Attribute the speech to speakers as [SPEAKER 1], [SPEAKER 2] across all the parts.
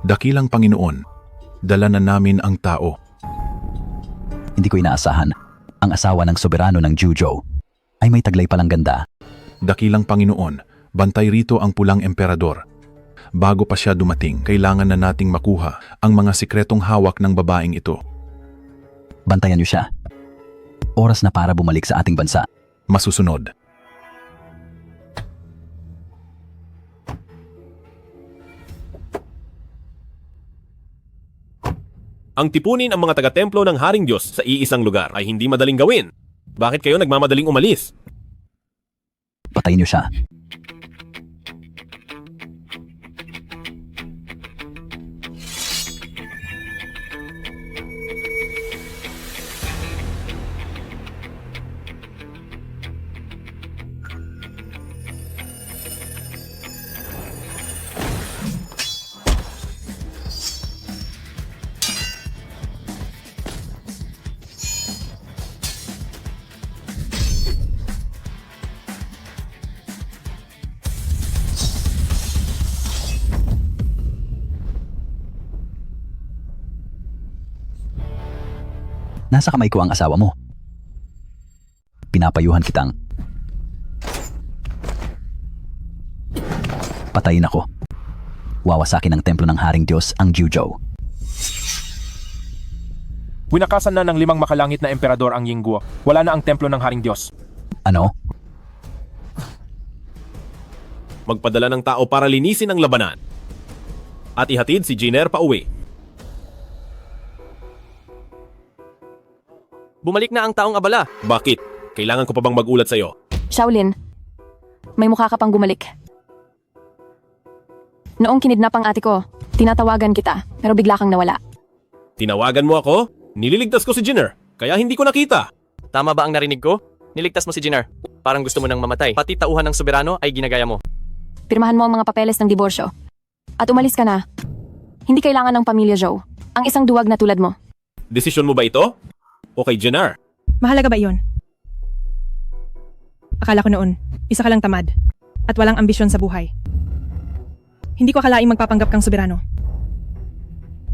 [SPEAKER 1] Dakilang Panginoon, dala na namin ang tao.
[SPEAKER 2] Hindi ko inaasahan. Ang asawa ng soberano ng Juzhou ay may taglay palang ganda.
[SPEAKER 1] Dakilang Panginoon, bantay rito ang pulang emperador. Bago pa siya dumating, kailangan na nating makuha ang mga sikretong hawak ng babaeng ito.
[SPEAKER 2] Bantayan niyo siya. Oras na para bumalik sa ating bansa.
[SPEAKER 1] Masusunod.
[SPEAKER 3] Ang tipunin ang mga taga-templo ng Haring Diyos sa iisang lugar ay hindi madaling gawin. Bakit kayo nagmamadaling umalis?
[SPEAKER 2] Patayin niyo siya. Nasa kamay ko ang asawa mo. Pinapayuhan kitang. Patayin ako. Wawasakin ng templo ng Haring Diyos ang Juzhou.
[SPEAKER 4] Winakasan na ng 5 makalangit na emperador ang Yingguo. Wala na ang templo ng Haring Diyos.
[SPEAKER 2] Ano?
[SPEAKER 3] Magpadala ng tao para linisin ang labanan. At ihatid si Jiner pa uwi.
[SPEAKER 5] Bumalik na ang taong abala.
[SPEAKER 3] Bakit? Kailangan ko pa bang magulat sa'yo?
[SPEAKER 6] Shaolin, may mukha ka pang bumalik. Noong kinidnap ang ate ko, tinatawagan kita, pero bigla kang nawala.
[SPEAKER 3] Tinawagan mo ako? Nililigtas ko si Jiner, kaya hindi ko nakita.
[SPEAKER 5] Tama ba ang narinig ko? Niligtas mo si Jiner. Parang gusto mo nang mamatay. Pati tauhan ng soberano ay ginagaya mo.
[SPEAKER 6] Pirmahan mo ang mga papeles ng diborsyo. At umalis ka na. Hindi kailangan ng pamilya Zhou, ang isang duwag na tulad mo.
[SPEAKER 3] Desisyon mo ba ito? O kay Jiner?
[SPEAKER 7] Mahalaga ba iyon? Akala ko noon, isa ka lang tamad at walang ambisyon sa buhay. Hindi ko akalaing magpapanggap kang soberano.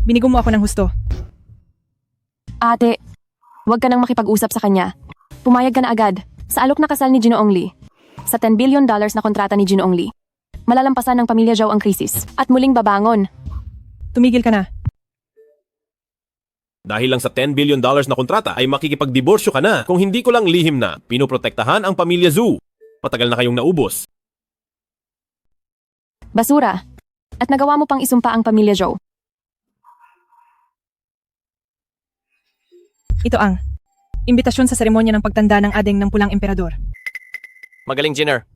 [SPEAKER 7] Binigo mo ako ng husto.
[SPEAKER 6] Ate, huwag ka nang makipag-usap sa kanya. Pumayag ka na agad sa alok na kasal ni Ginoong Li. Sa $10 billion na kontrata ni Ginoong Li. Malalampasan ng pamilya Zhou ang krisis at muling babangon.
[SPEAKER 7] Tumigil ka na.
[SPEAKER 3] Dahil lang sa $10 billion na kontrata ay makikipagdiborsyo ka na kung hindi ko lang lihim na pinoprotektahan ang pamilya Zhu. Matagal na kayong naubos.
[SPEAKER 6] Basura. At nagawa mo pang isumpa ang pamilya Zhou.
[SPEAKER 7] Ito ang imbitasyon sa seremonya ng pagtanda ng adeng ng pulang emperador.
[SPEAKER 5] Magaling, Jiner.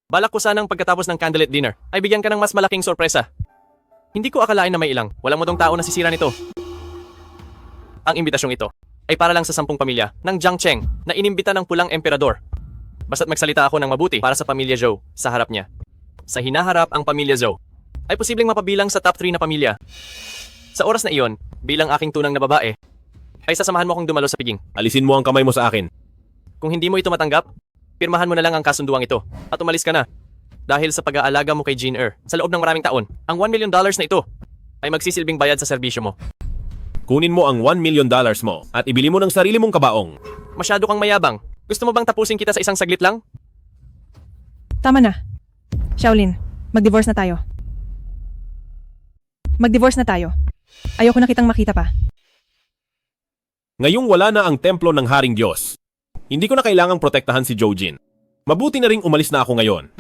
[SPEAKER 5] Balak ko sanang pagkatapos ng candlelit dinner ay bigyan ka ng mas malaking sorpresa. Hindi ko akalain na may ilang. Walang modong tao na sisira nito. Ang imbitasyong ito ay para lang sa 10 pamilya ng Jiang Cheng na inimbita ng pulang emperador. Basta't magsalita ako ng mabuti para sa pamilya Zhou sa harap niya. Sa hinaharap ang pamilya Zhou ay posibleng mapabilang sa top 3 na pamilya. Sa oras na iyon, bilang aking tunang na babae, ay sasamahan mo akong dumalo sa piging.
[SPEAKER 3] Alisin mo ang kamay mo sa akin.
[SPEAKER 5] Kung hindi mo ito matanggap, pirmahan mo na lang ang kasunduang ito at umalis ka na. Dahil sa pag-aalaga mo kay Jiner sa loob ng maraming taon, ang $1 million na ito ay magsisilbing bayad sa serbisyo mo.
[SPEAKER 3] Kunin mo ang $1 million mo at ibili mo ng sarili mong kabaong.
[SPEAKER 5] Masyado kang mayabang. Gusto mo bang tapusin kita sa isang saglit lang?
[SPEAKER 7] Tama na. Shaolin, mag-divorce na tayo. Mag-divorce na tayo. Ayoko na kitang makita pa.
[SPEAKER 3] Ngayong wala na ang templo ng Haring Diyos, hindi ko na kailangang protektahan si Zhou Jin. Mabuti na ring umalis na ako ngayon.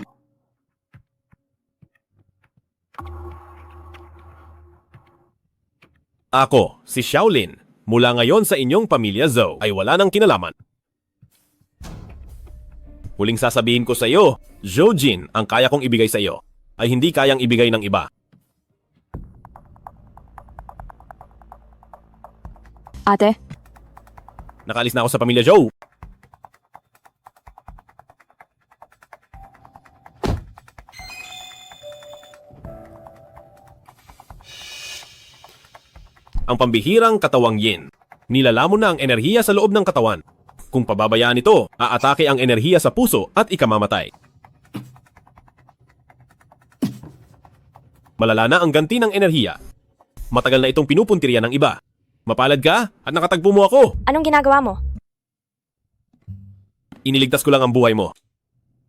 [SPEAKER 3] Ako, si Shaolin, mula ngayon sa inyong pamilya Zhou ay wala nang kinalaman. Huling sasabihin ko sa iyo, Zhou Jin ang kaya kong ibigay sa iyo ay hindi kayang ibigay ng iba.
[SPEAKER 6] Ate,
[SPEAKER 3] Nakaalis na ako sa pamilya Zhou. Ang pambihirang katawang yin. Nilalamon na ang enerhiya sa loob ng katawan. Kung pababayaan ito, aatake ang enerhiya sa puso at ikamamatay. Malala na ang ganti ng enerhiya. Matagal na itong pinupuntirya ng iba. Mapalad ka at nakatagpo mo ako.
[SPEAKER 8] Anong ginagawa mo?
[SPEAKER 3] Iniligtas ko lang ang buhay mo.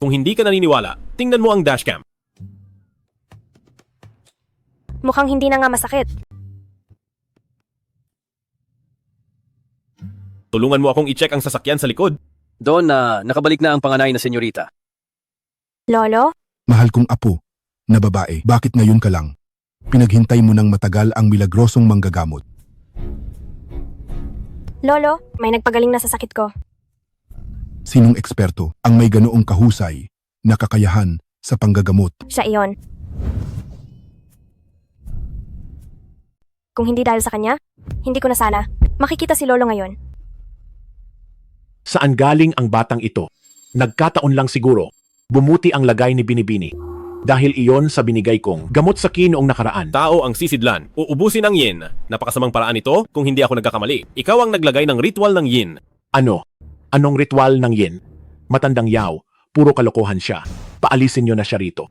[SPEAKER 3] Kung hindi ka naniniwala, tingnan mo ang dashcam.
[SPEAKER 8] Mukhang hindi na nga masakit.
[SPEAKER 3] Tulungan mo akong i-check ang sasakyan sa likod.
[SPEAKER 5] Doon na nakabalik na ang panganay na senyorita.
[SPEAKER 8] Lolo?
[SPEAKER 9] Mahal kong apo, na babae, bakit ngayon ka lang? Pinaghintay mo ng matagal ang milagrosong manggagamot.
[SPEAKER 8] Lolo, may nagpagaling na sa sakit ko.
[SPEAKER 9] Sinong eksperto ang may ganoong kahusay na kakayahan sa panggagamot?
[SPEAKER 8] Siya iyon. Kung hindi dahil sa kanya, hindi ko na sana makikita si Lolo ngayon.
[SPEAKER 10] Saan galing ang batang ito? Nagkataon lang siguro, bumuti ang lagay ni Binibini. Dahil iyon sa binigay kong gamot sa noong nakaraan.
[SPEAKER 3] Tao ang sisidlan. Uubusin ang yin. Napakasamang paraan ito kung hindi ako nagkakamali. Ikaw ang naglagay ng ritual ng yin.
[SPEAKER 10] Ano? Anong ritual ng yin? Matandang yaw, puro kalokohan siya. Paalisin niyo na siya rito.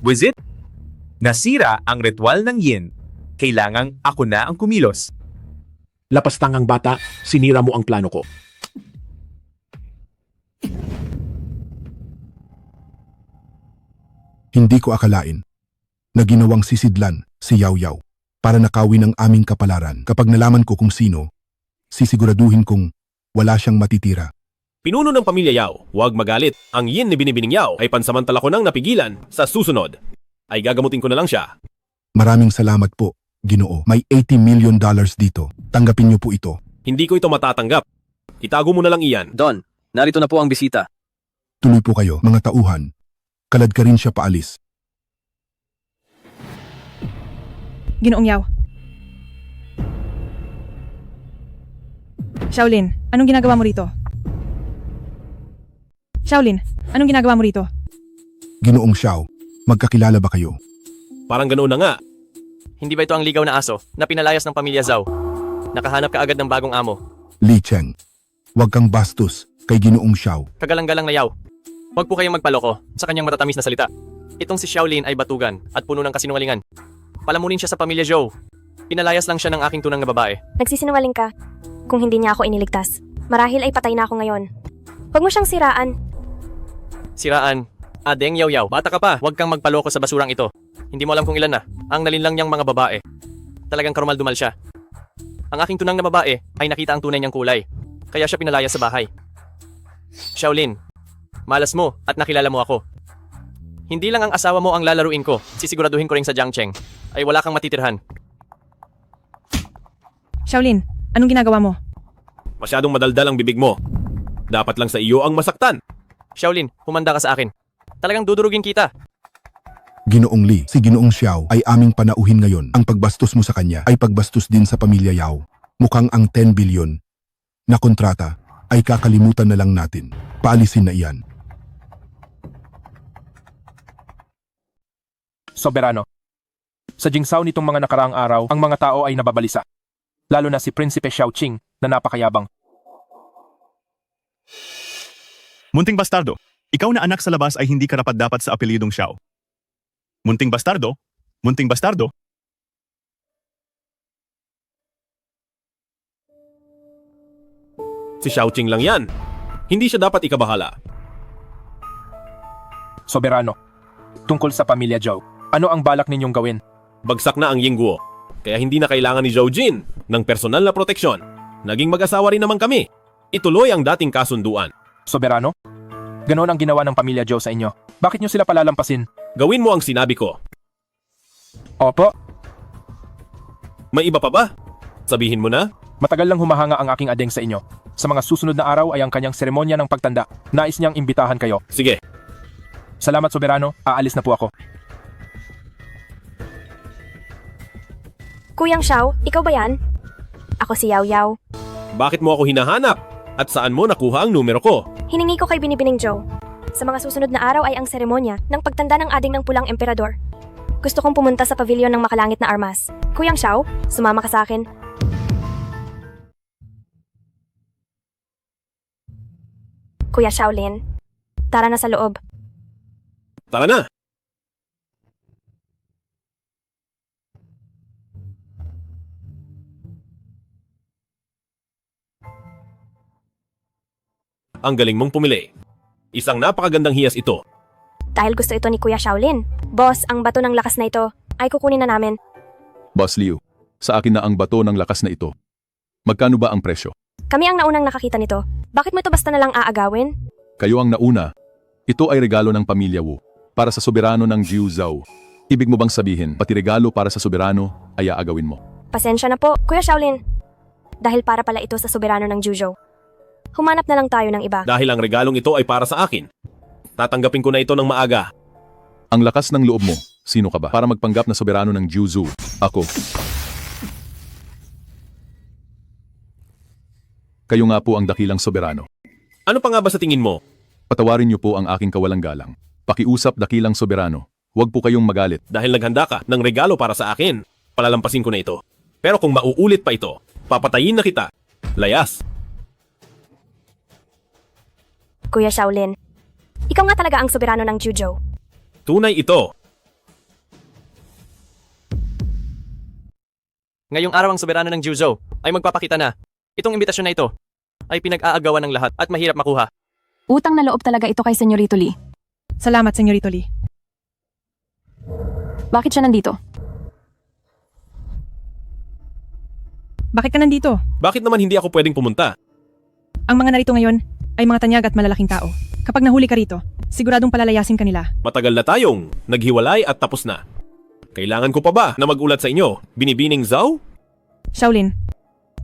[SPEAKER 11] Wizit? Nasira ang ritual ng yin. Kailangang ako na ang kumilos.
[SPEAKER 10] Lapastangang bata, sinira mo ang plano ko.
[SPEAKER 9] Hindi ko akalain na ginawang sisidlan si Yaw Yaw para nakawin ang aming kapalaran. Kapag nalaman ko kung sino, sisiguraduhin kong wala siyang matitira.
[SPEAKER 3] Pinuno ng pamilya Yao, huwag magalit. Ang yin ni Binibining Yao ay pansamantala ko nang napigilan. Sa susunod, ay gagamutin ko na lang siya.
[SPEAKER 9] Maraming salamat po, Ginoo. May $80 million dito. Tanggapin niyo po ito.
[SPEAKER 3] Hindi ko ito matatanggap. Itago mo na lang iyan.
[SPEAKER 5] Don, narito na po ang bisita.
[SPEAKER 9] Tuloy po kayo, mga tauhan. Kalad ka rin siya paalis.
[SPEAKER 7] Ginoong Yao. Shaolin, anong ginagawa mo rito? Shaolin, anong ginagawa mo rito?
[SPEAKER 9] Ginoong Xiao, magkakilala ba kayo?
[SPEAKER 3] Parang ganoon na nga.
[SPEAKER 5] Hindi ba ito ang ligaw na aso na pinalayas ng pamilya Zhao? Nakahanap ka agad ng bagong amo.
[SPEAKER 9] Li Cheng, huwag kang bastos kay Ginoong Xiao.
[SPEAKER 5] Kagalang-galang na Yao. Huwag po kayong magpaloko sa kanyang matatamis na salita. Itong si Shaolin ay batugan at puno ng kasinungalingan. Palamunin siya sa pamilya Zhou. Pinalayas lang siya ng aking tunang na babae.
[SPEAKER 8] Nagsisinungaling ka. Kung hindi niya ako iniligtas, marahil ay patay na ako ngayon. Huwag mo siyang siraan.
[SPEAKER 5] Siraan. Adeng Yaw-Yaw, bata ka pa. Huwag kang magpaloko sa basurang ito. Hindi mo alam kung ilan na. Ang nalinlang niyang mga babae. Talagang karumal-dumal siya. Ang aking tunang na babae ay nakita ang tunay niyang kulay. Kaya siya pinalayas sa bahay. Shaolin, malas mo at nakilala mo ako. Hindi lang ang asawa mo ang lalaruin ko. Sisiguraduhin ko rin sa Jiangcheng ay wala kang matitirhan.
[SPEAKER 7] Shaolin, anong ginagawa mo?
[SPEAKER 3] Masyadong madaldal ang bibig mo. Dapat lang sa iyo ang masaktan.
[SPEAKER 5] Shaolin, humanda ka sa akin. Talagang dudurugin kita.
[SPEAKER 9] Ginoong Li, si Ginoong Xiao ay aming panauhin ngayon. Ang pagbastos mo sa kanya ay pagbastos din sa pamilya Yao. Mukhang ang 10 billion na kontrata ay kakalimutan na lang natin. Paalisin na iyan.
[SPEAKER 4] Soberano. Sa Jingzhou nitong mga nakaraang araw, ang mga tao ay nababalisa. Lalo na si Prinsipe Xiaoqing na napakayabang.
[SPEAKER 12] Munting bastardo, ikaw na anak sa labas ay hindi karapat-dapat sa apelyidong Xiao. Munting bastardo, munting bastardo.
[SPEAKER 3] Si Xiaoqing lang yan. Hindi siya dapat ikabahala.
[SPEAKER 4] Soberano. Tungkol sa pamilya Zhou, ano ang balak ninyong gawin?
[SPEAKER 3] Bagsak na ang Yingguo. Kaya hindi na kailangan ni Zhou Jin ng personal na proteksyon. Naging mag-asawa rin naman kami. Ituloy ang dating kasunduan.
[SPEAKER 4] Soberano? Ganoon ang ginawa ng pamilya Zhou sa inyo. Bakit nyo sila palalampasin?
[SPEAKER 3] Gawin mo ang sinabi ko.
[SPEAKER 4] Opo,
[SPEAKER 3] May iba pa ba? Sabihin mo na.
[SPEAKER 4] matagal lang humahanga ang aking adeng sa inyo. Sa mga susunod na araw ay ang kanyang seremonya ng pagtanda. Nais niyang imbitahan kayo.
[SPEAKER 3] Sige.
[SPEAKER 4] Salamat Soberano, aalis na po ako.
[SPEAKER 8] Kuyang Xiao, ikaw ba yan? Ako si Yaw Yaw.
[SPEAKER 3] Bakit mo ako hinahanap? At saan mo nakuha ang numero ko?
[SPEAKER 8] Hiningi ko kay Binibining Zhou. Sa mga susunod na araw ay ang seremonya ng pagtanda ng ading ng pulang emperador. Gusto kong pumunta sa pavilion ng makalangit na armas. Kuyang Xiao, sumama ka sa akin. Kuya Shaolin, tara na sa loob.
[SPEAKER 3] Tara na! Ang galing mong pumili. Isang napakagandang hiyas ito.
[SPEAKER 8] Dahil gusto ito ni Kuya Shaolin. Boss, ang bato ng lakas na ito ay kukunin na namin.
[SPEAKER 1] Boss Liu, sa akin na ang bato ng lakas na ito. Magkano ba ang presyo?
[SPEAKER 8] Kami ang naunang nakakita nito. Bakit mo ito basta nalang aagawin?
[SPEAKER 1] Kayo ang nauna. Ito ay regalo ng pamilya Wu para sa soberano ng Jiu Zhou. Ibig mo bang sabihin, pati regalo para sa soberano ay aagawin mo?
[SPEAKER 8] Pasensya na po, Kuya Shaolin. Dahil para pala ito sa soberano ng Juzhou. Humanap na lang tayo ng iba.
[SPEAKER 3] Dahil ang regalong ito ay para sa akin. Tatanggapin ko na ito ng maaga.
[SPEAKER 1] Ang lakas ng loob mo, sino ka ba? Para magpanggap na soberano ng Jiu Zhou. Ako. Kayo nga po ang dakilang soberano.
[SPEAKER 3] Ano pa nga ba sa tingin mo?
[SPEAKER 1] Patawarin niyo po ang aking kawalang galang. Pakiusap dakilang soberano. Huwag po kayong magalit.
[SPEAKER 3] Dahil naghanda ka ng regalo para sa akin, palalampasin ko na ito. Pero kung mauulit pa ito, papatayin na kita. Layas.
[SPEAKER 8] Kuya Shaolin, ikaw nga talaga ang soberano ng Juzhou.
[SPEAKER 3] Tunay ito.
[SPEAKER 5] Ngayong araw ang soberano ng Juzhou ay magpapakita na. Itong imbitasyon na ito ay pinag-aagawan ng lahat at mahirap makuha.
[SPEAKER 6] Utang na loob talaga ito kay Senyorito Lee.
[SPEAKER 7] Salamat, Senyorito Lee.
[SPEAKER 6] Bakit siya nandito?
[SPEAKER 7] Bakit ka nandito?
[SPEAKER 3] Bakit naman hindi ako pwedeng pumunta?
[SPEAKER 7] Ang mga narito ngayon ay mga tanyag at malalaking tao. Kapag nahuli ka rito, siguradong palalayasin ka nila.
[SPEAKER 3] Matagal na tayong naghiwalay at tapos na. Kailangan ko pa ba na magulat sa inyo? Binibining Zhao?
[SPEAKER 7] Shaolin,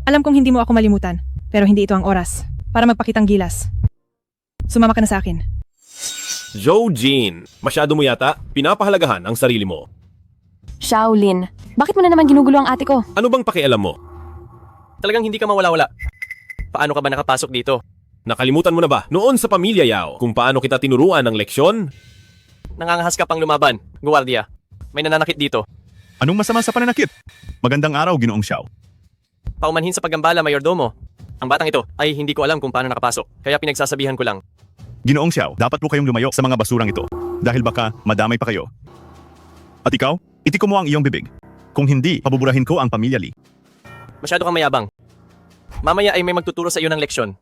[SPEAKER 7] alam kong hindi mo ako malimutan, pero hindi ito ang oras para magpakitang gilas. Sumama ka na sa akin.
[SPEAKER 3] Zhou Jin, masyado mo yata pinapahalagahan ang sarili mo.
[SPEAKER 6] Shaolin, bakit mo na naman ginugulo ang ate ko?
[SPEAKER 3] Ano bang pakialam mo?
[SPEAKER 5] Talagang hindi ka mawala-wala. Paano ka ba nakapasok dito?
[SPEAKER 3] Nakalimutan mo na ba noon sa pamilya Yao kung paano kita tinuruan ng leksyon?
[SPEAKER 5] Nangangahas ka pang lumaban, guwardiya. May nananakit dito.
[SPEAKER 12] Anong masama sa pananakit? Magandang araw, Ginoong Xiao.
[SPEAKER 5] Paumanhin sa paggambala, Mayordomo. Ang batang ito ay hindi ko alam kung paano nakapasok, kaya pinagsasabihan ko lang.
[SPEAKER 12] Ginoong Xiao, dapat po kayong lumayo sa mga basurang ito dahil baka madamay pa kayo. At ikaw, itiko mo ang iyong bibig. Kung hindi, pabuburahin ko ang pamilya Lee.
[SPEAKER 5] Masyado kang mayabang. Mamaya ay may magtuturo sa iyo ng leksyon.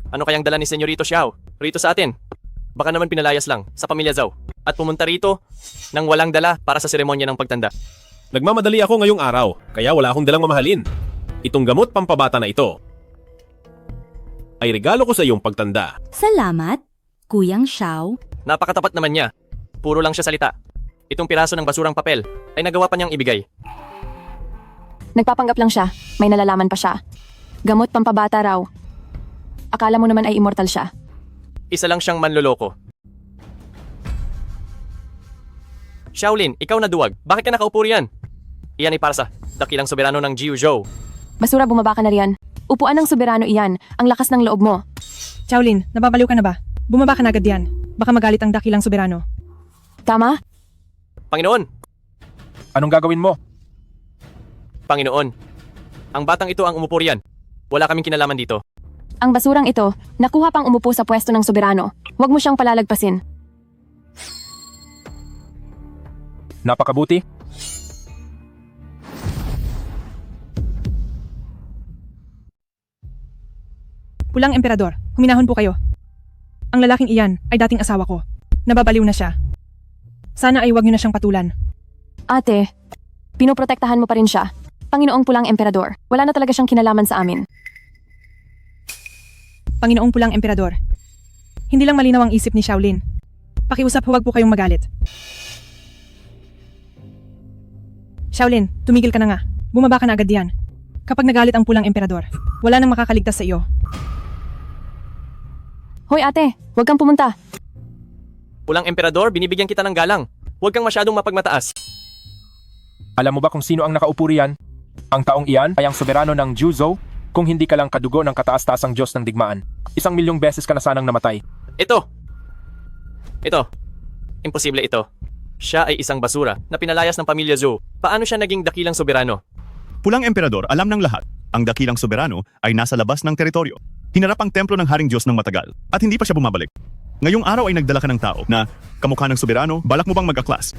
[SPEAKER 5] Ano kayang dala ni Senyorito Xiao rito sa atin? Baka naman pinalayas lang sa pamilya Zhao at pumunta rito nang walang dala para sa seremonya ng pagtanda.
[SPEAKER 3] Nagmamadali ako ngayong araw, kaya wala akong dalang mamahalin. Itong gamot pampabata na ito ay regalo ko sa iyong pagtanda.
[SPEAKER 13] Salamat, Kuyang Xiao.
[SPEAKER 5] Napakatapat naman niya. Puro lang siya salita. Itong piraso ng basurang papel ay nagawa pa niyang ibigay.
[SPEAKER 6] Nagpapanggap lang siya, may nalalaman pa siya. Gamot pampabata raw. Akala mo naman ay immortal siya.
[SPEAKER 5] Isa lang siyang manloloko. Shaolin, ikaw na duwag. Bakit ka nakaupo riyan? Iyan ay para sa dakilang soberano ng Jiu Zhou.
[SPEAKER 6] Basura, bumaba ka na riyan. Upuan ng soberano iyan, ang lakas ng loob mo.
[SPEAKER 7] Shaolin, nababaliw ka na ba? Bumaba ka na agad yan. Baka magalit ang dakilang soberano.
[SPEAKER 6] Tama?
[SPEAKER 5] Panginoon!
[SPEAKER 4] Anong gagawin mo?
[SPEAKER 5] Panginoon, ang batang ito ang umupo riyan. Wala kaming kinalaman dito.
[SPEAKER 6] Ang basurang ito, nakuha pang umupo sa pwesto ng soberano. Huwag mo siyang palalagpasin.
[SPEAKER 4] Napakabuti.
[SPEAKER 7] Pulang emperador, huminahon po kayo. Ang lalaking iyan ay dating asawa ko. Nababaliw na siya. Sana ay huwag niyo na siyang patulan.
[SPEAKER 6] Ate, pinoprotektahan mo pa rin siya. Panginoong Pulang Emperador, wala na talaga siyang kinalaman sa amin.
[SPEAKER 7] Panginoong Pulang Emperador, hindi lang malinaw ang isip ni Shaolin. Pakiusap, huwag po kayong magalit. Shaolin, tumigil ka na nga. Bumaba ka na agad diyan. Kapag nagalit ang Pulang Emperador, wala nang makakaligtas sa iyo.
[SPEAKER 6] Hoy ate, huwag kang pumunta.
[SPEAKER 5] Pulang emperador, binibigyan kita ng galang. Huwag kang masyadong mapagmataas.
[SPEAKER 4] Alam mo ba kung sino ang nakaupo riyan? Ang taong iyan ay ang soberano ng Jiu Zhou kung hindi ka lang kadugo ng kataas-taasang Diyos ng digmaan. 1,000,000 beses ka na sanang namatay.
[SPEAKER 5] Ito. Imposible ito. Siya ay isang basura na pinalayas ng pamilya Zhou. Paano siya naging dakilang soberano?
[SPEAKER 12] Pulang emperador, alam ng lahat. Ang dakilang soberano ay nasa labas ng teritoryo. Hinarap ang templo ng Haring Diyos ng matagal at hindi pa siya bumabalik. Ngayong araw ay nagdala ka ng tao na kamukha ng soberano, balak mo bang mag-aklas?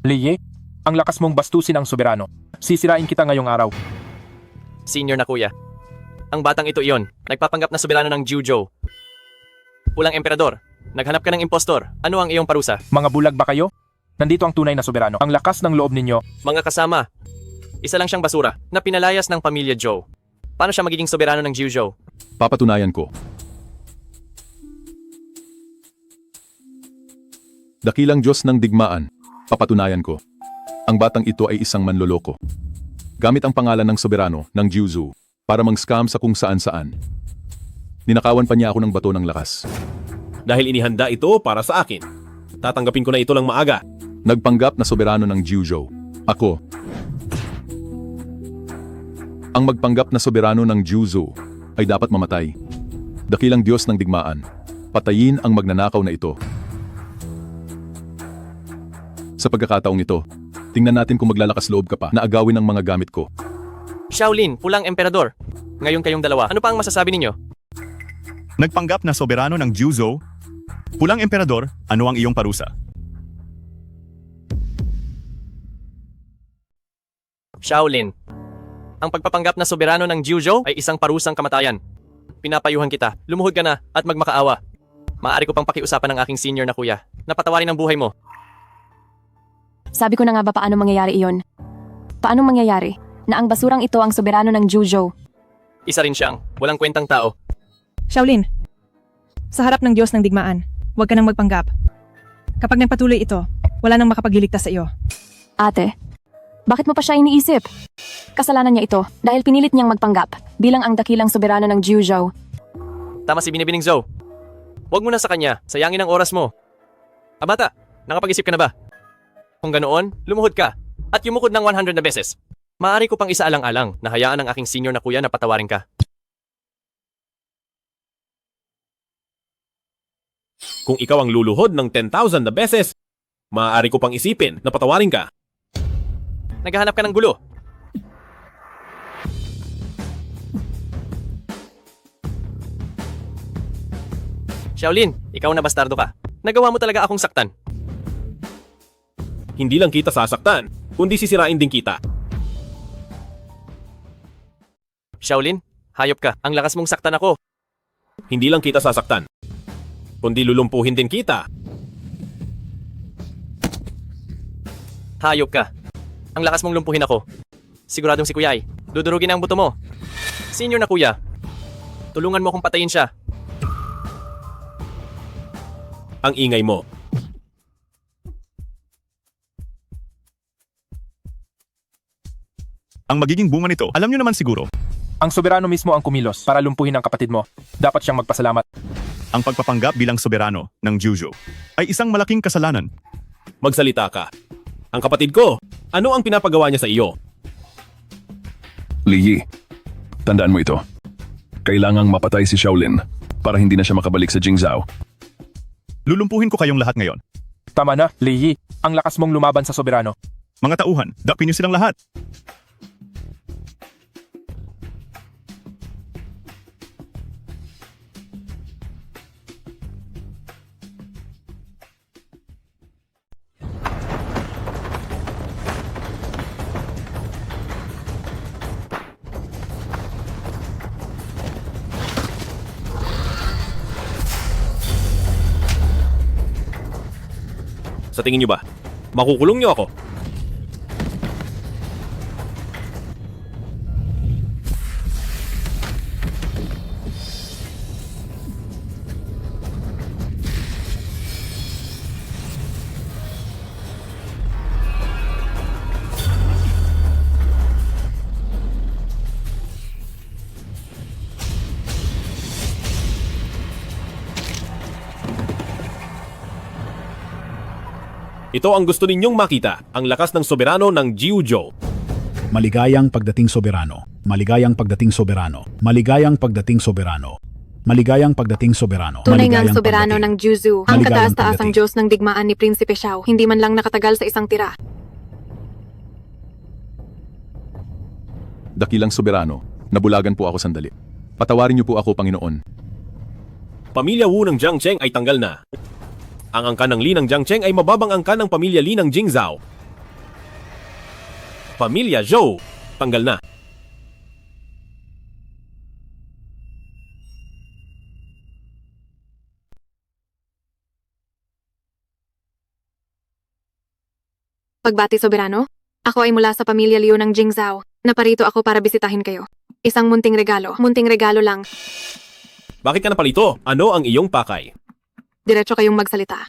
[SPEAKER 4] Liye, ang lakas mong bastusin ang soberano. Sisirain kita ngayong araw.
[SPEAKER 5] Senior na kuya. Ang batang ito iyon, nagpapanggap na soberano ng Juzhou. Pulang emperador, naghanap ka ng impostor. Ano ang iyong parusa?
[SPEAKER 4] Mga bulag ba kayo? Nandito ang tunay na soberano. Ang lakas ng loob ninyo.
[SPEAKER 5] Mga kasama, isa lang siyang basura na pinalayas ng pamilya Zhou. Paano siya magiging soberano ng Juzhou?
[SPEAKER 1] Papatunayan ko. Dakilang Diyos ng digmaan, papatunayan ko. Ang batang ito ay isang manloloko. Gamit ang pangalan ng soberano ng Juzhou para mang-scam sa kung saan-saan. Ninakawan pa niya ako ng bato ng lakas.
[SPEAKER 3] Dahil inihanda ito para sa akin. Tatanggapin ko na ito lang maaga.
[SPEAKER 1] Nagpanggap na soberano ng Juzhou. Ako. Ang magpanggap na soberano ng Juzhou ay dapat mamatay. Dakilang Diyos ng digmaan, patayin ang magnanakaw na ito. Sa pagkakataong ito, tingnan natin kung maglalakas loob ka pa na agawin ang mga gamit ko.
[SPEAKER 5] Shaolin, pulang emperador. Ngayon kayong dalawa, ano pa ang masasabi ninyo?
[SPEAKER 12] Nagpanggap na soberano ng Juzhou, pulang emperador, ano ang iyong parusa?
[SPEAKER 5] Shaolin, ang pagpapanggap na soberano ng Juzhou ay isang parusang kamatayan. Pinapayuhan kita, lumuhod ka na at magmakaawa. Maaari ko pang pakiusapan ng aking senior na kuya na patawarin ang buhay mo.
[SPEAKER 6] Sabi ko na nga ba paano mangyayari iyon? Paano mangyayari na ang basurang ito ang soberano ng Juzhou?
[SPEAKER 5] Isa rin siyang walang kwentang tao.
[SPEAKER 7] Shaolin, sa harap ng Diyos ng digmaan, huwag ka nang magpanggap. Kapag nagpatuloy ito, wala nang makapagliligtas sa iyo.
[SPEAKER 6] Ate, bakit mo pa siya iniisip? Kasalanan niya ito dahil pinilit niyang magpanggap bilang ang dakilang soberano ng Juzhou.
[SPEAKER 5] Tama si Binibining Zhou. Huwag mo na sa kanya, sayangin ang oras mo. Abata, nakapag-isip ka na ba? Kung ganoon, lumuhod ka at yumukod ng 100 na beses. Maaari ko pang isaalang-alang na hayaan ang aking senior na kuya na patawarin ka.
[SPEAKER 3] Kung ikaw ang luluhod ng 10,000 na beses, maaari ko pang isipin na patawarin ka.
[SPEAKER 5] Naghahanap ka ng gulo. Shaolin, ikaw na bastardo ka. Nagawa mo talaga akong saktan.
[SPEAKER 3] Hindi lang kita sasaktan, kundi sisirain din kita.
[SPEAKER 5] Shaolin, hayop ka. Ang lakas mong saktan ako.
[SPEAKER 3] Hindi lang kita sasaktan, kundi lulumpuhin din kita.
[SPEAKER 5] Hayop ka. Ang lakas mong lumpuhin ako. Siguradong si Kuya ay dudurugin ang buto mo. Senior na kuya, tulungan mo akong patayin siya.
[SPEAKER 3] Ang ingay mo.
[SPEAKER 12] Ang magiging bunga nito, alam nyo naman siguro,
[SPEAKER 4] Ang soberano mismo ang kumilos para lumpuhin ang kapatid mo. Dapat siyang magpasalamat.
[SPEAKER 12] ang pagpapanggap bilang soberano ng Juzhou ay isang malaking kasalanan.
[SPEAKER 3] Magsalita ka. Ang kapatid ko, ano ang pinapagawa niya sa iyo?
[SPEAKER 14] Li Yi, tandaan mo ito. Kailangang mapatay si Shaolin para hindi na siya makabalik sa Jingzhou.
[SPEAKER 12] Lulumpuhin ko kayong lahat ngayon.
[SPEAKER 4] Tama na, Li Yi. Ang lakas mong lumaban sa soberano.
[SPEAKER 12] Mga tauhan, dapin niyo silang lahat.
[SPEAKER 3] Sa tingin niyo ba, makukulong niyo ako? Ito ang gusto ninyong makita, ang lakas ng soberano ng Juzhou.
[SPEAKER 9] Maligayang pagdating soberano. Maligayang pagdating soberano. Maligayang pagdating soberano. Maligayang pagdating soberano.
[SPEAKER 15] Tunay nga
[SPEAKER 9] Maligayang
[SPEAKER 15] ang soberano
[SPEAKER 9] pagdating.
[SPEAKER 15] ng Juzhou. Ang
[SPEAKER 9] Maligayang
[SPEAKER 15] kataas-taasang
[SPEAKER 9] pagdating.
[SPEAKER 15] Diyos ng digmaan ni Prinsipe Xiao. Hindi man lang nakatagal sa isang tira.
[SPEAKER 1] Dakilang soberano, nabulagan po ako sandali. Patawarin niyo po ako, Panginoon.
[SPEAKER 3] Pamilya Wu ng Jiang Cheng ay tanggal na. Ang angka ng Li ng Jiang Cheng ay mababang angka ng pamilya Li ng Jingzhao. Pamilya Zhou, tanggal na.
[SPEAKER 15] Pagbati soberano, ako ay mula sa pamilya Liu ng Jingzhao. Naparito ako para bisitahin kayo. Isang munting regalo lang.
[SPEAKER 3] Bakit ka napalito? Ano ang iyong pakay?
[SPEAKER 15] Diretso kayong magsalita.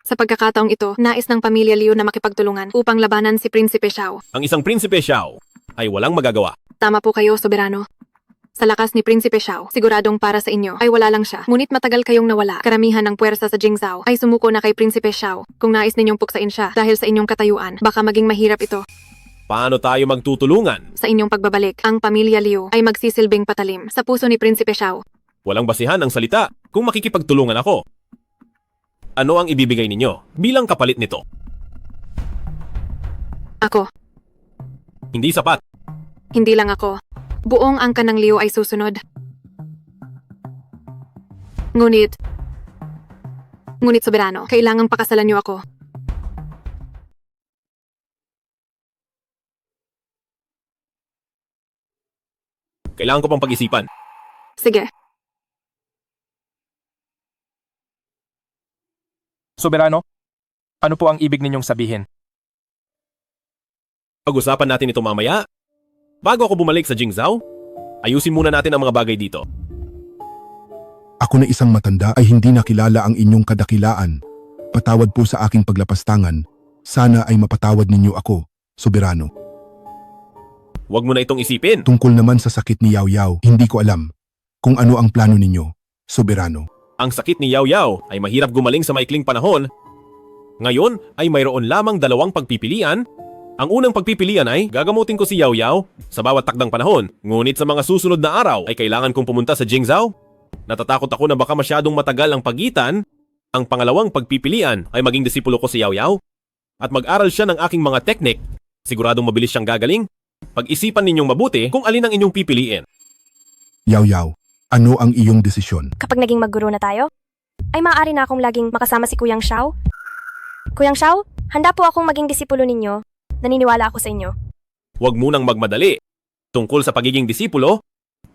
[SPEAKER 15] Sa pagkakataong ito, nais ng pamilya Liu na makipagtulungan upang labanan si Prinsipe Xiao.
[SPEAKER 3] Ang isang Prinsipe Xiao ay walang magagawa.
[SPEAKER 15] Tama po kayo, soberano. Sa lakas ni Prinsipe Xiao, siguradong para sa inyo ay wala lang siya. Ngunit matagal kayong nawala. Karamihan ng puwersa sa Jingzhao ay sumuko na kay Prinsipe Xiao. Kung nais ninyong puksain siya dahil sa inyong katayuan, baka maging mahirap ito.
[SPEAKER 3] Paano tayo magtutulungan?
[SPEAKER 15] Sa inyong pagbabalik, ang pamilya Liu ay magsisilbing patalim sa puso ni Prinsipe Xiao.
[SPEAKER 3] Walang basihan ang salita kung makikipagtulungan ako. Ano ang ibibigay ninyo bilang kapalit nito?
[SPEAKER 15] Ako,
[SPEAKER 3] Hindi sapat.
[SPEAKER 15] hindi lang ako. Buong angka ng Liu ay susunod. Ngunit soberano, kailangang pakasalan niyo ako.
[SPEAKER 3] Kailangan ko pang pag-isipan.
[SPEAKER 15] Sige.
[SPEAKER 4] Soberano, ano po ang ibig ninyong sabihin?
[SPEAKER 3] Pag-usapan natin ito mamaya. Bago ako bumalik sa Jingzhao, ayusin muna natin ang mga bagay dito.
[SPEAKER 9] Ako na isang matanda ay hindi nakilala ang inyong kadakilaan. Patawad po sa aking paglapastangan. Sana ay mapatawad ninyo ako, soberano.
[SPEAKER 3] Huwag mo na itong isipin.
[SPEAKER 9] Tungkol naman sa sakit ni Yao Yao, hindi ko alam kung ano ang plano ninyo, soberano.
[SPEAKER 3] Ang sakit ni Yao Yao ay mahirap gumaling sa maikling panahon. Ngayon ay mayroon lamang dalawang pagpipilian. Ang unang pagpipilian ay gagamutin ko si Yao Yao sa bawat takdang panahon. Ngunit sa mga susunod na araw ay kailangan kong pumunta sa Jingzhao. Natatakot ako na baka masyadong matagal ang pagitan. Ang pangalawang pagpipilian ay maging disipulo ko si Yao Yao at mag-aral siya ng aking mga teknik. Siguradong mabilis siyang gagaling. Pag-isipan ninyong mabuti kung alin ang inyong pipiliin.
[SPEAKER 9] Yao Yao, ano ang iyong desisyon?
[SPEAKER 8] Kapag naging magguro na tayo, ay maaari na akong laging makasama si Kuyang Xiao. Kuyang Xiao, handa po akong maging disipulo ninyo. Naniniwala ako sa inyo.
[SPEAKER 3] Huwag munang magmadali. Tungkol sa pagiging disipulo,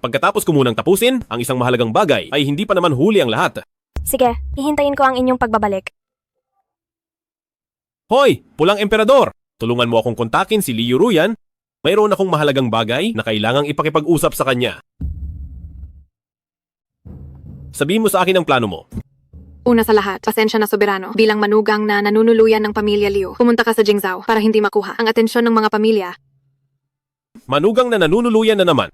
[SPEAKER 3] pagkatapos ko munang tapusin, ang isang mahalagang bagay ay hindi pa naman huli ang lahat.
[SPEAKER 8] Sige, hihintayin ko ang inyong pagbabalik.
[SPEAKER 3] Hoy, pulang emperador! Tulungan mo akong kontakin si Liu Ruyan. Mayroon akong mahalagang bagay na kailangang ipakipag-usap sa kanya. Sabihin mo sa akin ang plano mo.
[SPEAKER 15] Una sa lahat, pasensya na soberano. Bilang manugang na nanunuluyan ng pamilya Liu, pumunta ka sa Jingzhao para hindi makuha ang atensyon ng mga pamilya.
[SPEAKER 3] Manugang na nanunuluyan na naman.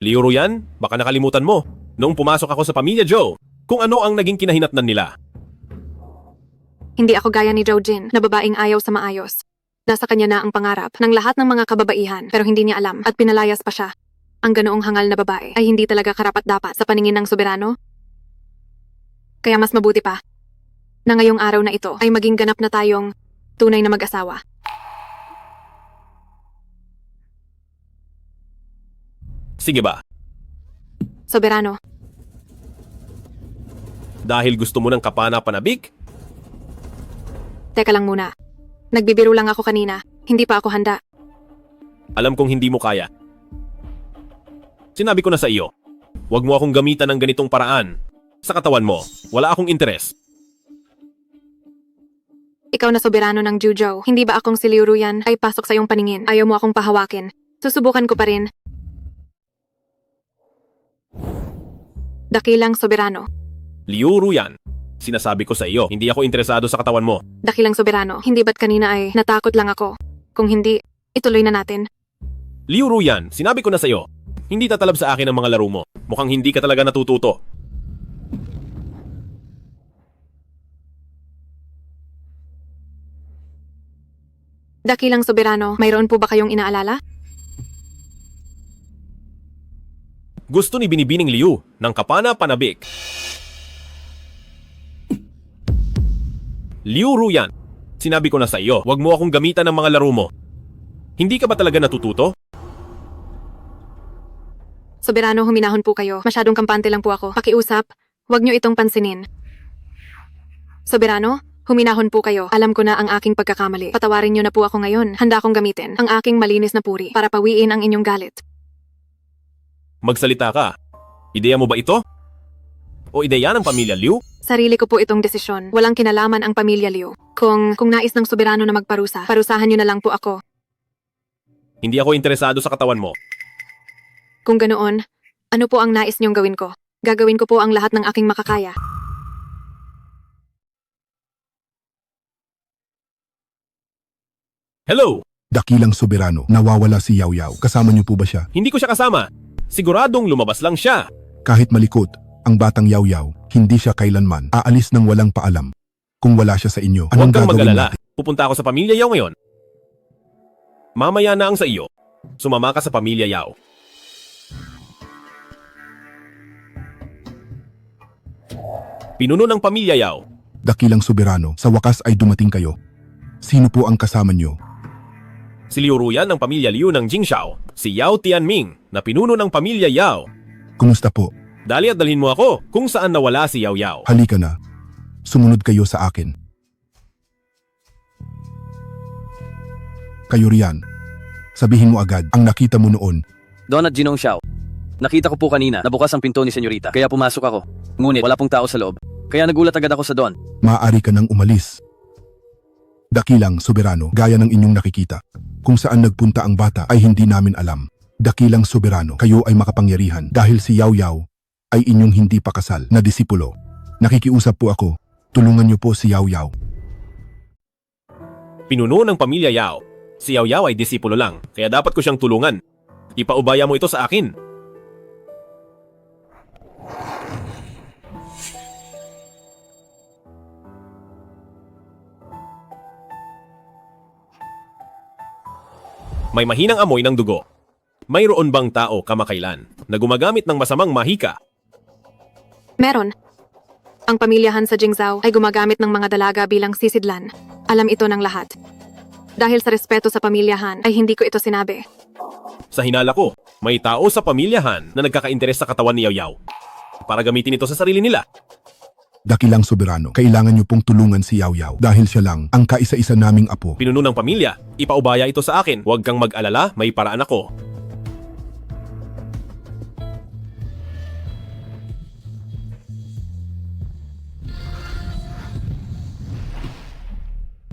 [SPEAKER 3] Liu Ruyan, baka nakalimutan mo. Noong pumasok ako sa pamilya Zhou, kung ano ang naging kinahinatnan nila.
[SPEAKER 15] Hindi ako gaya ni Zhou Jin na babaeng ayaw sa maayos. Nasa kanya na ang pangarap ng lahat ng mga kababaihan pero hindi niya alam at pinalayas pa siya. Ang ganoong hangal na babae ay hindi talaga karapat-dapat sa paningin ng soberano. Kaya mas mabuti pa na ngayong araw na ito ay maging ganap na tayong tunay na mag-asawa.
[SPEAKER 3] Sige ba?
[SPEAKER 15] Soberano,
[SPEAKER 3] Dahil gusto mo ng kapana-panabik?
[SPEAKER 15] teka lang muna. Nagbibiro lang ako kanina. Hindi pa ako handa.
[SPEAKER 3] Alam kong hindi mo kaya. Sinabi ko na sa iyo, huwag mo akong gamitan ng ganitong paraan. Sa katawan mo, wala akong interes.
[SPEAKER 15] Ikaw na soberano ng Juzhou. Hindi ba akong si Liu Ruyan ay pasok sa iyong paningin? Ayaw mo akong pahawakin. Susubukan ko pa rin. Dakilang soberano.
[SPEAKER 3] Liu Ruyan, sinasabi ko sa iyo, hindi ako interesado sa katawan mo.
[SPEAKER 15] Dakilang soberano. Hindi ba't kanina ay natakot lang ako? Kung hindi, ituloy na natin.
[SPEAKER 3] Liu Ruyan, sinabi ko na sa iyo, hindi tatalab sa akin ang mga laro mo. Mukhang hindi ka talaga natututo.
[SPEAKER 15] Dakilang soberano, mayroon po ba kayong inaalala?
[SPEAKER 3] Gusto ni Binibining Liu ng kapana-panabik. Liu Ruyan, sinabi ko na sa iyo, huwag mo akong gamitan ng mga laro mo. Hindi ka ba talaga natututo?
[SPEAKER 15] Soberano, huminahon po kayo. Masyadong kampante lang po ako. Pakiusap, huwag niyo itong pansinin. Soberano, huminahon po kayo. Alam ko na ang aking pagkakamali. Patawarin niyo na po ako ngayon. Handa akong gamitin ang aking malinis na puri para pawiin ang inyong galit.
[SPEAKER 3] Magsalita ka. Ideya mo ba ito? O ideya ng pamilya Liu?
[SPEAKER 15] Sarili ko po itong desisyon. Walang kinalaman ang pamilya Liu. Kung nais ng soberano na magparusa, parusahan niyo na lang po ako.
[SPEAKER 3] Hindi ako interesado sa katawan mo.
[SPEAKER 15] Kung ganoon, ano po ang nais niyong gawin ko? Gagawin ko po ang lahat ng aking makakaya.
[SPEAKER 3] Hello!
[SPEAKER 9] Dakilang soberano, nawawala si Yao Yao. Kasama niyo po ba siya?
[SPEAKER 3] Hindi ko siya kasama. Siguradong lumabas lang siya.
[SPEAKER 9] Kahit malikot, ang batang Yao Yao, hindi siya kailanman aalis ng walang paalam. Kung wala siya sa inyo,
[SPEAKER 3] Huwag
[SPEAKER 9] anong
[SPEAKER 3] kang
[SPEAKER 9] gagawin
[SPEAKER 3] mag-alala.
[SPEAKER 9] natin?
[SPEAKER 3] Pupunta ako sa pamilya Yao ngayon. Mamaya na ang sa iyo. Sumama ka sa pamilya Yao. Pinuno ng pamilya Yao.
[SPEAKER 9] Dakilang soberano, sa wakas ay dumating kayo. Sino po ang kasama niyo?
[SPEAKER 3] Si Liu Ruyan ng pamilya Liu ng Jingshao. Si Yao Tianming na pinuno ng pamilya Yao.
[SPEAKER 9] Kumusta po?
[SPEAKER 3] Dali at dalhin mo ako kung saan nawala si Yao Yao.
[SPEAKER 9] Halika na. Sumunod kayo sa akin. Kayo riyan. Sabihin mo agad ang nakita mo noon.
[SPEAKER 16] Don at Ginong Xiao. Nakita ko po kanina na bukas ang pinto ni Senyorita, kaya pumasok ako. Ngunit wala pong tao sa loob, kaya nagulat agad ako sa Don.
[SPEAKER 9] Maaari ka nang umalis. Dakilang soberano, gaya ng inyong nakikita. Kung saan nagpunta ang bata ay hindi namin alam. Dakilang soberano, kayo ay makapangyarihan dahil si Yao Yao ay inyong hindi pa kasal na disipulo. Nakikiusap po ako. Tulungan niyo po si Yao Yao.
[SPEAKER 3] Pinuno ng pamilya Yao. Si Yao Yao ay disipulo lang, kaya dapat ko siyang tulungan. Ipaubaya mo ito sa akin. May mahinang amoy ng dugo. Mayroon bang tao kamakailan na gumagamit ng masamang mahika?
[SPEAKER 15] Meron. Ang pamilyahan sa Jingzhou ay gumagamit ng mga dalaga bilang sisidlan. Alam ito ng lahat. Dahil sa respeto sa pamilyahan ay hindi ko ito sinabi.
[SPEAKER 3] Sa hinala ko, may tao sa pamilyahan na nagkakainteres sa katawan ni Yao Yao para gamitin ito sa sarili nila.
[SPEAKER 9] Dakilang soberano, kailangan niyo pong tulungan si Yao Yao dahil siya lang ang kaisa-isa naming apo.
[SPEAKER 3] Pinuno ng pamilya, ipaubaya ito sa akin. Huwag kang mag-alala, may paraan ako.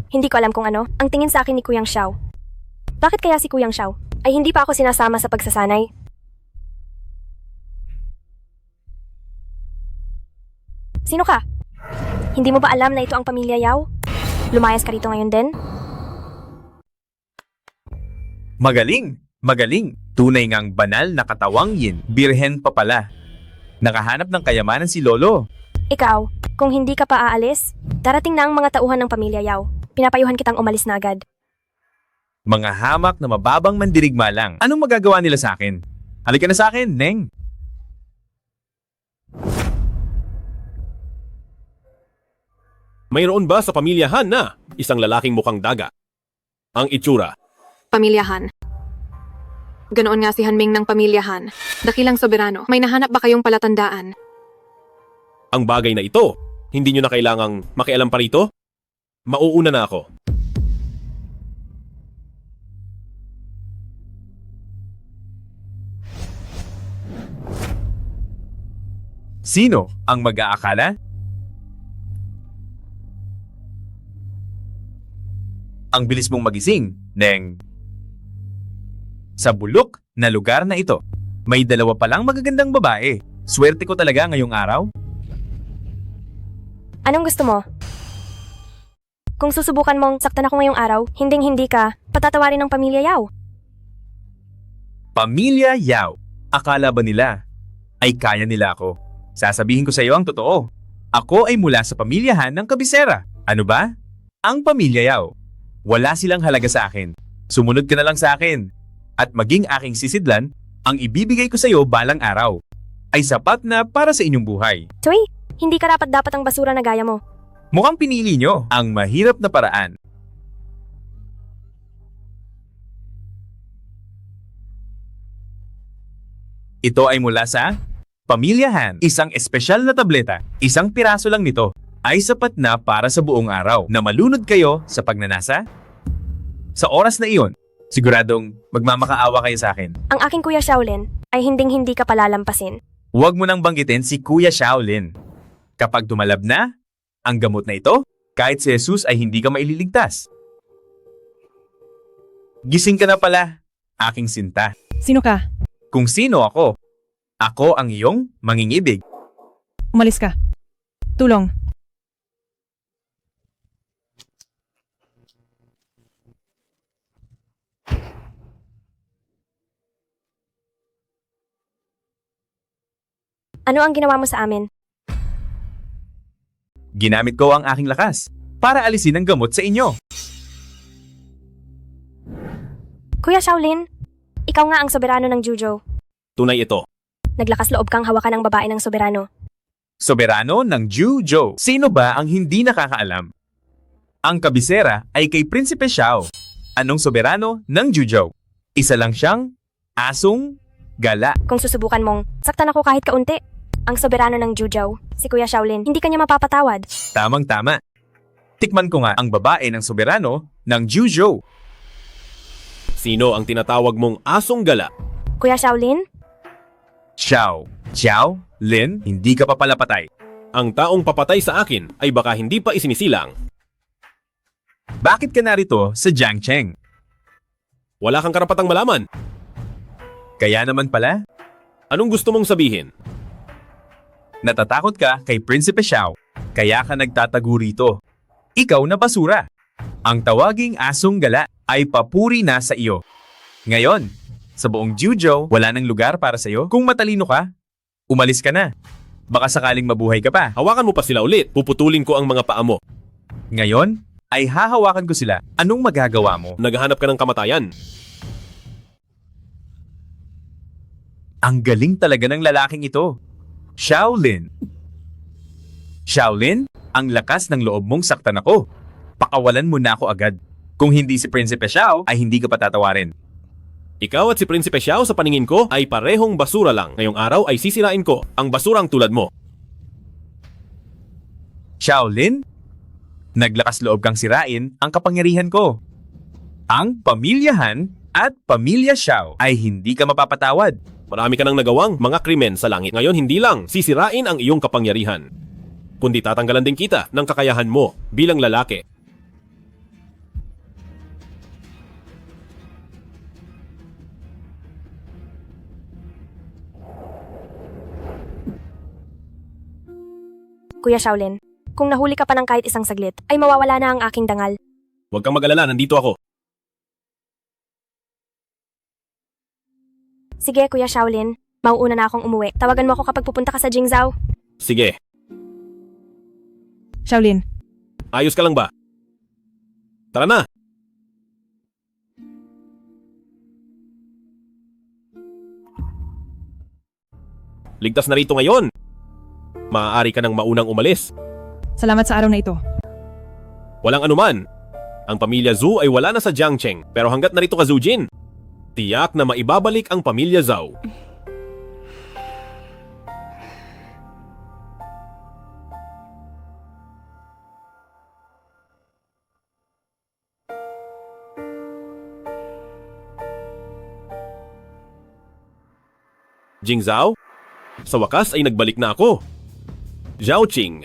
[SPEAKER 8] Hindi ko alam kung ano ang tingin sa akin ni Kuyang Xiao. Bakit kaya si Kuyang Xiao ay hindi pa ako sinasama sa pagsasanay? Sino ka? Hindi mo ba alam na ito ang pamilya Yao? Lumayas ka rito ngayon din?
[SPEAKER 11] Magaling! Magaling! Tunay ngang banal na katawang yin, birhen pa pala. Nakahanap ng kayamanan si Lolo.
[SPEAKER 8] Ikaw, kung hindi ka pa aalis, darating na ang mga tauhan ng pamilya Yao. Pinapayuhan kitang umalis na agad.
[SPEAKER 11] Mga hamak na mababang mandirigma lang. Anong magagawa nila sa akin? Halika na sa akin, Neng!
[SPEAKER 3] Mayroon ba sa pamilyahan na isang lalaking mukhang daga? Ang itsura.
[SPEAKER 15] Pamilyahan. Ganoon nga si Hanming ng pamilyahan. Dakilang soberano, may nahanap ba kayong palatandaan?
[SPEAKER 3] Ang bagay na ito, hindi nyo na kailangang makialam pa rito? Mauuna na ako.
[SPEAKER 11] Sino ang mag-aakala? Ang bilis mong magising, Neng. Sa bulok na lugar na ito, may dalawa palang magagandang babae. Swerte ko talaga ngayong araw.
[SPEAKER 8] Anong gusto mo? Kung susubukan mong saktan ako ngayong araw, hinding-hindi ka patatawarin ng pamilya Yao.
[SPEAKER 11] Pamilya Yao. Akala ba nila ay kaya nila ako? Sasabihin ko sa iyo ang totoo. Ako ay mula sa pamilyahan ng kabisera. Ano ba? Ang pamilya Yao. Wala silang halaga sa akin. Sumunod ka na lang sa akin. At maging aking sisidlan, ang ibibigay ko sa iyo balang araw ay sapat na para sa inyong buhay.
[SPEAKER 8] Tuy, hindi ka dapat ang basura na gaya mo.
[SPEAKER 11] Mukhang pinili nyo ang mahirap na paraan. Ito ay mula sa Pamilyahan. Isang espesyal na tableta. Isang piraso lang nito ay sapat na para sa buong araw na malunod kayo sa pagnanasa. Sa oras na iyon, siguradong magmamakaawa kayo sa akin.
[SPEAKER 8] Ang aking Kuya Shaolin ay hinding-hindi ka palalampasin.
[SPEAKER 11] Huwag mo nang banggitin si Kuya Shaolin. Kapag tumalab na ang gamot na ito, kahit si Jesus ay hindi ka maililigtas. Gising ka na pala, aking sinta.
[SPEAKER 7] Sino ka?
[SPEAKER 11] Kung sino ako, ako ang iyong mangingibig.
[SPEAKER 7] Umalis ka. Tulong.
[SPEAKER 8] Ano ang ginawa mo sa amin?
[SPEAKER 11] Ginamit ko ang aking lakas para alisin ang gamot sa inyo.
[SPEAKER 8] Kuya Shaolin, ikaw nga ang soberano ng Jujo.
[SPEAKER 3] Tunay ito.
[SPEAKER 8] Naglakas loob kang hawakan ng babae ng soberano.
[SPEAKER 11] Soberano ng Jujo. Sino ba ang hindi nakakaalam? Ang kabisera ay kay Prinsipe Xiao. Anong soberano ng Jujo? Isa lang siyang asong gala.
[SPEAKER 8] Kung susubukan mong saktan ako kahit kaunti, ang soberano ng Jujo, si Kuya Shaolin, hindi kanya mapapatawad.
[SPEAKER 11] Tamang-tama. Tikman ko nga ang babae ng soberano ng Jujo.
[SPEAKER 3] Sino ang tinatawag mong asong gala?
[SPEAKER 8] Kuya Shaolin?
[SPEAKER 11] Xiao. Xiao? Lin, hindi ka pa pala patay.
[SPEAKER 3] Ang taong papatay sa akin ay baka hindi pa isinisilang.
[SPEAKER 11] Bakit ka narito sa Jiangcheng?
[SPEAKER 3] Wala kang karapatang malaman.
[SPEAKER 11] Kaya naman pala,
[SPEAKER 3] Anong gusto mong sabihin?
[SPEAKER 11] natatakot ka kay Prinsipe Xiao, kaya ka nagtatago rito. Ikaw na basura. Ang tawaging asong gala ay papuri na sa iyo. Ngayon, sa buong Jujo, wala nang lugar para sa iyo. Kung matalino ka, umalis ka na. Baka sakaling mabuhay ka pa.
[SPEAKER 3] Hawakan mo pa sila ulit. Puputulin ko ang mga paa mo.
[SPEAKER 11] Ngayon, ay hahawakan ko sila. Anong magagawa mo?
[SPEAKER 3] Naghahanap ka ng kamatayan.
[SPEAKER 11] Ang galing talaga ng lalaking ito. Shaolin. Shaolin, ang lakas ng loob mong saktan ako. Pakawalan mo na ako agad. Kung hindi si Prinsipe Xiao, ay hindi ka patatawarin.
[SPEAKER 3] Ikaw at si Prinsipe Xiao sa paningin ko ay parehong basura lang. Ngayong araw ay sisirain ko ang basurang tulad mo.
[SPEAKER 11] Shaolin, naglakas loob kang sirain ang kapangyarihan ko. Ang pamilyahan at pamilya Xiao ay hindi ka mapapatawad.
[SPEAKER 3] Marami ka nang nagawang mga krimen sa langit. Ngayon hindi lang sisirain ang iyong kapangyarihan, kundi tatanggalan din kita ng kakayahan mo bilang lalaki.
[SPEAKER 8] Kuya Shaolin, kung nahuli ka pa ng kahit isang saglit, ay mawawala na ang aking dangal.
[SPEAKER 3] Huwag kang mag-alala, nandito ako.
[SPEAKER 8] Sige, Kuya Shaolin, mauuna na akong umuwi. Tawagan mo ako kapag pupunta ka sa Jingzhou.
[SPEAKER 3] Sige,
[SPEAKER 7] Shaolin,
[SPEAKER 3] ayos ka lang ba? Tara na! Ligtas na rito ngayon. Maaari ka nang maunang umalis.
[SPEAKER 7] salamat sa araw na ito.
[SPEAKER 3] Walang anuman. Ang pamilya Zhou ay wala na sa Jiangcheng, pero hanggat narito ka, Zhou Jin, tiyak na maibabalik ang pamilya Zhou. Jingzhou, sa wakas ay nagbalik na ako. Zhao Qing,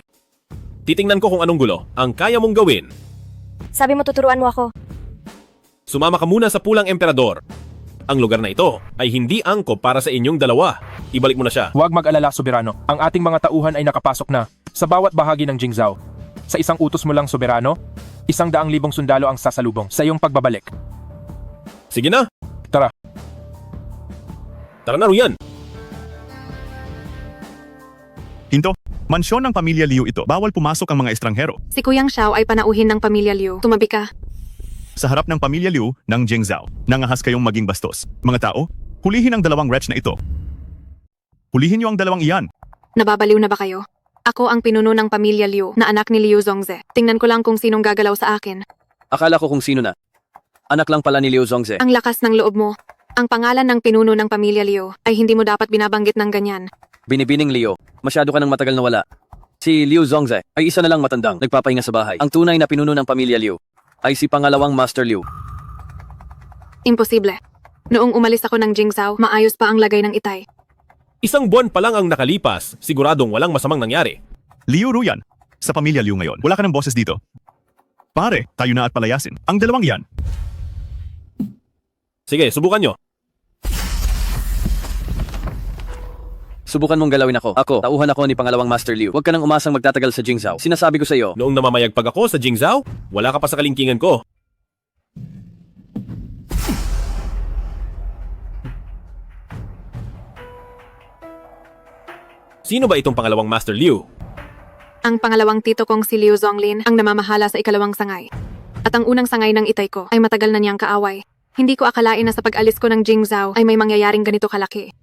[SPEAKER 3] titingnan ko kung anong gulo ang kaya mong gawin.
[SPEAKER 8] Sabi mo tuturuan mo ako.
[SPEAKER 3] Sumama ka muna sa Pulang Emperador. Ang lugar na ito ay hindi angkop para sa inyong dalawa. Ibalik mo na siya.
[SPEAKER 4] Huwag mag-alala, Soberano. Ang ating mga tauhan ay nakapasok na sa bawat bahagi ng Jingzhou. Sa isang utos mo lang, Soberano, 100,000 sundalo ang sasalubong sa iyong pagbabalik.
[SPEAKER 3] Sige na.
[SPEAKER 4] Tara.
[SPEAKER 3] Tara na, Ruyan.
[SPEAKER 12] Hinto, mansyon ng pamilya Liu ito. Bawal pumasok ang mga estranghero.
[SPEAKER 15] Si Kuyang Xiao ay panauhin ng pamilya Liu. Tumabi ka.
[SPEAKER 12] Sa harap ng pamilya Liu ng Jingzhou, nangahas kayong maging bastos. Mga tao, hulihin ang dalawang wretch na ito. Hulihin niyo ang dalawang iyan.
[SPEAKER 15] Nababaliw na ba kayo? Ako ang pinuno ng pamilya Liu na anak ni Liu Zongze. Tingnan ko lang kung sinong gagalaw sa akin.
[SPEAKER 16] Akala ko kung sino na. Anak lang pala ni Liu Zongze.
[SPEAKER 15] Ang lakas ng loob mo. Ang pangalan ng pinuno ng pamilya Liu ay hindi mo dapat binabanggit ng ganyan.
[SPEAKER 16] Binibining Leo, masyado ka nang matagal na wala. Si Liu Zongze ay isa na lang matandang nagpapahinga sa bahay. Ang tunay na pinuno ng pamilya Liu ay si pangalawang Master Liu.
[SPEAKER 15] Imposible. Noong umalis ako ng Jingzhou, maayos pa ang lagay ng itay.
[SPEAKER 3] Isang buwan pa lang ang nakalipas, siguradong walang masamang nangyari.
[SPEAKER 12] Liu Ruyan, sa pamilya Liu ngayon, wala ka ng boses dito. Pare, tayo na at palayasin. Ang dalawang yan.
[SPEAKER 3] Sige, subukan nyo.
[SPEAKER 16] Subukan mong galawin ako. Ako, tauhan ako ni pangalawang Master Liu. Huwag ka nang umasang magtatagal sa Jingzhou. Sinasabi ko sa iyo.
[SPEAKER 3] Noong namamayagpag ako sa Jingzhou, wala ka pa sa kalingkingan ko. Sino ba itong pangalawang Master Liu?
[SPEAKER 15] Ang pangalawang tito kong si Liu Zonglin ang namamahala sa ikalawang sangay. At ang unang sangay ng itay ko ay matagal na niyang kaaway. Hindi ko akalain na sa pag-alis ko ng Jingzhou ay may mangyayaring ganito kalaki.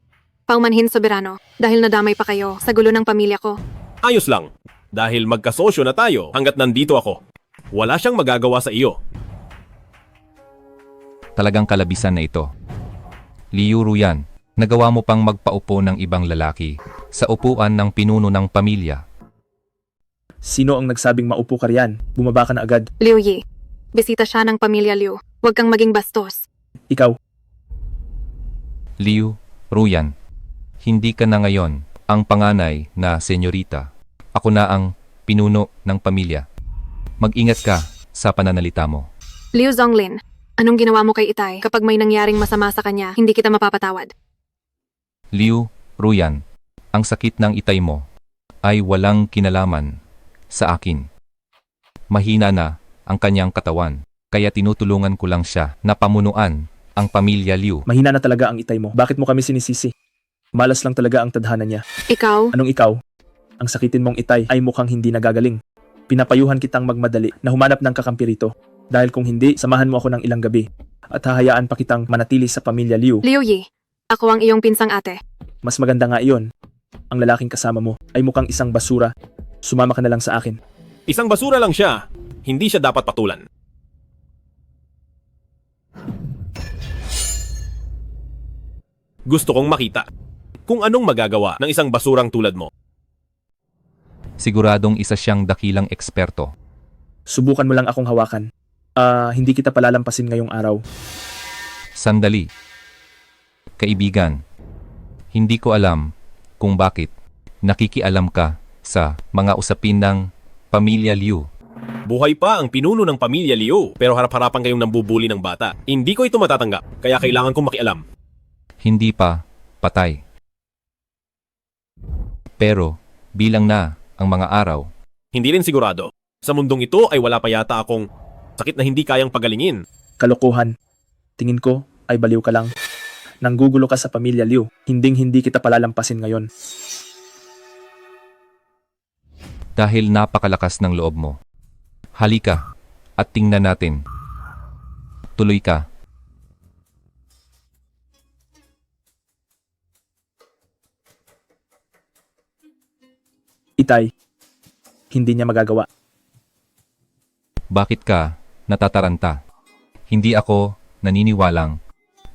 [SPEAKER 15] Paumanhin, soberano, dahil nadamay pa kayo sa gulo ng pamilya ko.
[SPEAKER 3] Ayos lang. Dahil magkasosyo na tayo hanggat nandito ako. Wala siyang magagawa sa iyo.
[SPEAKER 17] Talagang kalabisan na ito. Liu Ruyan, nagawa mo pang magpaupo ng ibang lalaki sa upuan ng pinuno ng pamilya.
[SPEAKER 4] Sino ang nagsabing maupo ka riyan? Bumaba ka na agad.
[SPEAKER 15] Liu Yi, bisita siya ng pamilya Liu. Huwag kang maging bastos.
[SPEAKER 4] Ikaw.
[SPEAKER 17] Liu Ruyan, hindi ka na ngayon ang panganay na senyorita. Ako na ang pinuno ng pamilya. Mag-ingat ka sa pananalita mo.
[SPEAKER 15] Liu Zonglin, anong ginawa mo kay Itay kapag may nangyaring masama sa kanya, hindi kita mapapatawad?
[SPEAKER 17] Liu Ruyan, ang sakit ng itay mo ay walang kinalaman sa akin. Mahina na ang kanyang katawan, kaya tinutulungan ko lang siya na pamunuan ang pamilya Liu.
[SPEAKER 4] Mahina na talaga ang itay mo. Bakit mo kami sinisisi? Malas lang talaga ang tadhana niya.
[SPEAKER 15] Ikaw?
[SPEAKER 4] Anong ikaw? Ang sakitin mong itay ay mukhang hindi nagagaling. Pinapayuhan kitang magmadali na humanap ng kakampi rito. Dahil kung hindi, samahan mo ako ng ilang gabi. At hahayaan pa kitang manatili sa pamilya Liu.
[SPEAKER 15] Liu Yi, ako ang iyong pinsang ate.
[SPEAKER 4] Mas maganda nga iyon. Ang lalaking kasama mo ay mukhang isang basura. Sumama ka na lang sa akin.
[SPEAKER 3] Isang basura lang siya. Hindi siya dapat patulan. Gusto kong makita kung anong magagawa ng isang basurang tulad mo.
[SPEAKER 17] Siguradong isa siyang dakilang eksperto.
[SPEAKER 4] Subukan mo lang akong hawakan. Hindi kita palalampasin ngayong araw.
[SPEAKER 17] Sandali. Kaibigan, hindi ko alam kung bakit nakikialam ka sa mga usapin ng pamilya Liu.
[SPEAKER 3] Buhay pa ang pinuno ng pamilya Liu, pero harap-harapan kayong nambubuli ng bata. Hindi ko ito matatanggap, kaya kailangan kong makialam.
[SPEAKER 17] Hindi pa patay. Pero bilang na ang mga araw.
[SPEAKER 3] Hindi rin sigurado. Sa mundong ito ay wala pa yata akong sakit na hindi kayang pagalingin.
[SPEAKER 4] Kalokohan. Tingin ko ay baliw ka lang. Nanggugulo ka sa pamilya Liu. Hinding-hindi kita palalampasin ngayon.
[SPEAKER 17] Dahil napakalakas ng loob mo. Halika at tingnan natin. Tuloy ka.
[SPEAKER 4] Itay, hindi niya magagawa.
[SPEAKER 17] Bakit ka natataranta? Hindi ako naniniwalang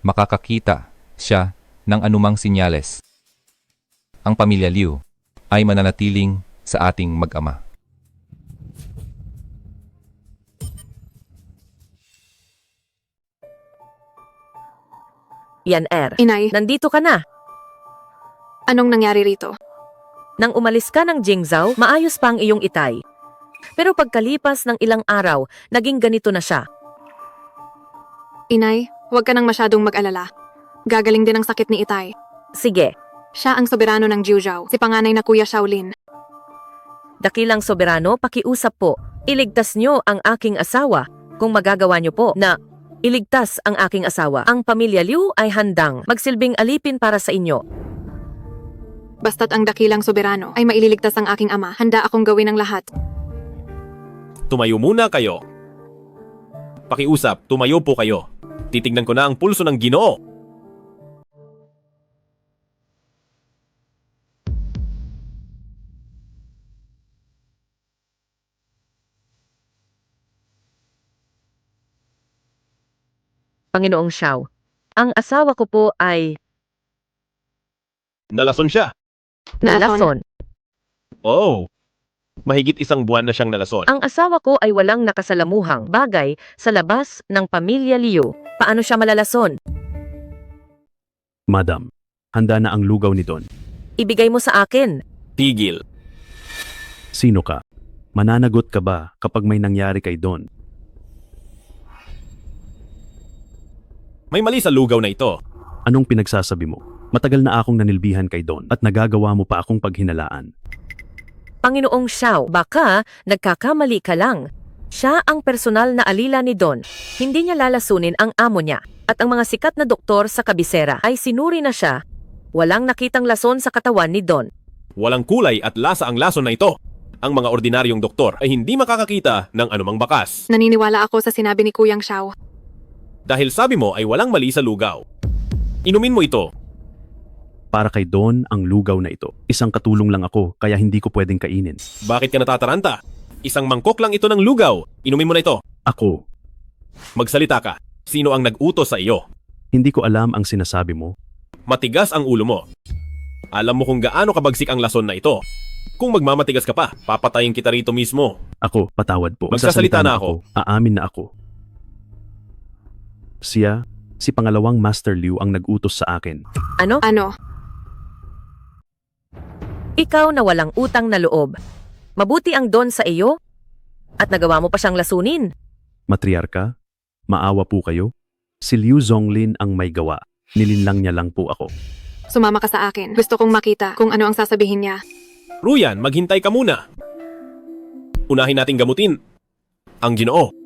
[SPEAKER 17] makakakita siya ng anumang sinyales. Ang pamilya Liu ay mananatiling sa ating mag-ama.
[SPEAKER 18] Yan,
[SPEAKER 15] Inay.
[SPEAKER 18] Nandito ka na.
[SPEAKER 15] Anong nangyari rito?
[SPEAKER 18] Nang umalis ka ng Jingzhou, maayos pa ang iyong itay. Pero pagkalipas ng ilang araw, naging ganito na siya.
[SPEAKER 15] Inay, huwag ka nang masyadong mag-alala. Gagaling din ang sakit ni Itay.
[SPEAKER 18] Sige.
[SPEAKER 15] Siya ang soberano ng Juzhou, si panganay na Kuya Shaolin.
[SPEAKER 18] Dakilang soberano, pakiusap po. Iligtas niyo ang aking asawa. Kung magagawa niyo po na iligtas ang aking asawa, ang pamilya Liu ay handang magsilbing alipin para sa inyo.
[SPEAKER 15] Basta't ang dakilang soberano ay maililigtas ang aking ama, handa akong gawin ang lahat.
[SPEAKER 3] Tumayo muna kayo. Pakiusap, tumayo po kayo. Titignan ko na ang pulso ng Ginoo.
[SPEAKER 18] Panginoong Xiao, Ang asawa ko po ay
[SPEAKER 3] Nalason siya.
[SPEAKER 18] nalason.
[SPEAKER 3] Oh, mahigit 1 buwan na siyang nalason.
[SPEAKER 18] Ang asawa ko ay walang nakasalamuhang bagay sa labas ng pamilya Liu. Paano siya malalason?
[SPEAKER 19] Madam, handa na ang lugaw ni Don.
[SPEAKER 18] Ibigay mo sa akin.
[SPEAKER 3] Tigil.
[SPEAKER 19] Sino ka? Mananagot ka ba kapag may nangyari kay Don?
[SPEAKER 3] May mali sa lugaw na ito.
[SPEAKER 19] Anong pinagsasabi mo? Matagal na akong nanilbihan kay Don at nagagawa mo pa akong paghinalaan.
[SPEAKER 18] Panginoong Xiao, baka nagkakamali ka lang. Siya ang personal na alila ni Don. Hindi niya lalasunin ang amo niya. At ang mga sikat na doktor sa kabisera ay sinuri na siya. Walang nakitang lason sa katawan ni Don.
[SPEAKER 3] Walang kulay at lasa ang lason na ito. Ang mga ordinaryong doktor ay hindi makakakita ng anumang bakas.
[SPEAKER 15] Naniniwala ako sa sinabi ni Kuyang Xiao.
[SPEAKER 3] Dahil sabi mo ay walang mali sa lugaw. Inumin mo ito.
[SPEAKER 19] Para kay Don ang lugaw na ito. Isang katulong lang ako kaya hindi ko pwedeng kainin.
[SPEAKER 3] Bakit ka natataranta? Isang mangkok lang ito ng lugaw. Inumin mo na ito.
[SPEAKER 19] Ako.
[SPEAKER 3] Magsalita ka. Sino ang nag-utos sa iyo?
[SPEAKER 19] Hindi ko alam ang sinasabi mo.
[SPEAKER 3] Matigas ang ulo mo. Alam mo kung gaano kabagsik ang lason na ito. Kung magmamatigas ka pa, papatayin kita rito mismo.
[SPEAKER 19] Ako, patawad po.
[SPEAKER 3] Magsasalita na ako.
[SPEAKER 19] Aamin na ako. Siya, si pangalawang Master Liu ang nag-utos sa akin.
[SPEAKER 18] Ano? Ikaw na walang utang na loob. Mabuti ang Don sa iyo at nagawa mo pa siyang lasunin.
[SPEAKER 19] Matriarka, maawa po kayo. Si Liu Zonglin ang may gawa. Nilinlang niya lang po ako.
[SPEAKER 15] Sumama ka sa akin. Gusto kong makita kung ano ang sasabihin niya.
[SPEAKER 3] Ruyan, maghintay ka muna. Unahin nating gamutin ang Ginoo.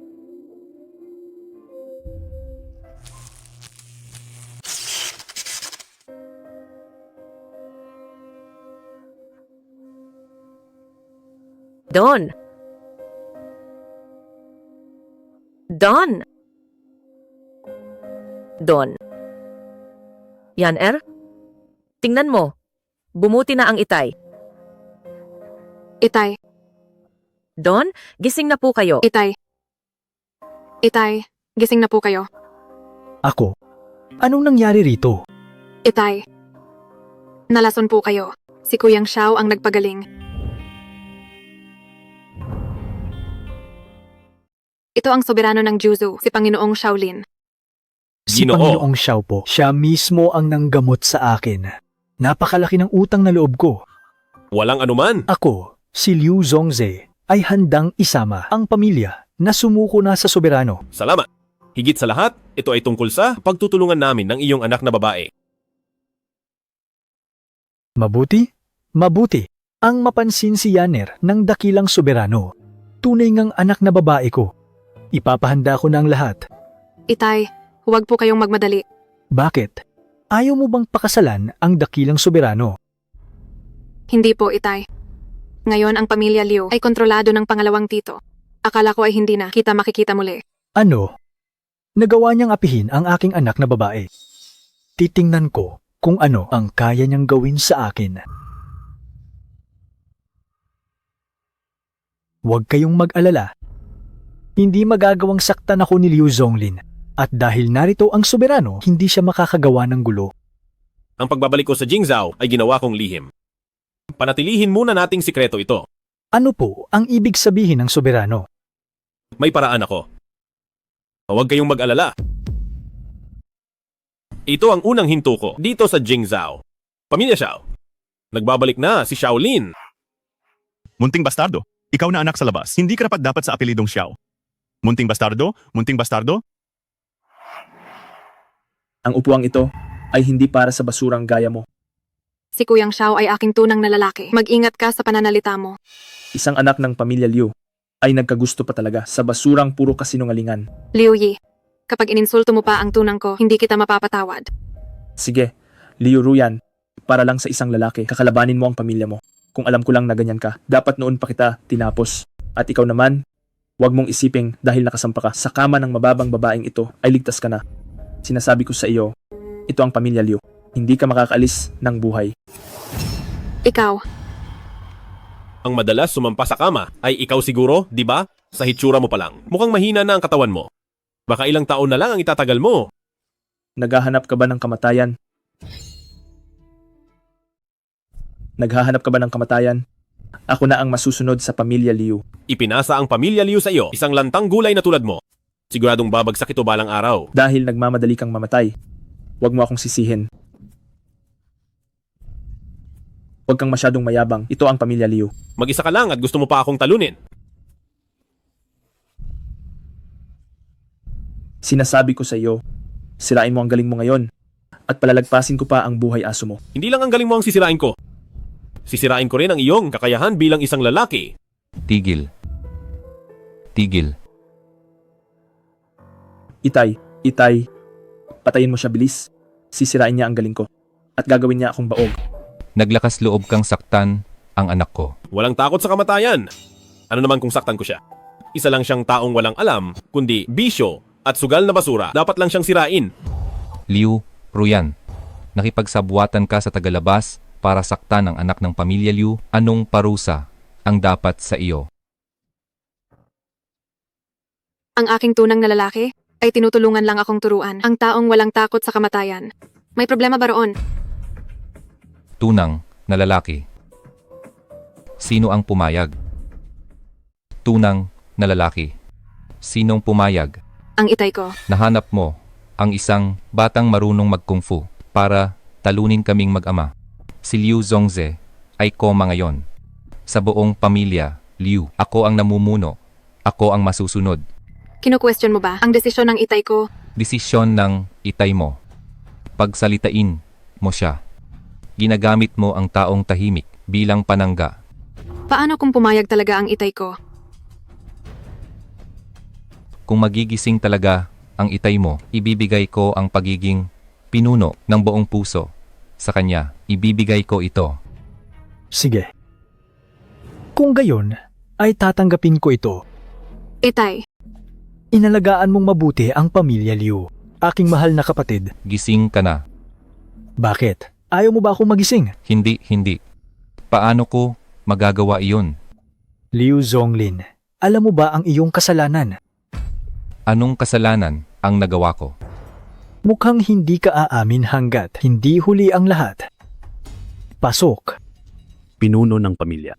[SPEAKER 18] Don. Don. Don. Yan, tingnan mo. Bumuti na ang itay.
[SPEAKER 15] Itay.
[SPEAKER 18] Don, gising na po kayo.
[SPEAKER 15] Itay. Itay, gising na po kayo.
[SPEAKER 20] Ako? Anong nangyari rito?
[SPEAKER 15] Itay. Nalason po kayo. Si Kuyang Xiao ang nagpagaling. Ito ang soberano ng Jiuzhou, si Panginoong Shaolin.
[SPEAKER 20] Si Panginoong Xiao po. Siya mismo ang nanggamot sa akin. Napakalaki ng utang na loob ko.
[SPEAKER 3] Walang anuman.
[SPEAKER 20] Ako, si Liu Zongze, ay handang isama ang pamilya na sumuko na sa soberano.
[SPEAKER 3] Salamat. Higit sa lahat, ito ay tungkol sa pagtutulungan namin ng iyong anak na babae.
[SPEAKER 20] Mabuti? Mabuti. Ang mapansin si Yaner ng dakilang soberano. Tunay ngang anak na babae ko. Ipapahanda ko na ang lahat.
[SPEAKER 15] Itay, huwag po kayong magmadali.
[SPEAKER 20] Bakit? Ayaw mo bang pakasalan ang dakilang soberano?
[SPEAKER 15] Hindi po, Itay. Ngayon ang pamilya Liu ay kontrolado ng pangalawang tito. Akala ko ay hindi na kita makikita muli.
[SPEAKER 20] Ano? Nagawa niyang apihin ang aking anak na babae. Titingnan ko kung ano ang kaya niyang gawin sa akin. Huwag kayong mag-alala. Hindi magagawang saktan ako ni Liu Zonglin. At dahil narito ang soberano, hindi siya makakagawa ng gulo.
[SPEAKER 3] Ang pagbabalik ko sa Jingzhou ay ginawa kong lihim. Panatilihin muna nating sikreto ito.
[SPEAKER 20] Ano po ang ibig sabihin ng soberano?
[SPEAKER 3] May paraan ako. Huwag kayong mag-alala. Ito ang unang hinto ko dito sa Jingzhou. Pamilya Xiao. Nagbabalik na si Shaolin.
[SPEAKER 12] Munting bastardo. Ikaw na anak sa labas. Hindi ka dapat sa apelidong Xiao. Munting bastardo? Munting bastardo?
[SPEAKER 4] Ang upuang ito ay hindi para sa basurang gaya mo.
[SPEAKER 15] Si Kuyang Xiao ay aking tunang na lalaki. Mag-ingat ka sa pananalita mo.
[SPEAKER 4] Isang anak ng pamilya Liu ay nagkagusto pa talaga sa basurang puro kasinungalingan.
[SPEAKER 15] Liu Yi, kapag ininsulto mo pa ang tunang ko, hindi kita mapapatawad.
[SPEAKER 4] Sige, Liu Ruyan, para lang sa isang lalaki, kakalabanin mo ang pamilya mo. Kung alam ko lang na ganyan ka, dapat noon pa kita tinapos. At ikaw naman, huwag mong isiping dahil nakasampa ka sa kama ng mababang babaeng ito ay ligtas ka na. Sinasabi ko sa iyo, ito ang pamilya Liu. Hindi ka makakaalis ng buhay.
[SPEAKER 15] Ikaw.
[SPEAKER 3] Ang madalas sumampa sa kama ay ikaw siguro, di ba? Sa hitsura mo pa lang. Mukhang mahina na ang katawan mo. Baka ilang taon na lang ang itatagal mo.
[SPEAKER 4] Naghahanap ka ba ng kamatayan? Naghahanap ka ba ng kamatayan? Ako na ang masusunod sa pamilya Liu.
[SPEAKER 3] Ipinasa ang pamilya Liu sa iyo, isang lantang gulay na tulad mo. Siguradong babagsak ito balang araw.
[SPEAKER 4] Dahil nagmamadali kang mamatay, huwag mo akong sisihin. Huwag kang masyadong mayabang. Ito ang pamilya Liu.
[SPEAKER 3] Mag-isa ka lang at gusto mo pa akong talunin.
[SPEAKER 4] Sinasabi ko sa iyo, sirain mo ang galing mo ngayon at palalagpasin ko pa ang buhay aso mo.
[SPEAKER 3] Hindi lang ang galing mo ang sisirain ko. Sisirain ko rin ang iyong kakayahan bilang isang lalaki.
[SPEAKER 17] Tigil. Tigil.
[SPEAKER 4] Itay, patayin mo siya bilis. Sisirain niya ang galing ko at gagawin niya akong baog.
[SPEAKER 17] Naglakas loob kang saktan ang anak ko.
[SPEAKER 3] Walang takot sa kamatayan. Ano naman kung saktan ko siya? Isa lang siyang taong walang alam, kundi bisyo at sugal na basura. Dapat lang siyang sirain.
[SPEAKER 17] Liu Ruyan, nakipagsabwatan ka sa tagalabas para saktan ang anak ng pamilya Liu. Anong parusa ang dapat sa iyo?
[SPEAKER 15] Ang aking tunang na lalaki ay tinutulungan lang akong turuan. Ang taong walang takot sa kamatayan. May problema ba roon?
[SPEAKER 17] Tunang na lalaki. Sino ang pumayag? Tunang na lalaki. Sinong pumayag?
[SPEAKER 15] Ang itay ko.
[SPEAKER 17] Nahanap mo ang isang batang marunong mag-kung fu para talunin kaming mag-ama. Si Liu Zongze ay koma ngayon. Sa buong pamilya, Liu, ako ang namumuno. Ako ang masusunod.
[SPEAKER 15] Kinu-question mo ba ang desisyon ng itay ko?
[SPEAKER 17] Desisyon ng itay mo. Pagsalitain mo siya. Ginagamit mo ang taong tahimik bilang panangga.
[SPEAKER 15] Paano kung pumayag talaga ang itay ko?
[SPEAKER 17] Kung magigising talaga ang itay mo, ibibigay ko ang pagiging pinuno ng buong puso. Sa kanya, ibibigay ko ito.
[SPEAKER 20] Sige. Kung gayon, ay tatanggapin ko ito.
[SPEAKER 15] Itay.
[SPEAKER 20] Inalagaan mong mabuti ang pamilya Liu, aking mahal na kapatid.
[SPEAKER 17] Gising ka na.
[SPEAKER 20] Bakit? Ayaw mo ba akong magising?
[SPEAKER 17] Hindi. Paano ko magagawa iyon?
[SPEAKER 20] Liu Zonglin, alam mo ba ang iyong kasalanan?
[SPEAKER 17] Anong kasalanan ang nagawa ko?
[SPEAKER 20] Mukhang hindi ka aamin hanggat hindi huli ang lahat. Pasok.
[SPEAKER 19] Pinuno ng pamilya.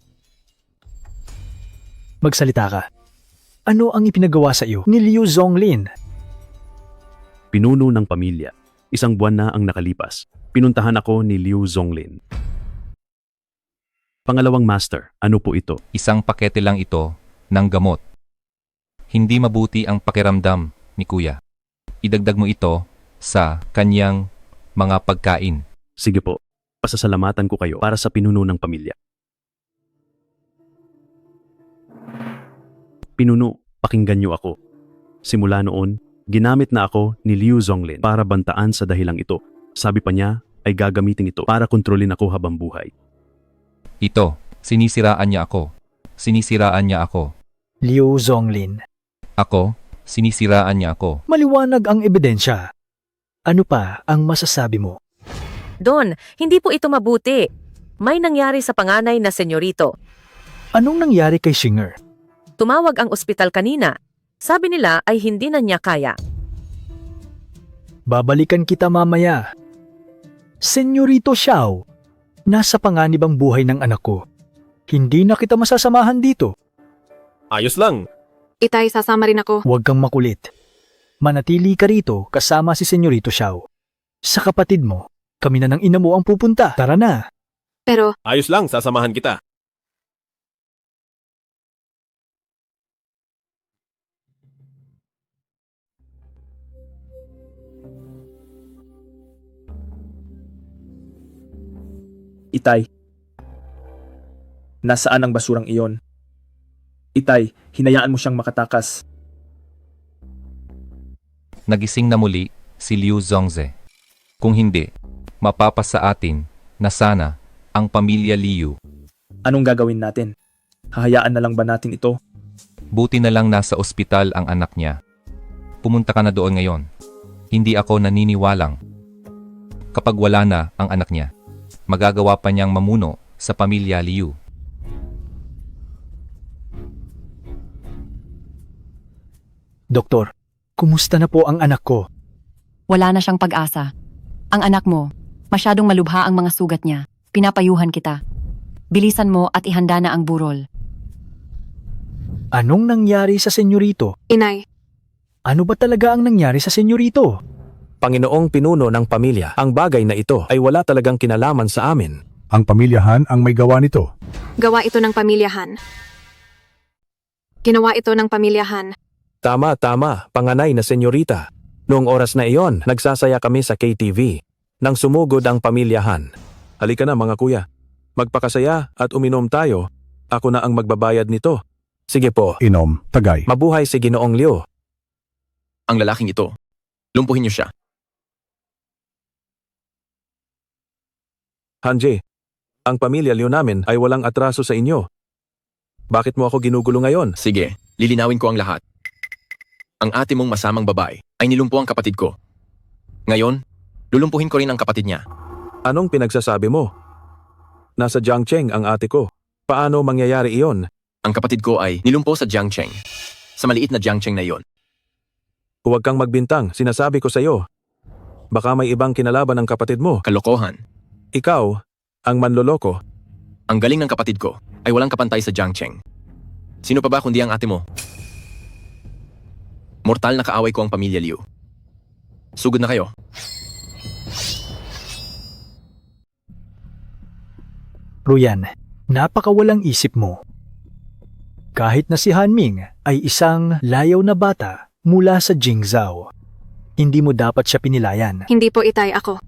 [SPEAKER 20] Magsalita ka. Ano ang ipinagawa sa iyo ni Liu Zonglin?
[SPEAKER 19] Pinuno ng pamilya. Isang buwan na ang nakalipas. Pinuntahan ako ni Liu Zonglin. Pangalawang master, ano po ito?
[SPEAKER 17] Isang pakete lang ito ng gamot. Hindi mabuti ang pakiramdam ni Kuya. Idagdag mo ito sa kanyang mga pagkain.
[SPEAKER 19] Sige po, pasasalamatan ko kayo para sa pinuno ng pamilya. Pinuno, pakinggan niyo ako. Simula noon, ginamit na ako ni Liu Zonglin para bantaan sa dahilang ito. Sabi pa niya ay gagamitin ito para kontrolin ako habang buhay.
[SPEAKER 17] Ito, sinisiraan niya ako. Sinisiraan niya ako.
[SPEAKER 20] Liu Zonglin.
[SPEAKER 17] Ako, sinisiraan niya ako.
[SPEAKER 20] Maliwanag ang ebidensya. Ano pa ang masasabi mo?
[SPEAKER 18] Don, hindi po ito mabuti. May nangyari sa panganay na senyorito.
[SPEAKER 20] Anong nangyari kay Singer?
[SPEAKER 18] Tumawag ang ospital kanina. Sabi nila ay hindi na niya kaya.
[SPEAKER 20] Babalikan kita mamaya. Senyorito Xiao, nasa panganib ang buhay ng anak ko. Hindi na kita masasamahan dito.
[SPEAKER 3] Ayos lang.
[SPEAKER 15] Itay, sasama rin ako.
[SPEAKER 20] Huwag kang makulit. Manatili ka rito kasama si Senyorito Xiao. Sa kapatid mo, kami na ng ina mo ang pupunta. Tara na.
[SPEAKER 15] Pero,
[SPEAKER 3] Ayos lang, sasamahan kita.
[SPEAKER 4] Itay, nasaan ang basurang iyon? Itay, hinayaan mo siyang makatakas.
[SPEAKER 17] Nagising na muli si Liu Zongze. Kung hindi, mapapasa atin na sana ang pamilya Liu.
[SPEAKER 4] Anong gagawin natin? Hahayaan na lang ba natin ito?
[SPEAKER 17] Buti na lang nasa ospital ang anak niya. Pumunta ka na doon ngayon. Hindi ako naniniwalang. Kapag wala na ang anak niya, magagawa pa niyang mamuno sa pamilya Liu.
[SPEAKER 20] Doktor, kumusta na po ang anak ko?
[SPEAKER 6] Wala na siyang pag-asa. Ang anak mo, masyadong malubha ang mga sugat niya. Pinapayuhan kita. Bilisan mo at ihanda na ang burol.
[SPEAKER 20] Anong nangyari sa senyorito?
[SPEAKER 15] Inay,
[SPEAKER 20] Ano ba talaga ang nangyari sa senyorito?
[SPEAKER 3] Panginoong pinuno ng pamilya, ang bagay na ito ay wala talagang kinalaman sa amin.
[SPEAKER 9] Ang pamilyahan ang may gawa nito.
[SPEAKER 15] gawa ito ng pamilyahan. Ginawa ito ng pamilyahan.
[SPEAKER 3] Tama, panganay na senyorita. Noong oras na iyon, nagsasaya kami sa KTV. Nang sumugod ang pamilyahan. Halika na mga kuya. Magpakasaya at uminom tayo. Ako na ang magbabayad nito. Sige po.
[SPEAKER 9] Inom, tagay.
[SPEAKER 3] Mabuhay si Ginoong Liu.
[SPEAKER 5] Ang lalaking ito. Lumpuhin niyo siya.
[SPEAKER 3] Hanji, ang pamilya Liu namin ay walang atraso sa inyo. Bakit mo ako ginugulo ngayon?
[SPEAKER 5] Sige, lilinawin ko ang lahat. Ang ate mong masamang babae ay nilumpo ang kapatid ko. Ngayon, lulumpuhin ko rin ang kapatid niya.
[SPEAKER 3] Anong pinagsasabi mo? Nasa Jiangcheng ang ate ko. Paano mangyayari iyon?
[SPEAKER 5] Ang kapatid ko ay nilumpo sa Jiangcheng. Sa maliit na Jiangcheng na iyon.
[SPEAKER 3] Huwag kang magbintang, sinasabi ko sa iyo. Baka may ibang kinalaban ng kapatid mo.
[SPEAKER 5] Kalokohan.
[SPEAKER 3] Ikaw, ang manloloko.
[SPEAKER 5] Ang galing ng kapatid ko ay walang kapantay sa Jiangcheng. Sino pa ba kundi ang ate mo? Mortal na kaaway ko ang pamilya Liu. Sugod na kayo.
[SPEAKER 20] Ruyan, napakawalang isip mo. Kahit na si Hanming ay isang layaw na bata mula sa Jingzhou, hindi mo dapat siya pinilayan.
[SPEAKER 15] Hindi po itay ako.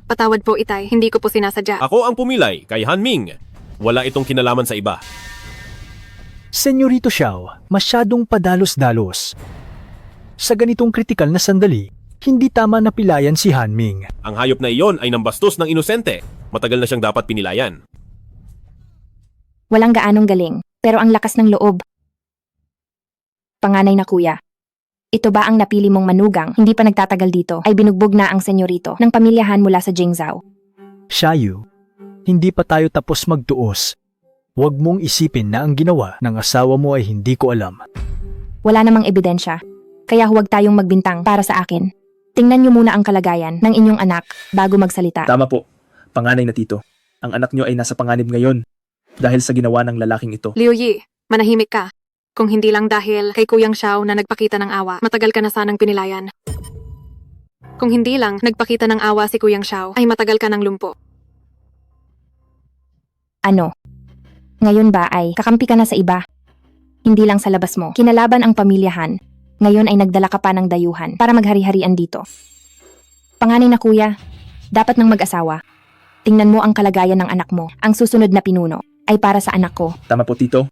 [SPEAKER 15] Patawad po itay, hindi ko po sinasadya.
[SPEAKER 3] Ako ang pumilay kay Hanming. Wala itong kinalaman sa iba.
[SPEAKER 20] Senyorito Xiao, masyadong padalos-dalos. Sa ganitong kritikal na sandali, hindi tama na pilayan si Hanming.
[SPEAKER 3] Ang hayop na iyon ay nambastos ng inosente. Matagal na siyang dapat pinilayan.
[SPEAKER 8] Walang gaanong galing, pero ang lakas ng loob. Panganay na kuya. Ito ba ang napili mong manugang, hindi pa nagtatagal dito, ay binugbog na ang senyorito ng pamilyahan mula sa Jingzhou?
[SPEAKER 20] Xiaoyu, hindi pa tayo tapos magtuos. Huwag mong isipin na ang ginawa ng asawa mo ay hindi ko alam.
[SPEAKER 8] Wala namang ebidensya, kaya huwag tayong magbintang para sa akin. Tingnan niyo muna ang kalagayan ng inyong anak bago magsalita.
[SPEAKER 4] Tama po, panganay na tito. Ang anak niyo ay nasa panganib ngayon dahil sa ginawa ng lalaking ito.
[SPEAKER 15] Liu Yi, manahimik ka. Kung hindi lang dahil kay Kuyang Xiao na nagpakita ng awa, matagal ka na sanang pinilayan. Kung hindi lang nagpakita ng awa si Kuyang Xiao, ay matagal ka ng lumpo.
[SPEAKER 8] Ano? Ngayon ba ay kakampi ka na sa iba? Hindi lang sa labas mo. Kinalaban ang pamilyahan. Ngayon ay nagdala ka pa ng dayuhan para maghari-harian dito. Panganay na kuya, dapat ng mag-asawa. Tingnan mo ang kalagayan ng anak mo. Ang susunod na pinuno ay para sa anak ko.
[SPEAKER 4] Tama po tito.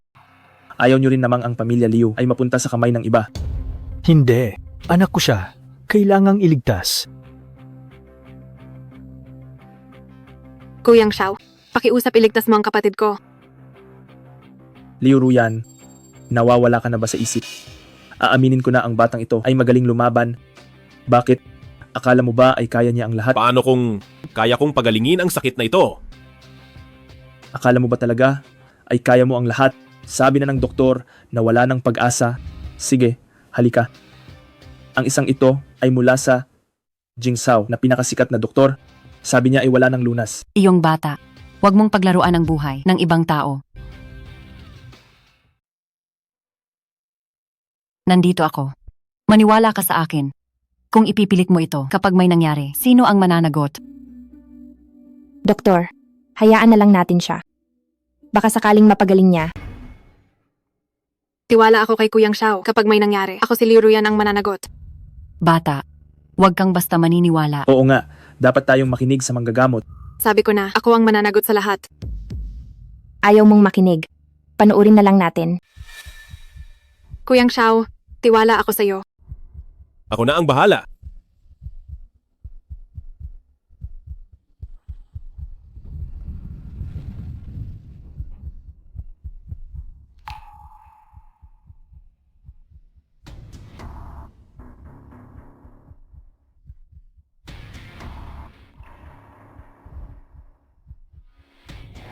[SPEAKER 4] Ayaw niyo rin namang ang pamilya Liu ay mapunta sa kamay ng iba.
[SPEAKER 20] Hindi, anak ko siya. Kailangang iligtas.
[SPEAKER 15] Kuyang Xiao, pakiusap iligtas mo ang kapatid ko.
[SPEAKER 4] Liu Ruyan, nawawala ka na ba sa isip? Aaminin ko na ang batang ito ay magaling lumaban. Bakit? Akala mo ba ay kaya niya ang lahat?
[SPEAKER 3] Paano kung kaya kong pagalingin ang sakit na ito?
[SPEAKER 4] Akala mo ba talaga ay kaya mo ang lahat? Sabi na ng doktor na wala ng pag-asa. Sige, halika. Ang isang ito ay mula sa Jingzhou na pinakasikat na doktor. Sabi niya ay wala ng lunas.
[SPEAKER 6] Iyong bata, huwag mong paglaruan ang buhay ng ibang tao. Nandito ako. Maniwala ka sa akin. Kung ipipilit mo ito kapag may nangyari, sino ang mananagot?
[SPEAKER 8] Doktor, hayaan na lang natin siya. Baka sakaling mapagaling niya.
[SPEAKER 15] Tiwala ako kay Kuyang Xiao kapag may nangyari. Ako si Liu Ruyan ang mananagot.
[SPEAKER 6] Bata, huwag kang basta maniniwala.
[SPEAKER 4] Oo nga, dapat tayong makinig sa manggagamot.
[SPEAKER 15] Sabi ko na, ako ang mananagot sa lahat.
[SPEAKER 8] Ayaw mong makinig. Panuorin na lang natin.
[SPEAKER 15] Kuyang Xiao, tiwala ako sa'yo.
[SPEAKER 3] Ako na ang bahala.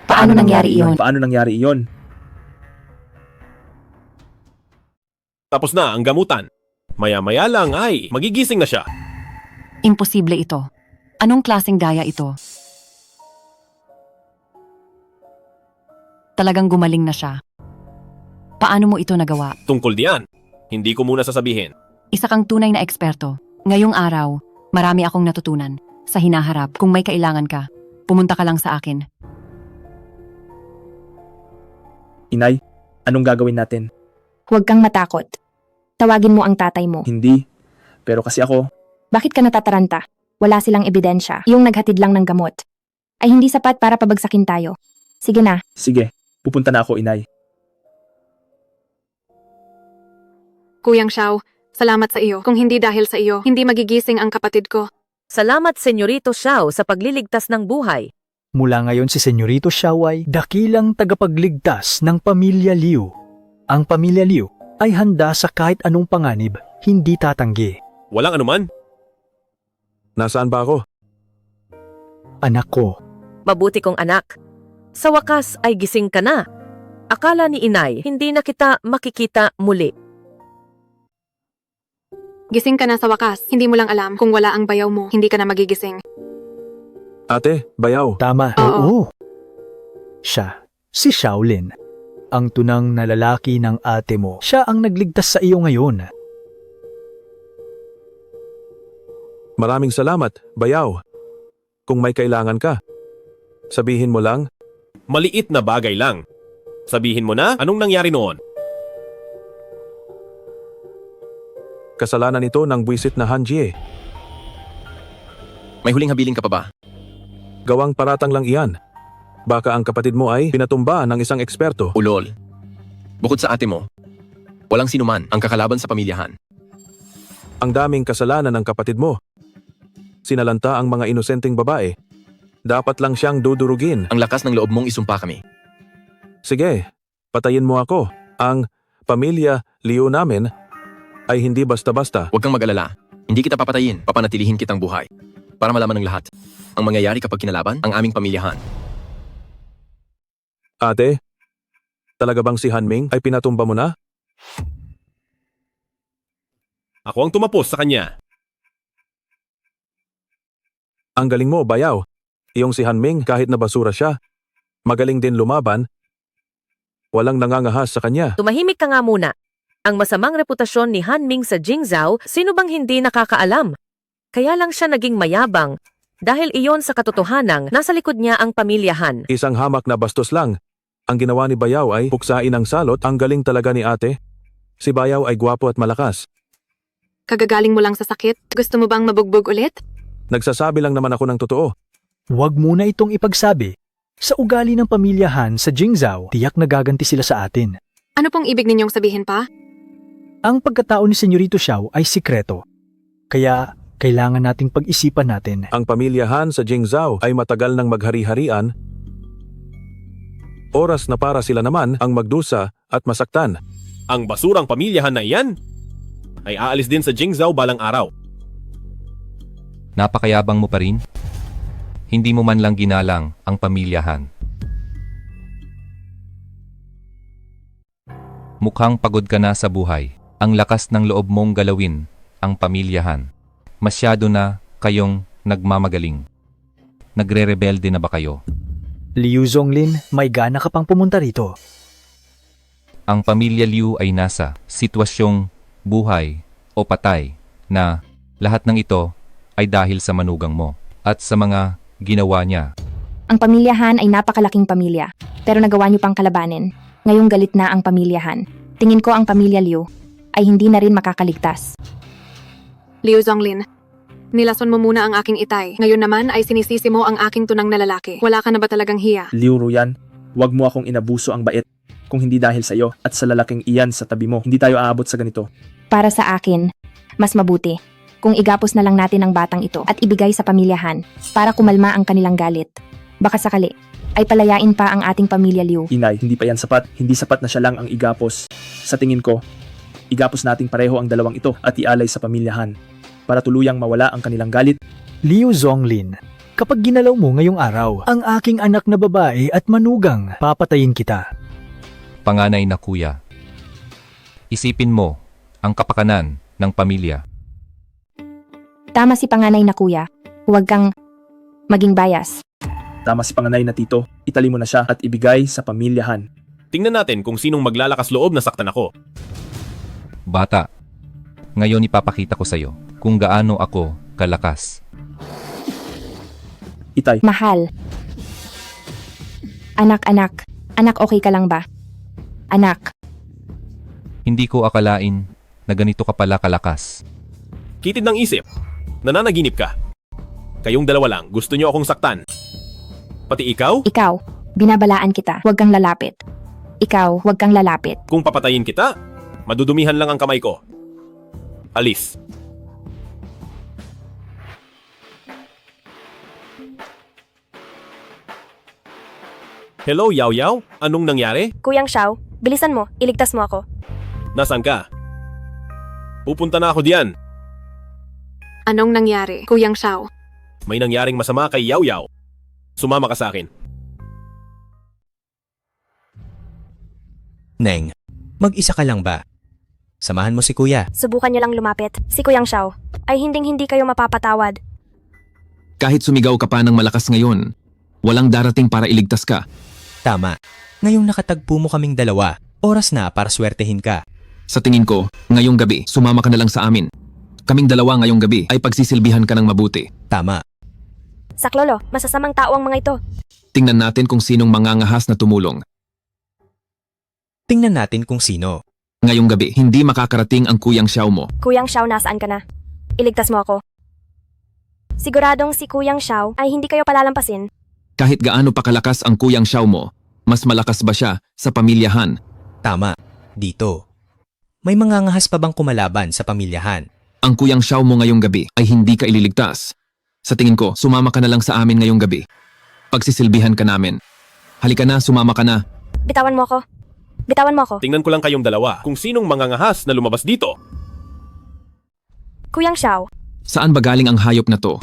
[SPEAKER 8] Paano nangyari iyon?
[SPEAKER 4] Paano nangyari iyon?
[SPEAKER 3] Tapos na ang gamutan. Maya-maya lang ay magigising na siya.
[SPEAKER 6] Imposible ito. Anong klaseng daya ito? Talagang gumaling na siya. Paano mo ito nagawa?
[SPEAKER 3] Tungkol diyan, hindi ko muna sasabihin.
[SPEAKER 6] Isa kang tunay na eksperto. Ngayong araw, marami akong natutunan. Sa hinaharap, kung may kailangan ka, pumunta ka lang sa akin.
[SPEAKER 4] Inay, anong gagawin natin?
[SPEAKER 8] Huwag kang matakot. Tawagin mo ang tatay mo.
[SPEAKER 4] Hindi. Pero kasi ako,
[SPEAKER 8] Bakit ka natataranta? Wala silang ebidensya. Yung naghatid lang ng gamot ay hindi sapat para pabagsakin tayo. Sige na.
[SPEAKER 4] sige, pupunta na ako, Inay.
[SPEAKER 15] Kuyang Xiao, salamat sa iyo. Kung hindi dahil sa iyo, hindi magigising ang kapatid ko.
[SPEAKER 18] Salamat, Senyorito Xiao, sa pagliligtas ng buhay.
[SPEAKER 20] Mula ngayon si Senyorito Xiao ay dakilang tagapagligtas ng pamilya Liu. Ang pamilya Liu ay handa sa kahit anong panganib, hindi tatanggi.
[SPEAKER 3] Walang anuman.
[SPEAKER 10] Nasaan ba ako?
[SPEAKER 20] Anak ko,
[SPEAKER 18] Mabuti kong anak. Sa wakas ay gising ka na. Akala ni inay, hindi na kita makikita muli.
[SPEAKER 15] Gising ka na sa wakas. Hindi mo lang alam kung wala ang bayaw mo, hindi ka na magigising.
[SPEAKER 10] Ate, bayaw.
[SPEAKER 20] tama. Oo. Siya, si Shaolin. Ang tunang na lalaki ng ate mo. Siya ang nagligtas sa iyo ngayon.
[SPEAKER 10] Maraming salamat, bayaw. Kung may kailangan ka, sabihin mo lang.
[SPEAKER 3] Maliit na bagay lang. Sabihin mo na anong nangyari noon.
[SPEAKER 10] Kasalanan ito ng buwisit na Hanjie.
[SPEAKER 16] May huling habiling ka pa ba?
[SPEAKER 10] Gawang paratang lang iyan. Baka ang kapatid mo ay pinatumba ng isang eksperto.
[SPEAKER 16] Ulol. Bukod sa ate mo, walang sinuman ang kakalaban sa pamilyahan.
[SPEAKER 10] Ang daming kasalanan ng kapatid mo. Sinalanta ang mga inosenteng babae. Dapat lang siyang dudurugin.
[SPEAKER 16] Ang lakas ng loob mong isumpa kami.
[SPEAKER 10] Sige, patayin mo ako. Ang pamilya Liu namin ay hindi basta-basta.
[SPEAKER 16] Huwag kang mag-alala. Hindi kita papatayin, papanatilihin kitang buhay. Para malaman ng lahat ang mangyayari kapag kinalaban ang aming pamilyahan.
[SPEAKER 10] Ate, talaga bang si Hanming ay pinatumba mo na?
[SPEAKER 3] Ako ang tumapos sa kanya.
[SPEAKER 10] Ang galing mo, bayaw. Iyong si Hanming kahit na basura siya, magaling din lumaban. Walang nangangahas sa kanya.
[SPEAKER 18] Tumahimik ka nga muna. Ang masamang reputasyon ni Han Ming sa Jingzhou, sino bang hindi nakakaalam? Kaya lang siya naging mayabang dahil iyon sa katotohanang nasa likod niya ang pamilyahan.
[SPEAKER 10] Isang hamak na bastos lang. Ang ginawa ni Bayaw ay puksain ang salot. Ang galing talaga ni ate. Si Bayaw ay gwapo at malakas.
[SPEAKER 15] Kagagaling mo lang sa sakit? Gusto mo bang mabugbog ulit?
[SPEAKER 10] Nagsasabi lang naman ako ng totoo.
[SPEAKER 20] Huwag muna itong ipagsabi. Sa ugali ng pamilyahan sa Jingzhou, tiyak nagaganti sila sa atin.
[SPEAKER 15] Ano pong ibig ninyong sabihin pa?
[SPEAKER 20] Ang pagkatao ni Senyorito Xiao ay sikreto. Kaya kailangan nating pag-isipan natin.
[SPEAKER 10] Ang pamilyahan sa Jingzhou ay matagal nang maghari-harian. Oras na para sila naman ang magdusa at masaktan.
[SPEAKER 3] Ang basurang pamilyahan na iyan ay aalis din sa Jingzhou balang araw.
[SPEAKER 17] Napakayabang mo pa rin? Hindi mo man lang ginalang ang pamilyahan. Mukhang pagod ka na sa buhay. Ang lakas ng loob mong galawin ang pamilyahan. Masyado na kayong nagmamagaling. Nagre-rebelde na ba kayo?
[SPEAKER 20] Liu Zonglin, may gana ka pang pumunta rito.
[SPEAKER 17] Ang pamilya Liu ay nasa sitwasyong buhay o patay na lahat ng ito ay dahil sa manugang mo at sa mga ginawa niya.
[SPEAKER 8] Ang pamilyahan ay napakalaking pamilya, pero nagawa niyo pang kalabanin. Ngayong galit na ang pamilyahan. Tingin ko ang pamilya Liu ay hindi na rin makakaligtas.
[SPEAKER 15] Liu Zonglin, nilason mo muna ang aking itay. Ngayon naman ay sinisisi mo ang aking tunang na lalaki. Wala ka na ba talagang hiya?
[SPEAKER 4] Liu Ruyan, huwag mo akong inabuso ang bait. Kung hindi dahil sa iyo at sa lalaking iyan sa tabi mo, hindi tayo aabot sa ganito.
[SPEAKER 8] Para sa akin, mas mabuti kung igapos na lang natin ang batang ito at ibigay sa pamilyahan para kumalma ang kanilang galit. Baka sakali ay palayain pa ang ating pamilya Liu.
[SPEAKER 4] Inay, hindi pa yan sapat. Hindi sapat na siya lang ang igapos. Sa tingin ko, igapos nating pareho ang dalawang ito at ialay sa pamilyahan para tuluyang mawala ang kanilang galit.
[SPEAKER 20] Liu Zonglin, kapag ginalaw mo ngayong araw ang aking anak na babae at manugang, papatayin kita.
[SPEAKER 17] Panganay na kuya. Isipin mo ang kapakanan ng pamilya.
[SPEAKER 8] Tama si panganay na kuya. Huwag kang maging bias.
[SPEAKER 4] Tama si panganay na tito, itali mo na siya at ibigay sa pamilyahan.
[SPEAKER 3] Tingnan natin kung sinong maglalakas loob na saktan ako.
[SPEAKER 17] Bata, ngayon ipapakita ko sa'yo kung gaano ako kalakas.
[SPEAKER 4] Itay.
[SPEAKER 8] Mahal. Anak. Anak, okay ka lang ba? Anak.
[SPEAKER 17] Hindi ko akalain na ganito ka pala kalakas.
[SPEAKER 3] Kitid ng isip. Nananaginip ka. Kayong dalawa lang, gusto niyo akong saktan. Pati ikaw?
[SPEAKER 8] Ikaw, binabalaan kita. Huwag kang lalapit. Ikaw, huwag kang lalapit.
[SPEAKER 3] Kung papatayin kita, madudumihan lang ang kamay ko. Alis. Hello, Yaw Yaw? Anong nangyari?
[SPEAKER 8] Kuyang Xiao, bilisan mo. Iligtas mo ako.
[SPEAKER 3] Nasaan ka? Pupunta na ako diyan.
[SPEAKER 15] Anong nangyari, Kuyang Xiao?
[SPEAKER 3] May nangyaring masama kay Yaw Yaw. Sumama ka sa akin.
[SPEAKER 21] Neng, mag-isa ka lang ba? Samahan mo si kuya.
[SPEAKER 8] Subukan niyo lang lumapit. Si Kuyang Xiao ay hinding-hindi kayo mapapatawad.
[SPEAKER 22] Kahit sumigaw ka pa ng malakas ngayon, walang darating para iligtas ka.
[SPEAKER 21] Tama. Ngayong nakatagpo mo kaming dalawa, oras na para swertehin ka.
[SPEAKER 22] Sa tingin ko, ngayong gabi, sumama ka na lang sa amin. Kaming dalawa ngayong gabi ay pagsisilbihan ka ng mabuti.
[SPEAKER 21] Tama.
[SPEAKER 8] Saklolo, masasamang tao ang mga ito.
[SPEAKER 22] Tingnan natin kung sinong mangangahas na tumulong.
[SPEAKER 21] Tingnan natin kung sino.
[SPEAKER 22] Ngayong gabi, hindi makakarating ang Kuyang Xiao mo.
[SPEAKER 8] Kuyang Xiao, nasaan ka na? Iligtas mo ako. Siguradong si Kuyang Xiao ay hindi kayo palalampasin.
[SPEAKER 22] Kahit gaano pa kalakas ang Kuyang Xiao mo, mas malakas ba siya sa pamilyahan?
[SPEAKER 21] Tama. Dito. May mangangahas pa bang kumalaban sa pamilyahan?
[SPEAKER 22] Ang Kuyang Xiao mo ngayong gabi ay hindi ka ililigtas. Sa tingin ko, sumama ka na lang sa amin ngayong gabi. Pagsisilbihan ka namin. Halika na, sumama ka na.
[SPEAKER 8] Bitawan mo ako. Bitawan mo ako.
[SPEAKER 3] Tingnan ko lang kayong dalawa kung sinong mangangahas na lumabas dito.
[SPEAKER 8] Kuyang Xiao.
[SPEAKER 22] Saan ba galing ang hayop na to?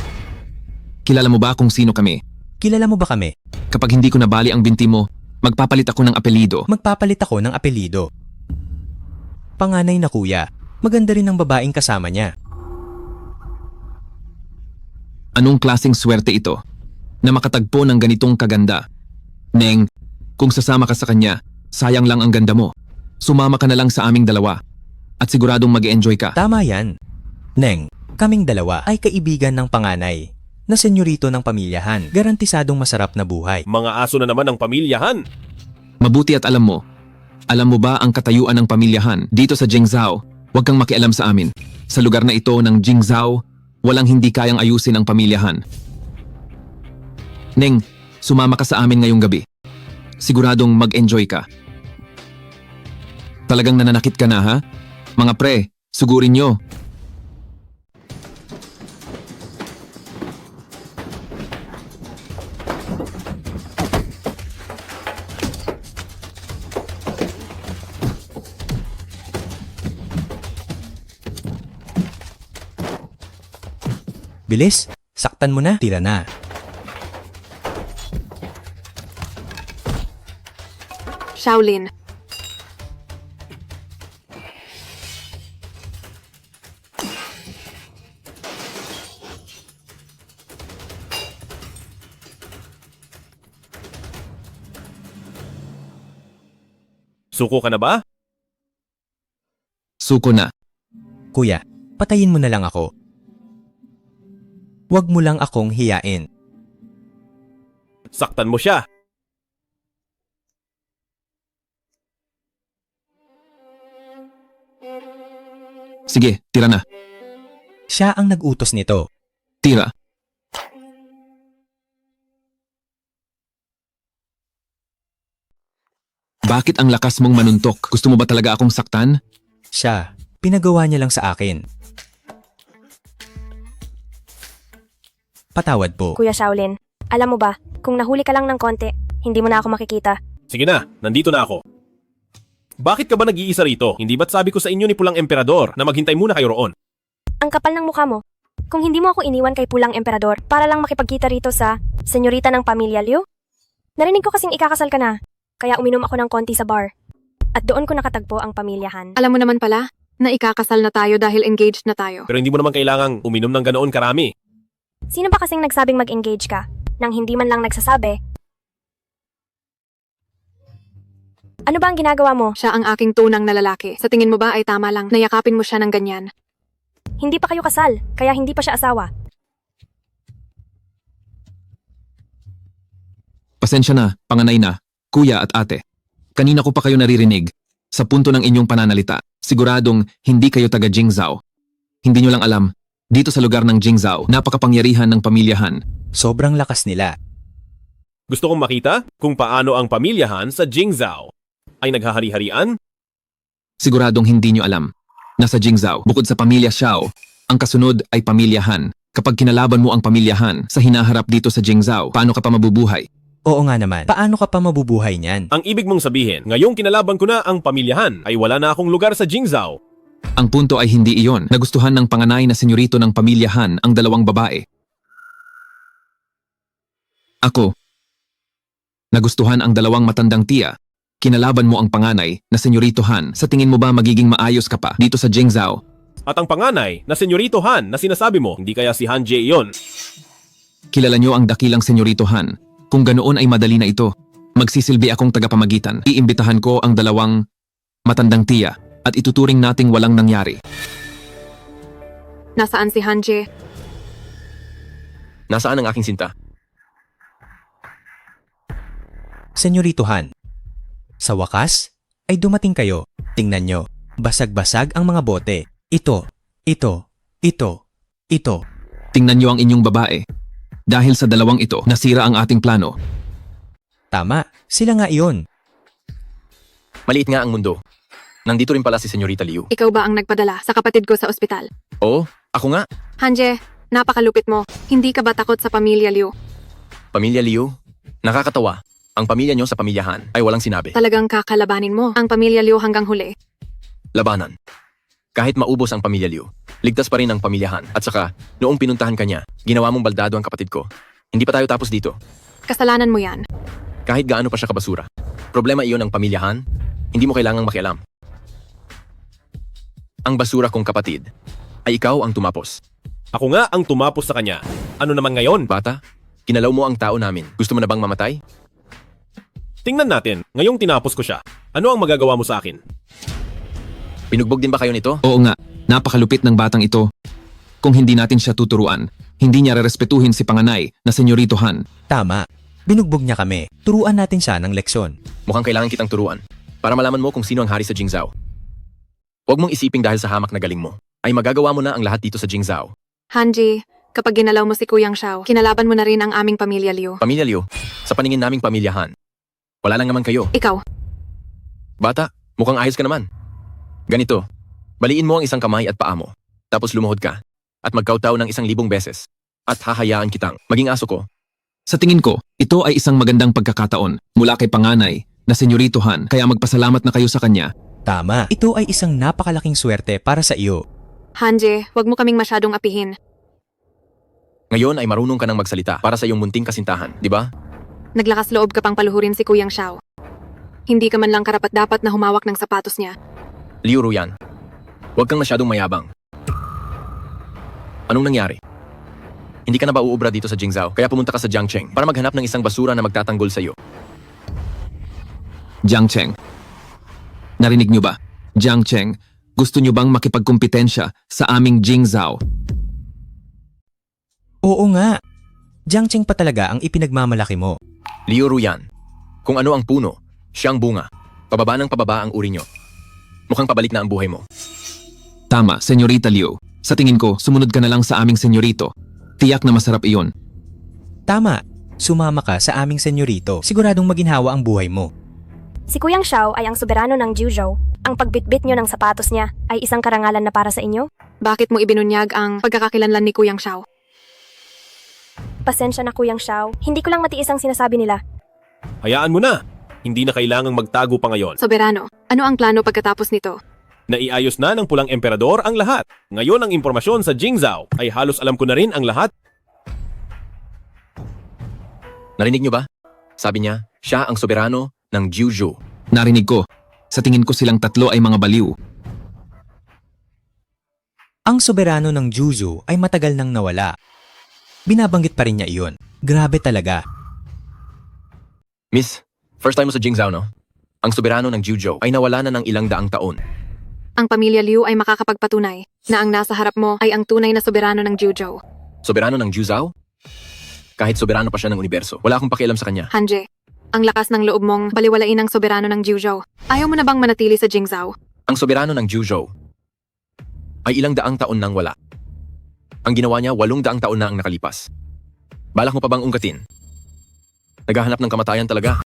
[SPEAKER 22] Kilala mo ba kung sino kami?
[SPEAKER 21] Kilala mo ba kami?
[SPEAKER 22] Kapag hindi ko nabali ang binti mo, magpapalit ako ng apelido.
[SPEAKER 21] Magpapalit ako ng apelido. Panganay na kuya, maganda rin ang babaeng kasama niya.
[SPEAKER 22] Anong klaseng swerte ito? Na makatagpo ng ganitong kaganda. Neng, kung sasama ka sa kanya, sayang lang ang ganda mo. Sumama ka na lang sa aming dalawa. At siguradong mag-e-enjoy ka.
[SPEAKER 21] Tama yan. Neng, kaming dalawa ay kaibigan ng panganay na senyorito ng pamilyahan. Garantisadong masarap na buhay.
[SPEAKER 3] Mga aso na naman ng pamilyahan.
[SPEAKER 22] Mabuti at alam mo ba ang katayuan ng pamilyahan dito sa Jingzhou? Huwag kang makialam sa amin. Sa lugar na ito ng Jingzhou, walang hindi kayang ayusin ang pamilyahan. Neng, sumama ka sa amin ngayong gabi. Siguradong mag-enjoy ka. Talagang nananakit ka na, ha? Mga pre, sugurin nyo.
[SPEAKER 21] Bilis, saktan mo na, tira na.
[SPEAKER 15] Shaolin.
[SPEAKER 3] Suko ka na ba?
[SPEAKER 22] Suko na.
[SPEAKER 21] Kuya, patayin mo na lang ako. Huwag mo lang akong hiyain.
[SPEAKER 3] Saktan mo siya.
[SPEAKER 22] Sige, tira na.
[SPEAKER 21] Siya ang nag-utos nito.
[SPEAKER 22] Tira. Bakit ang lakas mong manuntok? Gusto mo ba talaga akong saktan?
[SPEAKER 21] Siya, pinagawa niya lang sa akin. Patawad po.
[SPEAKER 8] Kuya Shaolin, alam mo ba, kung nahuli ka lang ng konti, hindi mo na ako makikita.
[SPEAKER 3] Sige na, nandito na ako. Bakit ka ba nag-iisa rito? Hindi ba't sabi ko sa inyo ni Pulang Emperador na maghintay muna kayo roon?
[SPEAKER 8] Ang kapal ng mukha mo. Kung hindi mo ako iniwan kay Pulang Emperador para lang makipagkita rito sa senyorita ng pamilya Liu, narinig ko kasing ikakasal ka na, kaya uminom ako ng konti sa bar. At doon ko nakatagpo ang pamilyahan.
[SPEAKER 15] Alam mo naman pala, Na ikakasal na tayo dahil engaged na tayo.
[SPEAKER 3] Pero hindi mo naman kailangang uminom ng ganoon karami.
[SPEAKER 2] Sino ba kasing nagsabing mag-engage ka? Nang hindi man lang nagsasabi? Ano ba ang ginagawa mo?
[SPEAKER 15] Siya ang aking tunang na lalaki. Sa tingin mo ba ay tama lang na yakapin mo siya ng ganyan?
[SPEAKER 2] Hindi pa kayo kasal, kaya hindi pa siya asawa.
[SPEAKER 22] Pasensya na, panganay na, kuya at ate. Kanina ko pa kayo naririnig. Sa punto ng inyong pananalita, siguradong hindi kayo taga Jingzhou. Hindi nyo lang alam, dito sa lugar ng Jingzhou, napakapangyarihan ng pamilyahan.
[SPEAKER 21] Sobrang lakas nila.
[SPEAKER 3] Gusto kong makita kung paano ang pamilyahan sa Jingzhou ay naghahari-harian.
[SPEAKER 22] Siguradong hindi nyo alam. Nasa Jingzhou, bukod sa pamilya Xiao, ang kasunod ay pamilyahan. Kapag kinalaban mo ang pamilyahan sa hinaharap dito sa Jingzhou, paano ka pa mabubuhay?
[SPEAKER 21] Oo nga naman, paano ka pa mabubuhay niyan?
[SPEAKER 3] Ang ibig mong sabihin, ngayong kinalaban ko na ang pamilyahan ay wala na akong lugar sa Jingzhou.
[SPEAKER 22] Ang punto ay hindi iyon. Nagustuhan ng panganay na senyorito ng pamilyahan ang dalawang babae. Ako. Nagustuhan ang dalawang matandang tiya. Kinalaban mo ang panganay na senyorito Han. Sa tingin mo ba magiging maayos ka pa dito sa Jingzhou?
[SPEAKER 3] At ang panganay na senyorito Han na sinasabi mo, hindi kaya si Han Jae iyon?
[SPEAKER 22] Kilala nyo ang dakilang senyorito Han. Kung ganoon ay madali na ito. Magsisilbi akong tagapamagitan. Iimbitahan ko ang dalawang matandang tiya at ituturing nating walang nangyari.
[SPEAKER 15] Nasaan si Hanje?
[SPEAKER 5] Nasaan ang aking sinta?
[SPEAKER 21] Senyorito Han, sa wakas, ay dumating kayo. Tingnan nyo, basag-basag ang mga bote. Ito.
[SPEAKER 22] Tingnan nyo ang inyong babae. Dahil sa dalawang ito, nasira ang ating plano.
[SPEAKER 21] Tama, sila nga iyon.
[SPEAKER 5] Maliit nga ang mundo. Nandito rin pala si Senyorita Liu.
[SPEAKER 15] Ikaw ba ang nagpadala sa kapatid ko sa ospital?
[SPEAKER 5] Oo, ako nga.
[SPEAKER 15] Hanje, napakalupit mo. Hindi ka ba takot sa pamilya Liu?
[SPEAKER 5] Pamilya Liu? Nakakatawa. Ang pamilya nyo sa pamilyahan ay walang sinabi.
[SPEAKER 15] Talagang kakalabanin mo ang pamilya Liu hanggang huli.
[SPEAKER 5] Labanan. Kahit maubos ang pamilya Liu, ligtas pa rin ang pamilyahan. At saka, noong pinuntahan ka niya, ginawa mong baldado ang kapatid ko. Hindi pa tayo tapos dito.
[SPEAKER 15] Kasalanan mo yan.
[SPEAKER 5] Kahit gaano pa siya kabasura. Problema iyon ng pamilyahan, hindi mo kailangang makialam. Ang basura kong kapatid ay ikaw ang tumapos.
[SPEAKER 3] Ako nga ang tumapos sa kanya. Ano naman ngayon?
[SPEAKER 5] Bata, kinalaw mo ang tao namin. Gusto mo na bang mamatay?
[SPEAKER 3] Tingnan natin, ngayong tinapos ko siya. Ano ang magagawa mo sa akin?
[SPEAKER 5] Pinugbog din ba kayo nito?
[SPEAKER 22] Oo nga, napakalupit ng batang ito. Kung hindi natin siya tuturuan, hindi niya rerespetuhin si panganay na senyorito Han.
[SPEAKER 21] Tama, binugbog niya kami. Turuan natin siya ng leksyon.
[SPEAKER 5] Mukhang kailangan kitang turuan para malaman mo kung sino ang hari sa Jingzhou. Huwag mong isiping dahil sa hamak na galing mo, ay magagawa mo na ang lahat dito sa Jingzhou.
[SPEAKER 15] Hanji, kapag ginalaw mo si Kuyang Xiao, kinalaban mo na rin ang aming pamilya Liu.
[SPEAKER 5] Pamilya Liu, sa paningin naming pamilyahan, wala lang naman kayo.
[SPEAKER 15] Ikaw.
[SPEAKER 5] Bata, mukhang ayos ka naman. Ganito, baliin mo ang isang kamay at paa mo, tapos lumuhod ka, at magkautaw ng 1,000 beses, at hahayaan kitang maging aso ko.
[SPEAKER 22] Sa tingin ko, ito ay isang magandang pagkakataon mula kay panganay na senyorito Han, kaya magpasalamat na kayo sa kanya.
[SPEAKER 21] Tama, ito ay isang napakalaking swerte para sa iyo.
[SPEAKER 15] Hanje, wag mo kaming masyadong apihin.
[SPEAKER 5] Ngayon ay marunong ka nang magsalita para sa iyong munting kasintahan, di ba?
[SPEAKER 15] Naglakas loob ka pang paluhurin si Kuyang Xiao. Hindi ka man lang karapat-dapat na humawak ng sapatos niya.
[SPEAKER 5] Liu Ruyan, huwag kang masyadong mayabang. Anong nangyari? Hindi ka na ba uubra dito sa Jingzhou, kaya pumunta ka sa Jiangcheng para maghanap ng isang basura na magtatanggol sa iyo?
[SPEAKER 22] Jiangcheng. Narinig nyo ba? Jiangcheng, gusto nyo bang makipagkumpetensya sa aming Jingzhou?
[SPEAKER 21] Oo nga. Jiangcheng pa talaga ang ipinagmamalaki mo.
[SPEAKER 5] Liu Ruyan, kung ano ang puno, siya ang bunga. Pababa ng pababa ang uri nyo. Mukhang pabalik na ang buhay mo.
[SPEAKER 22] Tama, Senyorita Liu. Sa tingin ko, sumunod ka na lang sa aming senyorito. Tiyak na masarap iyon.
[SPEAKER 21] Tama. Sumama ka sa aming senyorito. Siguradong maginhawa ang buhay mo.
[SPEAKER 2] Si Kuyang Xiao ay ang soberano ng Juzhou. Ang pagbitbit nyo ng sapatos niya ay isang karangalan na para sa inyo?
[SPEAKER 15] Bakit mo ibinunyag ang pagkakakilanlan ni Kuyang Xiao?
[SPEAKER 2] Pasensya na Kuyang Xiao. Hindi ko lang matiis ang sinasabi nila.
[SPEAKER 3] Hayaan mo na. Hindi na kailangang magtago pa ngayon.
[SPEAKER 15] Soberano, ano ang plano pagkatapos nito?
[SPEAKER 3] Naiayos na ng pulang emperador ang lahat. Ngayon ang impormasyon sa Jingzhou ay halos alam ko na rin ang lahat.
[SPEAKER 5] Narinig nyo ba? Sabi niya, siya ang soberano ng Juzhou.
[SPEAKER 22] Narinig ko. Sa tingin ko silang tatlo ay mga baliw.
[SPEAKER 21] Ang soberano ng Juzhou ay matagal nang nawala. Binabanggit pa rin niya iyon. Grabe talaga.
[SPEAKER 5] Miss, first time mo sa Jingzhou, no? Ang soberano ng Juzhou ay nawala na ng ilang daang taon.
[SPEAKER 15] Ang pamilya Liu ay makakapagpatunay na ang nasa harap mo ay ang tunay na soberano ng Juzhou.
[SPEAKER 5] Soberano ng Juzhou? Kahit soberano pa siya ng universo, wala akong pakialam sa kanya.
[SPEAKER 15] Hanje, ang lakas ng loob mong baliwalain ang soberano ng Juzhou. Ayaw mo na bang manatili sa Jingzhou?
[SPEAKER 5] Ang soberano ng Juzhou ay ilang daang taon nang wala. Ang ginawa niya, 800 taon na ang nakalipas. Balak mo pa bang ungkatin? Naghahanap ng kamatayan talaga.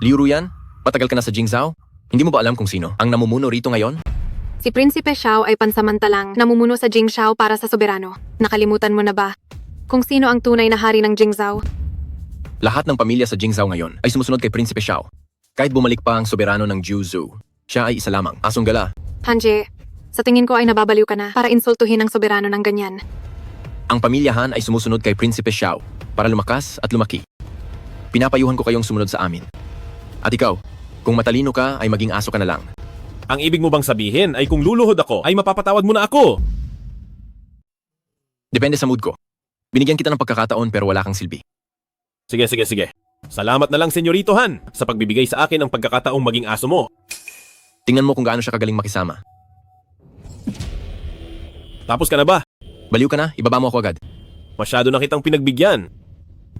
[SPEAKER 5] Liu Ruyan, matagal ka na sa Jingzhou? Hindi mo ba alam kung sino ang namumuno rito ngayon?
[SPEAKER 15] Si Prinsipe Xiao ay pansamantalang namumuno sa Jingzhou para sa soberano. Nakalimutan mo na ba kung sino ang tunay na hari ng Jingzhou?
[SPEAKER 5] Lahat ng pamilya sa Jingzhou ngayon ay sumusunod kay Prinsipe Xiao. Kahit bumalik pa ang soberano ng Juzhou, siya ay isa lamang, asong gala.
[SPEAKER 15] Hanje, sa tingin ko ay nababaliw ka na para insultuhin ang soberano ng ganyan.
[SPEAKER 5] Ang pamilya Han ay sumusunod kay Prinsipe Xiao para lumakas at lumaki. Pinapayuhan ko kayong sumunod sa amin. At ikaw, kung matalino ka ay maging aso ka na lang.
[SPEAKER 3] Ang ibig mo bang sabihin ay kung luluhod ako ay mapapatawad mo na ako?
[SPEAKER 5] Depende sa mood ko. Binigyan kita ng pagkakataon pero wala kang silbi.
[SPEAKER 3] Sige. Salamat na lang, Senyorito Han, sa pagbibigay sa akin ng pagkakataong maging aso mo.
[SPEAKER 5] Tingnan mo kung gaano siya kagaling makisama.
[SPEAKER 3] Tapos ka na ba?
[SPEAKER 5] Baliw ka na, ibaba mo ako agad.
[SPEAKER 3] Masyado na kitang pinagbigyan.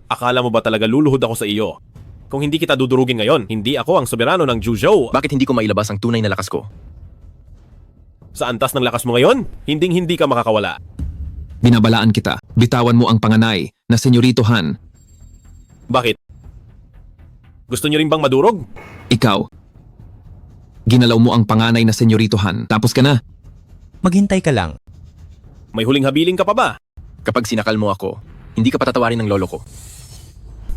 [SPEAKER 3] Akala mo ba talaga luluhod ako sa iyo? Kung hindi kita dudurugin ngayon, hindi ako ang soberano ng Juzhou.
[SPEAKER 5] Bakit hindi ko mailabas ang tunay na lakas ko?
[SPEAKER 3] Sa antas ng lakas mo ngayon, hindi ka makakawala.
[SPEAKER 22] Binabalaan kita. Bitawan mo ang panganay na Senyorito Han.
[SPEAKER 3] Bakit? Gusto niyo rin bang madurog?
[SPEAKER 22] Ikaw. Ginalaw mo ang panganay na Senyorito Han. Tapos ka na.
[SPEAKER 21] Maghintay ka lang.
[SPEAKER 3] May huling habiling ka pa ba?
[SPEAKER 5] Kapag sinakal mo ako, hindi ka patatawarin ng lolo ko.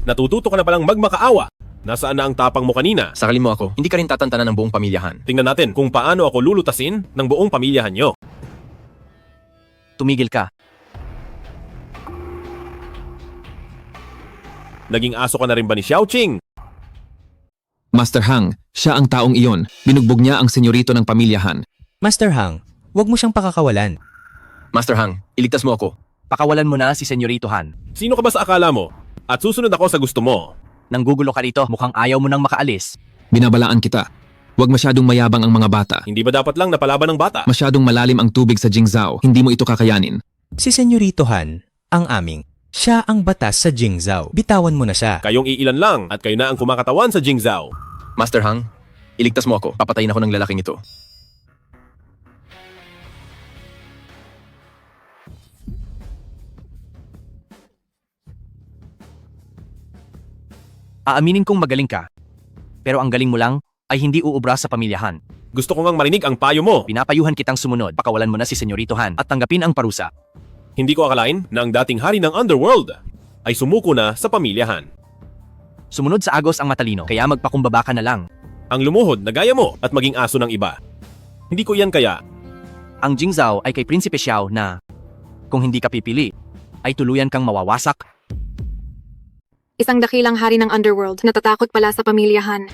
[SPEAKER 3] Natututo ka na palang magmakaawa. Nasaan na ang tapang mo kanina?
[SPEAKER 5] Sakalin mo ako, hindi ka rin tatantanan ng buong pamilyahan.
[SPEAKER 3] Tingnan natin kung paano ako lulutasin ng buong pamilyahan nyo.
[SPEAKER 5] Tumigil ka.
[SPEAKER 3] Naging aso ka na rin ba ni Xiaoqing?
[SPEAKER 22] Master Hang, siya ang taong iyon. Binugbog niya ang senyorito ng pamilyahan.
[SPEAKER 21] Master Hang, huwag mo siyang pakakawalan.
[SPEAKER 5] Master Hang, iligtas mo ako. Pakawalan mo na si Senyorito Han.
[SPEAKER 3] Sino ka ba sa akala mo? At susunod ako sa gusto mo.
[SPEAKER 5] Nanggugulo ka rito, mukhang ayaw mo nang makaalis.
[SPEAKER 22] Binabalaan kita. Huwag masyadong mayabang ang mga bata.
[SPEAKER 3] Hindi ba dapat lang napalaban ng bata?
[SPEAKER 22] Masyadong malalim ang tubig sa Jingzhou. Hindi mo ito kakayanin.
[SPEAKER 21] Si Senyorito Han, ang aming. Siya ang batas sa Jingzhou. Bitawan mo na siya.
[SPEAKER 3] Kayong iilan lang at kayo na ang kumakatawan sa Jingzhou.
[SPEAKER 5] Master Hang, iligtas mo ako. Papatayin ako ng lalaking ito. Aaminin kong magaling ka. Pero ang galing mo lang ay hindi uubra sa pamilyahan.
[SPEAKER 3] Gusto ko ngang marinig ang payo mo.
[SPEAKER 5] Pinapayuhan kitang sumunod. Pakawalan mo na si Senyorito Han at tanggapin ang parusa.
[SPEAKER 3] Hindi ko akalain na ang dating hari ng Underworld ay sumuko na sa pamilyahan.
[SPEAKER 5] Sumunod sa agos ang matalino, kaya magpakumbaba ka na lang.
[SPEAKER 3] Ang lumuhod na gaya mo at maging aso ng iba. Hindi ko yan kaya.
[SPEAKER 5] Ang Jingzhou ay kay Prinsipe Xiao na, kung hindi ka pipili, ay tuluyan kang mawawasak.
[SPEAKER 15] Isang dakilang hari ng Underworld, natatakot pala sa pamilyahan.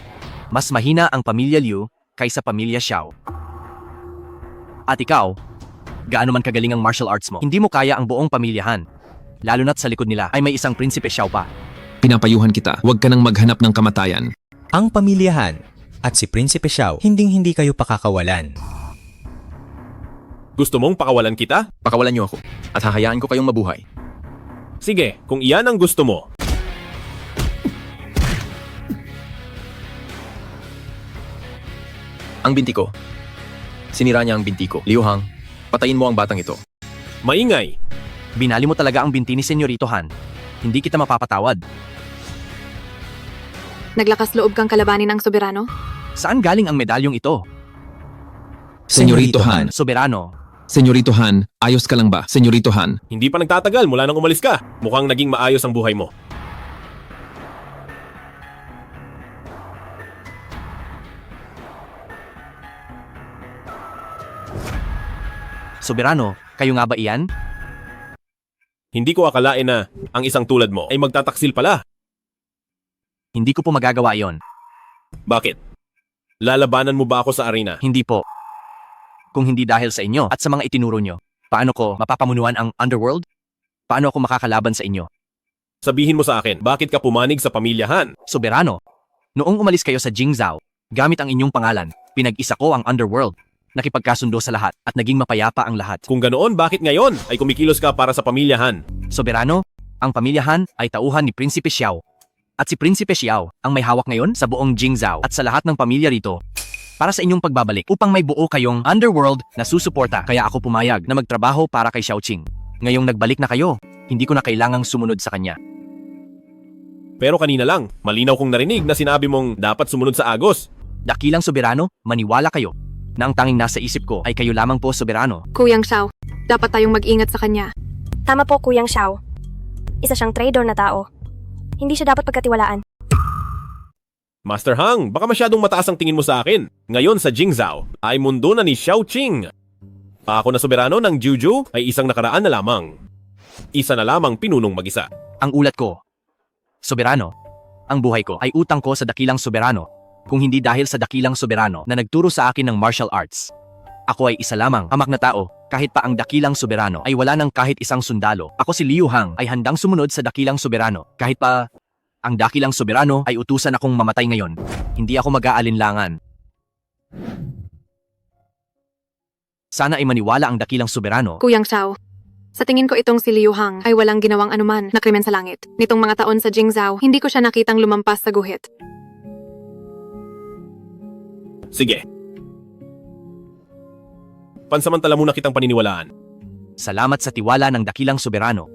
[SPEAKER 5] Mas mahina ang pamilya Liu kaysa pamilya Xiao. At ikaw, gaano man kagaling ang martial arts mo, hindi mo kaya ang buong pamilyahan. Lalo na't sa likod nila ay may isang Prinsipe Xiao pa.
[SPEAKER 22] Pinapayuhan kita. Huwag ka nang maghanap ng kamatayan.
[SPEAKER 21] Ang pamilyahan at si Prinsipe Xiao, hindi kayo pakakawalan.
[SPEAKER 3] Gusto mong pakawalan kita?
[SPEAKER 5] Pakawalan niyo ako at hahayaan ko kayong mabuhay.
[SPEAKER 3] Sige, kung iyan ang gusto mo.
[SPEAKER 5] Ang binti ko. Sinira niya ang binti ko. Liu Hang, patayin mo ang batang ito.
[SPEAKER 3] Maingay.
[SPEAKER 5] Binali mo talaga ang binti ni Senyorito Han. Hindi kita mapapatawad.
[SPEAKER 15] Naglakas loob kang kalabanin ang soberano?
[SPEAKER 5] Saan galing ang medalyong ito?
[SPEAKER 22] Senyorito Han.
[SPEAKER 5] Soberano.
[SPEAKER 22] Senyorito Han, ayos ka lang ba? Senyorito Han.
[SPEAKER 3] Hindi pa nagtatagal mula nang umalis ka. Mukhang naging maayos ang buhay mo.
[SPEAKER 5] Soberano, kayo nga ba iyan?
[SPEAKER 3] Hindi ko akalain na ang isang tulad mo ay magtataksil pala.
[SPEAKER 5] Hindi ko po magagawa yon.
[SPEAKER 3] Bakit? Lalabanan mo ba ako sa arena?
[SPEAKER 5] Hindi po. Kung hindi dahil sa inyo at sa mga itinuro nyo, Paano ko mapapamunuan ang underworld? Paano ako makakalaban sa inyo?
[SPEAKER 3] Sabihin mo sa akin, bakit ka pumanig sa Pamilya Han?
[SPEAKER 5] Soberano, noong umalis kayo sa Jingzhou, gamit ang inyong pangalan, pinag-isa ko ang underworld. Nakipagkasundo sa lahat at naging mapayapa ang lahat.
[SPEAKER 3] Kung ganoon, bakit ngayon ay kumikilos ka para sa Pamilya Han?
[SPEAKER 5] Soberano, ang Pamilya Han ay tauhan ni Prinsipe Xiao. At si Prinsipe Xiao ang may hawak ngayon sa buong Jingzhou at sa lahat ng pamilya rito. Para sa inyong pagbabalik upang may buo kayong underworld na susuporta. Kaya ako pumayag na magtrabaho para kay Xiaoqing. Ngayong nagbalik na kayo, hindi ko na kailangang sumunod sa kanya.
[SPEAKER 3] Pero kanina lang, malinaw kong narinig na sinabi mong dapat sumunod sa Agos.
[SPEAKER 5] Dakilang Soberano, maniwala kayo na ang tanging nasa isip ko ay kayo lamang po, Soberano.
[SPEAKER 15] Kuyang Xiao, dapat tayong mag-ingat sa kanya.
[SPEAKER 2] Tama po, Kuyang Xiao. Isa siyang traitor na tao. Hindi siya dapat pagkatiwalaan.
[SPEAKER 3] Master Hang, baka masyadong mataas ang tingin mo sa akin. Ngayon sa Jingzhou ay mundo na ni Xiaoqing. Ako na soberano ng Juju ay isang nakaraan na lamang. Isa na lamang pinunong mag-isa.
[SPEAKER 5] Ang ulat ko, Soberano, ang buhay ko ay utang ko sa dakilang Soberano, kung hindi dahil sa dakilang Soberano na nagturo sa akin ng martial arts. Ako ay isa lamang, hamak na tao, kahit pa ang dakilang Soberano ay wala ng kahit isang sundalo. Ako si Liu Hang ay handang sumunod sa dakilang Soberano, kahit pa ang dakilang Soberano ay utusan akong mamatay ngayon. Hindi ako mag-aalinlangan. Sana ay maniwala ang dakilang Soberano.
[SPEAKER 15] Kuyang Xiao, sa tingin ko itong si Liu Hang ay walang ginawang anuman na krimen sa langit. Nitong mga taon sa Jingzhou, hindi ko siya nakitang lumampas sa guhit.
[SPEAKER 3] Sige. Pansamantala muna kitang paniniwalaan.
[SPEAKER 5] Salamat sa tiwala ng dakilang Soberano.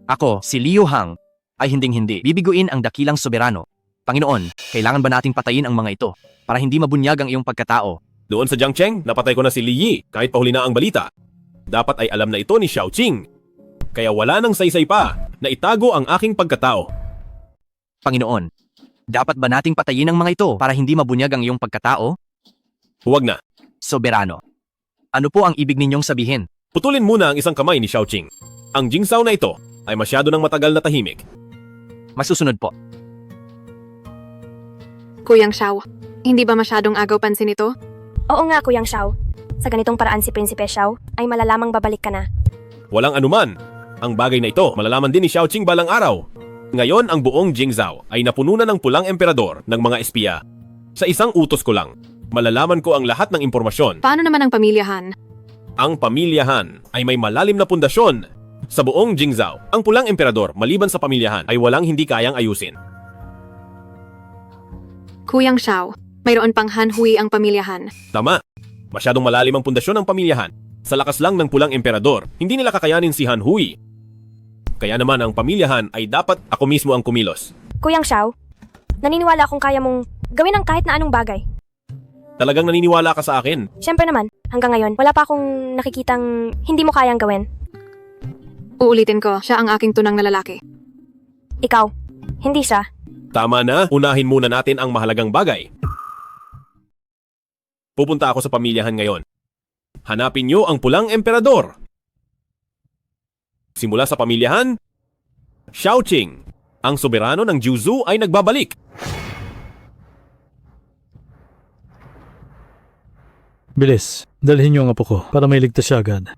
[SPEAKER 5] Ako, si Liu Hang, ay hinding-hindi bibiguin ang dakilang Soberano. Panginoon, kailangan ba nating patayin ang mga ito para hindi mabunyag ang iyong pagkatao?
[SPEAKER 3] Doon sa Jiangcheng, napatay ko na si Li Yi kahit pahuli na ang balita. Dapat ay alam na ito ni Xiaoqing. Kaya wala nang saysay pa na itago ang aking pagkatao.
[SPEAKER 5] Panginoon, dapat ba nating patayin ang mga ito para hindi mabunyag ang iyong pagkatao?
[SPEAKER 3] Huwag na.
[SPEAKER 5] Soberano, ano po ang ibig ninyong sabihin?
[SPEAKER 3] Putulin muna ang isang kamay ni Xiaoqing. Ang Jingzhou na ito ay masyado ng matagal na tahimik.
[SPEAKER 5] Masusunod po.
[SPEAKER 15] Kuyang Xiao, hindi ba masyadong agaw pansin ito?
[SPEAKER 2] Oo nga, Kuyang Xiao. Sa ganitong paraan si Prinsipe Xiao ay malalamang babalik ka na.
[SPEAKER 3] Walang anuman. Ang bagay na ito malalaman din ni Xiaoqing balang araw. Ngayon ang buong Jingzhou ay napuno na ng pulang emperador ng mga espiya. Sa isang utos ko lang, malalaman ko ang lahat ng impormasyon.
[SPEAKER 15] Paano naman ang Pamilya Han?
[SPEAKER 3] Ang Pamilya Han ay may malalim na pundasyon. Sa buong Jingzhou, ang pulang emperador maliban sa Pamilya Han ay walang hindi kayang ayusin.
[SPEAKER 15] Kuyang Xiao, mayroon pang Han Hui ang Pamilya Han.
[SPEAKER 3] Tama. Masyadong malalim ang pundasyon ng Pamilya Han. Sa lakas lang ng pulang emperador, hindi nila kakayanin si Han Hui. Kaya naman ang Pamilya Han ay dapat ako mismo ang kumilos.
[SPEAKER 2] Kuyang Xiao, naniniwala akong kaya mong gawin ang kahit na anong bagay.
[SPEAKER 3] Talagang naniniwala ka sa akin.
[SPEAKER 2] Siyempre naman, hanggang ngayon, wala pa akong nakikitang hindi mo kayang gawin.
[SPEAKER 15] Uulitin ko, siya ang aking tunang na lalaki.
[SPEAKER 2] Ikaw, hindi siya.
[SPEAKER 3] Tama na, unahin muna natin ang mahalagang bagay. Pupunta ako sa Pamilyahan ngayon. Hanapin niyo ang pulang emperador. Simula sa Pamilyahan, Xiaoqing, ang soberano ng Jiuzhou ay nagbabalik.
[SPEAKER 20] Bilis, dalhin niyo ang apo ko para may ligtas siya agad.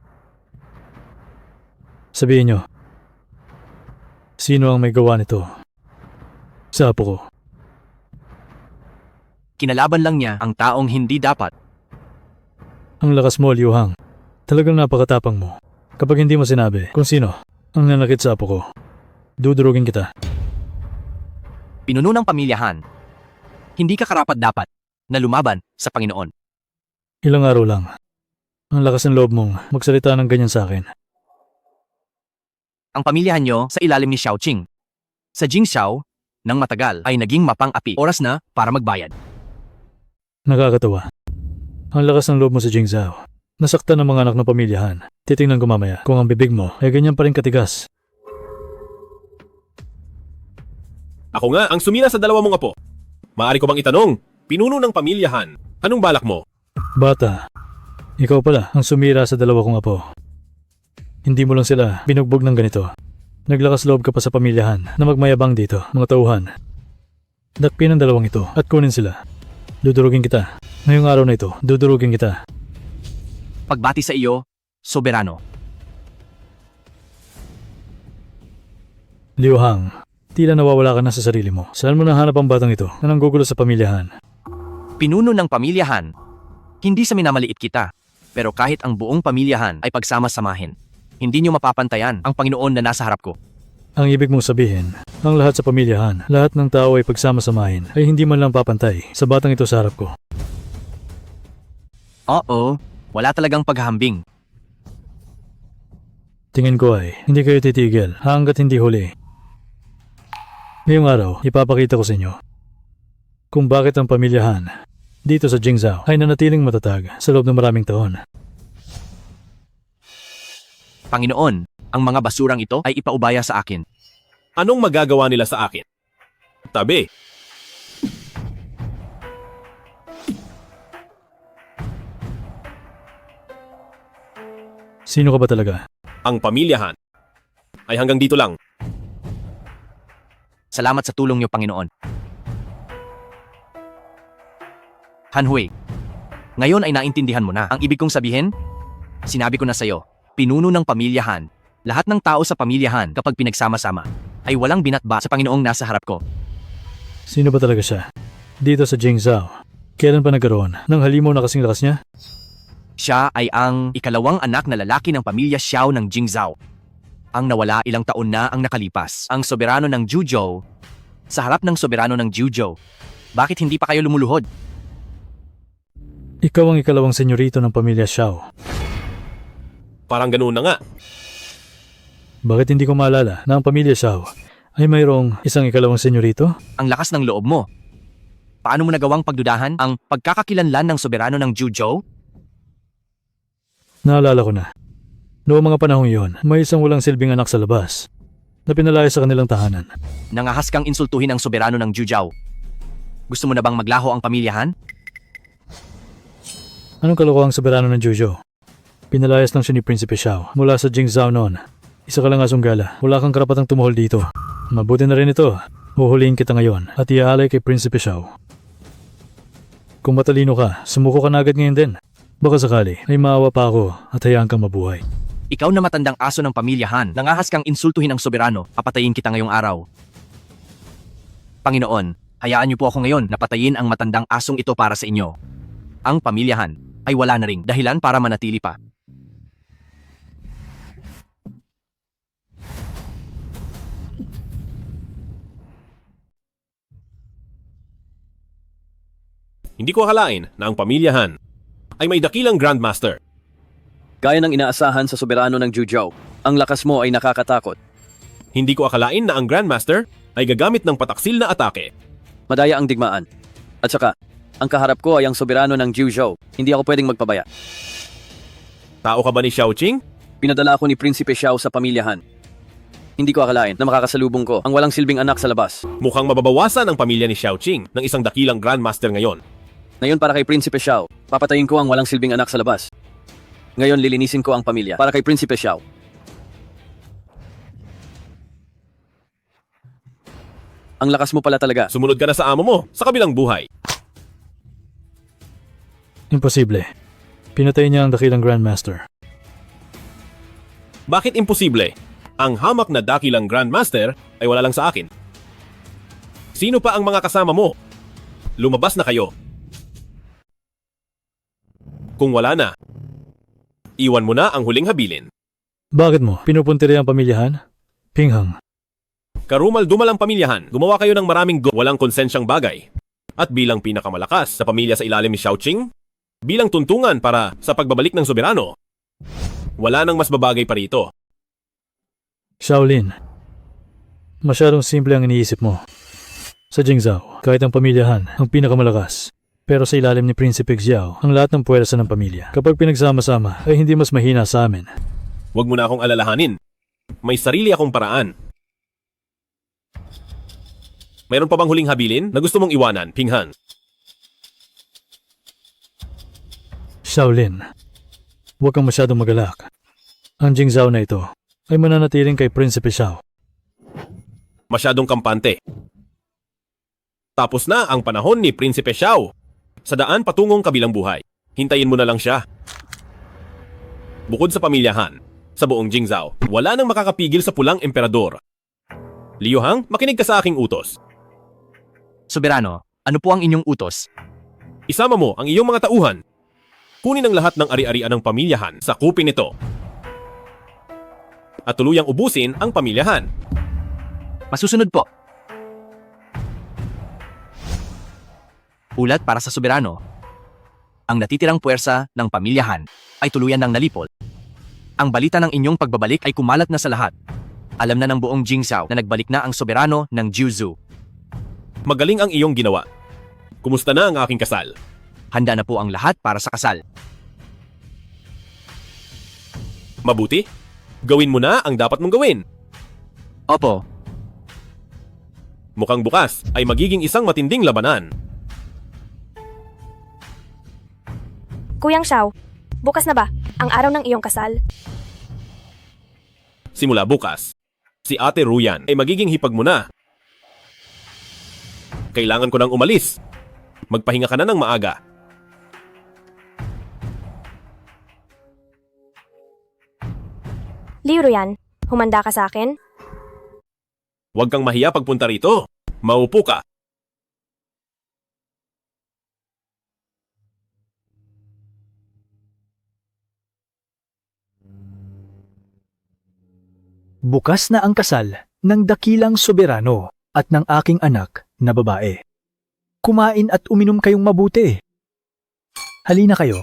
[SPEAKER 20] Sabihin niyo, sino ang may gawa nito sa apo ko?
[SPEAKER 5] Kinalaban lang niya ang taong hindi dapat.
[SPEAKER 20] Ang lakas mo, Liu Hang. Talagang napakatapang mo. Kapag hindi mo sinabi kung sino ang nanakit sa apo ko, dudurugin kita.
[SPEAKER 5] Pinuno ng Pamilya Han, hindi ka karapat-dapat na lumaban sa Panginoon.
[SPEAKER 20] Ilang araw lang. Ang lakas ng loob mong magsalita ng ganyan sa akin.
[SPEAKER 5] Ang pamilyahan nyo sa ilalim ni Xiaoqing. Sa Jingzhou, nang matagal ay naging mapang-api. Oras na para magbayad.
[SPEAKER 20] Nakakatawa. Ang lakas ng loob mo sa Jingzhou. Nasaktan ng mga anak ng pamilyahan. Titingnan ko mamaya kung ang bibig mo ay ganyan pa rin katigas.
[SPEAKER 3] Ako nga ang sumira sa dalawa mong apo. Maaari ko bang itanong, pinuno ng Pamilyahan, anong balak mo?
[SPEAKER 20] Bata, ikaw pala ang sumira sa dalawa kong apo. Hindi mo lang sila binugbog ng ganito. Naglakas loob ka pa sa pamilyahan na magmayabang dito, mga tauhan. Dakpin ang dalawang ito at kunin sila. Dudurugin kita. Ngayong araw na ito, dudurugin kita.
[SPEAKER 5] Pagbati sa iyo, soberano.
[SPEAKER 20] Liu Hang, tila nawawala ka na sa sarili mo. Saan mo nahanap ang batang ito na nanggugulo sa pamilyahan?
[SPEAKER 5] Pinuno ng pamilyahan. Hindi sa minamaliit kita. Pero kahit ang buong pamilyahan ay pagsama-samahin, hindi niyo mapapantayan ang Panginoon na nasa harap ko.
[SPEAKER 20] Ang ibig mong sabihin, ang lahat sa pamilyahan, lahat ng tao ay pagsama-samahin ay hindi man lang papantay sa batang ito sa harap ko.
[SPEAKER 5] Oo, wala talagang paghahambing.
[SPEAKER 20] Tingin ko ay hindi kayo titigil hanggat hindi huli. Ngayong araw, ipapakita ko sa inyo kung bakit ang pamilyahan dito sa Jingzhou ay nanatiling matatag sa loob ng maraming taon.
[SPEAKER 5] Panginoon, ang mga basurang ito ay ipaubaya sa akin.
[SPEAKER 3] Anong magagawa nila sa akin? Tabi.
[SPEAKER 20] Sino ka ba talaga?
[SPEAKER 3] Ang pamilyahan ay hanggang dito lang.
[SPEAKER 5] Salamat sa tulong niyo, Panginoon. Hanhui, ngayon ay naintindihan mo na ang ibig kong sabihin? Sinabi ko na sa'yo, pinuno ng pamilyahan, lahat ng tao sa pamilyahan kapag pinagsama-sama, ay walang binatba sa Panginoong nasa harap ko.
[SPEAKER 20] Sino ba talaga siya? Dito sa Jingzhou, kailan pa nagkaroon ng halimaw na kasing lakas niya?
[SPEAKER 5] Siya ay ang ikalawang anak na lalaki ng pamilya Xiao ng Jingzhou. Ang nawala ilang taon na ang nakalipas, ang soberano ng Juzhou. Sa harap ng soberano ng Juzhou, bakit hindi pa kayo lumuluhod?
[SPEAKER 20] Ikaw ang ikalawang senyorito ng pamilya Xiao.
[SPEAKER 3] Parang ganoon na nga.
[SPEAKER 20] Bakit hindi ko maalala na ang pamilya Xiao ay mayroong isang ikalawang senyorito?
[SPEAKER 5] Ang lakas ng loob mo. Paano mo nagawang pagdudahan ang pagkakakilanlan ng soberano ng Juzhou?
[SPEAKER 20] Naalala ko na. Noong mga panahong iyon, may isang walang silbing anak sa labas na pinalaya sa kanilang tahanan.
[SPEAKER 5] Nangahas kang insultuhin ang soberano ng Juzhou. Gusto mo na bang maglaho ang pamilyahan?
[SPEAKER 20] Anong kalokohang soberano ng Juzhou? Pinalayas lang siya ni Prinsipe Xiao mula sa Jingzhou noon. Isa ka lang asunggala. Wala kang karapatang tumuhol dito. Mabuti na rin ito. Huhulihin kita ngayon at iaalay kay Prinsipe Xiao. Kung matalino ka, sumuko ka na agad ngayon din. Baka sakali ay maawa pa ako at hayaan kang mabuhay.
[SPEAKER 5] Ikaw na matandang aso ng pamilyahan, nangahas kang insultuhin ang soberano, papatayin kita ngayong araw. Panginoon, hayaan niyo po ako ngayon na patayin ang matandang asong ito para sa inyo. Ang pamilyahan ay wala na ring dahilan para manatili pa.
[SPEAKER 3] Hindi ko akalain na ang pamilyahan ay may dakilang Grandmaster.
[SPEAKER 16] Gaya ng inaasahan sa soberano ng Juzhou, ang lakas mo ay nakakatakot.
[SPEAKER 3] Hindi ko akalain na ang Grandmaster ay gagamit ng pataksil na atake.
[SPEAKER 16] Madaya ang digmaan. At saka, ang kaharap ko ay ang soberano ng Juzhou. Hindi ako pwedeng magpabaya.
[SPEAKER 3] Tao ka ba ni Xiaoqing?
[SPEAKER 16] Pinadala ako ni Prinsipe Xiao sa pamilyahan. Hindi ko akalain na makakasalubong ko ang walang silbing anak sa labas.
[SPEAKER 3] Mukhang mababawasan ang pamilya ni Xiaoqing ng isang dakilang Grandmaster ngayon.
[SPEAKER 16] Ngayon para kay Prinsipe Xiao, papatayin ko ang walang silbing anak sa labas. Ngayon lilinisin ko ang pamilya para kay Prinsipe Xiao. Ang lakas mo pala talaga.
[SPEAKER 3] Sumunod ka na sa amo mo sa kabilang buhay.
[SPEAKER 20] Imposible. Pinatay niya ang dakilang Grandmaster.
[SPEAKER 3] Bakit imposible? Ang hamak na dakilang Grandmaster ay wala lang sa akin. Sino pa ang mga kasama mo? Lumabas na kayo. Kung wala na, iwan mo na ang huling habilin.
[SPEAKER 20] Bakit mo? Pinupuntiri ang pamilyahan? Pinghang.
[SPEAKER 3] Karumal-dumal ang pamilyahan. Gumawa kayo ng maraming walang konsensyang bagay. At bilang pinakamalakas sa pamilya sa ilalim ni Xiaoqing, bilang tuntungan para sa pagbabalik ng soberano, wala nang mas babagay pa rito.
[SPEAKER 20] Shaolin. Masyadong simple ang iniisip mo. Sa Jingzhou, kahit ang pamilyahan ang pinakamalakas. Pero sa ilalim ni Prinsipe Xiao, ang lahat ng puwersa ng pamilya. Kapag pinagsama-sama, ay hindi mas mahina sa amin.
[SPEAKER 3] Huwag mo na akong alalahanin. May sarili akong paraan. Mayroon pa bang huling habilin na gusto mong iwanan, Pinghan?
[SPEAKER 20] Shaolin, huwag kang masyadong magalak. Ang Jingzhou na ito ay mananatiling kay Prinsipe Xiao.
[SPEAKER 3] Masyadong kampante. Tapos na ang panahon ni Prinsipe Xiao. Sa daan patungong kabilang buhay. Hintayin mo na lang siya. Bukod sa pamilyahan, sa buong Jingzhou, wala nang makakapigil sa pulang emperador. Liu Hang, makinig ka sa aking utos.
[SPEAKER 5] Soberano, ano po ang inyong utos?
[SPEAKER 3] Isama mo ang iyong mga tauhan. Kunin ang lahat ng ari-arian ng pamilyahan sa kupin nito. At tuluyang ubusin ang pamilyahan.
[SPEAKER 5] Masusunod po. Ulat para sa soberano. Ang natitirang puwersa ng pamilyahan ay tuluyan ng nalipol. Ang balita ng inyong pagbabalik ay kumalat na sa lahat. Alam na ng buong Jingzhou na nagbalik na ang soberano ng Jiuzhou.
[SPEAKER 3] Magaling ang iyong ginawa. Kumusta na ang aking kasal?
[SPEAKER 5] Handa na po ang lahat para sa kasal.
[SPEAKER 3] Mabuti. Gawin mo na ang dapat mong gawin.
[SPEAKER 5] Opo.
[SPEAKER 3] Mukhang bukas ay magiging isang matinding labanan.
[SPEAKER 2] Kuyang Xiao, bukas na ba ang araw ng iyong kasal?
[SPEAKER 3] Simula bukas, si Ate Ruyan ay magiging hipag mo na. Kailangan ko nang umalis. Magpahinga ka na ng maaga.
[SPEAKER 2] Liu Ruyan, humanda ka sa akin?
[SPEAKER 3] Huwag kang mahiya pagpunta rito. Maupo ka.
[SPEAKER 20] Bukas na ang kasal ng dakilang soberano at ng aking anak na babae. Kumain at uminom kayong mabuti. Halina kayo.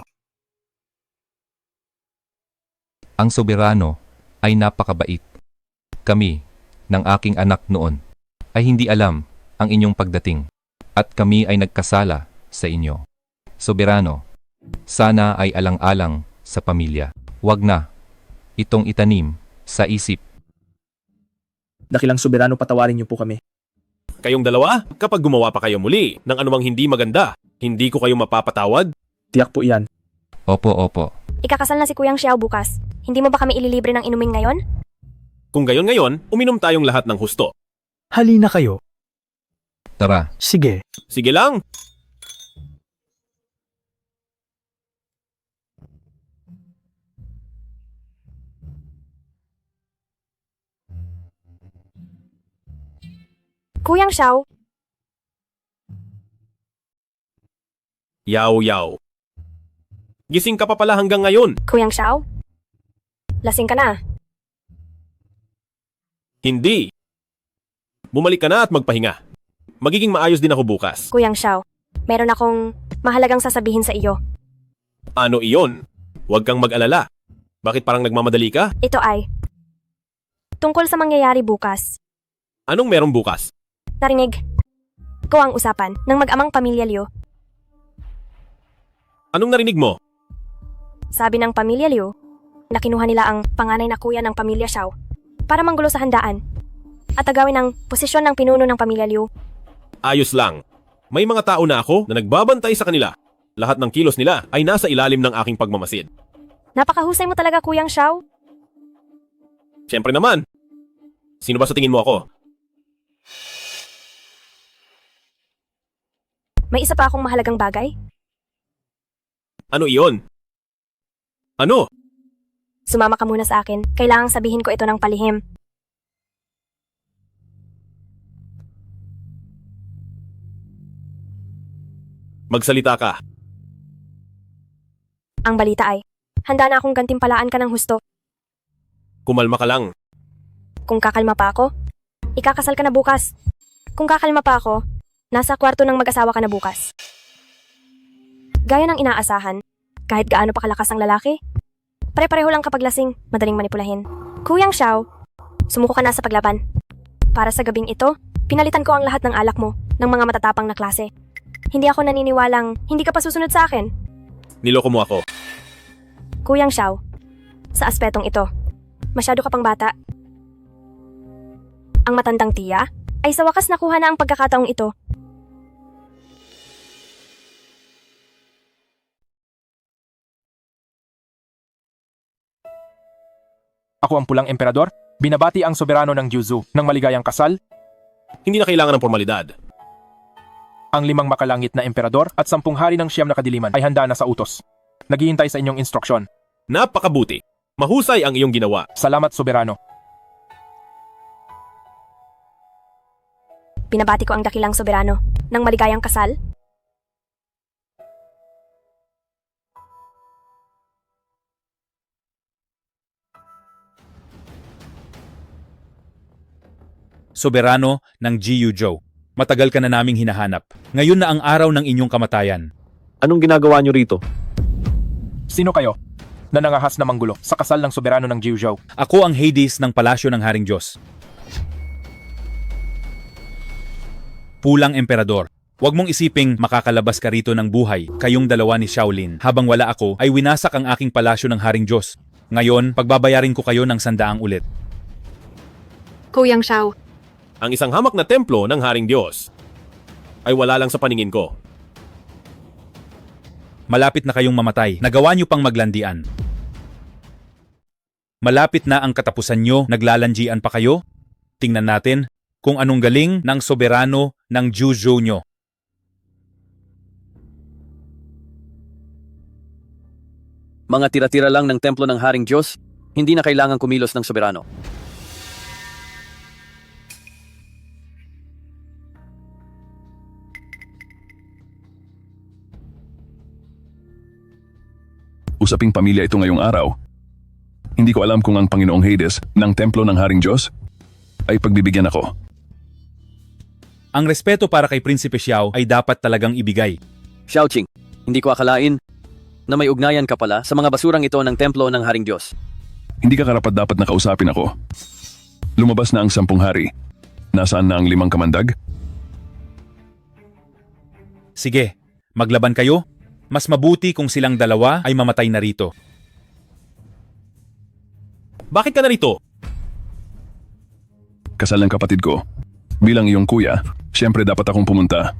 [SPEAKER 17] Ang soberano ay napakabait. Kami, ng aking anak noon, ay hindi alam ang inyong pagdating. At kami ay nagkasala sa inyo. Soberano, sana ay alang-alang sa pamilya. Huwag na itong itanim sa isip.
[SPEAKER 4] Dakilang soberano, patawarin niyo po kami.
[SPEAKER 3] Kayong dalawa, kapag gumawa pa kayo muli ng anumang hindi maganda, hindi ko kayo mapapatawad?
[SPEAKER 4] Tiyak po iyan.
[SPEAKER 17] Opo.
[SPEAKER 2] Ikakasal na si Kuyang Xiao bukas. Hindi mo ba kami ililibre ng inumin ngayon?
[SPEAKER 3] Kung gayon ngayon, uminom tayong lahat ng husto.
[SPEAKER 20] Halina kayo.
[SPEAKER 17] Tara.
[SPEAKER 20] Sige.
[SPEAKER 3] Sige lang.
[SPEAKER 2] Kuyang Xiao,
[SPEAKER 3] Yaw. Gising ka pa pala hanggang ngayon.
[SPEAKER 2] Kuyang Xiao, lasing ka na.
[SPEAKER 3] Hindi. Bumalik ka na at magpahinga. Magiging maayos din ako bukas.
[SPEAKER 2] Kuyang Xiao, meron akong mahalagang sasabihin sa iyo.
[SPEAKER 3] Ano iyon? Huwag kang mag-alala. Bakit parang nagmamadali ka?
[SPEAKER 2] Ito ay tungkol sa mangyayari bukas.
[SPEAKER 3] Anong merong bukas?
[SPEAKER 2] Narinig ko ang usapan ng mag-amang pamilya Liu.
[SPEAKER 3] Anong narinig mo?
[SPEAKER 2] Sabi ng pamilya Liu na kinuha nila ang panganay na kuya ng pamilya Xiao para manggulo sa handaan at agawin ang posisyon ng pinuno ng pamilya Liu.
[SPEAKER 3] Ayos lang. May mga tao na ako na nagbabantay sa kanila. Lahat ng kilos nila ay nasa ilalim ng aking pagmamasid.
[SPEAKER 2] Napakahusay mo talaga, Kuyang Xiao.
[SPEAKER 3] Siyempre naman. Sino ba sa tingin mo ako?
[SPEAKER 2] May isa pa akong mahalagang bagay.
[SPEAKER 3] Ano iyon? Ano?
[SPEAKER 2] Sumama ka muna sa akin. Kailangang sabihin ko ito ng palihim.
[SPEAKER 3] Magsalita ka.
[SPEAKER 2] Ang balita ay, handa na akong gantimpalaan ka ng husto.
[SPEAKER 3] Kumalma ka lang.
[SPEAKER 2] Kung kakalma pa ako, ikakasal ka na bukas. Kung kakalma pa ako, nasa kwarto ng mag-asawa ka na bukas. Gaya ng inaasahan, kahit gaano pa kalakas ang lalaki, pare-pareho lang kapag lasing, madaling manipulahin. Kuyang Xiao, sumuko ka na sa paglaban. Para sa gabing ito, pinalitan ko ang lahat ng alak mo ng mga matatapang na klase. Hindi ako naniniwalang hindi ka pa susunod sa akin.
[SPEAKER 3] Niloko mo ako.
[SPEAKER 2] Kuyang Xiao, sa aspetong ito, masyado ka pang bata. Ang matandang tiya ay sa wakas nakuha na ang pagkakataong ito.
[SPEAKER 4] Ako ang pulang emperador, binabati ang soberano ng Jiuzhou ng maligayang kasal.
[SPEAKER 3] Hindi na kailangan ng formalidad.
[SPEAKER 4] Ang 5 makalangit na emperador at 10 hari ng siyam na kadiliman ay handa na sa utos. Naghihintay sa inyong instruksyon.
[SPEAKER 3] Napakabuti. Mahusay ang iyong ginawa.
[SPEAKER 4] Salamat, soberano.
[SPEAKER 2] Binabati ko ang dakilang soberano ng maligayang kasal.
[SPEAKER 13] Soberano ng Jiu Zhou. Matagal ka na naming hinahanap. Ngayon na ang araw ng inyong kamatayan.
[SPEAKER 3] Anong ginagawa niyo rito?
[SPEAKER 4] Sino kayo? Na nangahas na manggulo sa kasal ng soberano ng Jiu Zhou. Ako ang Hades ng palasyo ng Haring Diyos. Pulang emperador. Huwag mong isiping makakalabas ka rito ng buhay, kayong dalawa ni Shaolin. Habang wala ako, ay winasak ang aking palasyo ng Haring Diyos. Ngayon, pagbabayarin ko kayo ng 100 ulit.
[SPEAKER 15] Kuyang Xiao,
[SPEAKER 3] Ang isang hamak na templo ng Haring Diyos ay wala lang sa paningin ko.
[SPEAKER 13] Malapit na kayong mamatay. Nagawa niyo pang maglandian. Malapit na ang katapusan nyo, naglalandian pa kayo? Tingnan natin kung anong galing ng soberano ng Jiu Zhou nyo.
[SPEAKER 5] Mga tira-tira lang ng templo ng Haring Diyos, hindi na kailangang kumilos ng soberano.
[SPEAKER 1] Usaping pamilya ito ngayong araw. Hindi ko alam kung ang Panginoong Hades ng templo ng Haring Diyos ay pagbibigyan ako.
[SPEAKER 13] Ang respeto para kay Prinsipe Xiao ay dapat talagang ibigay.
[SPEAKER 5] Xiaoqing, hindi ko akalain na may ugnayan ka pala sa mga basurang ito ng templo ng Haring Diyos.
[SPEAKER 1] Hindi ka karapat-dapat na kausapin ako. Lumabas na ang 10 hari. Nasaan na ang 5 kamandag?
[SPEAKER 13] Sige, maglaban kayo. Mas mabuti kung silang dalawa ay mamatay na rito.
[SPEAKER 3] Bakit ka narito?
[SPEAKER 1] Kasal ng kapatid ko. Bilang iyong kuya, siyempre dapat akong pumunta.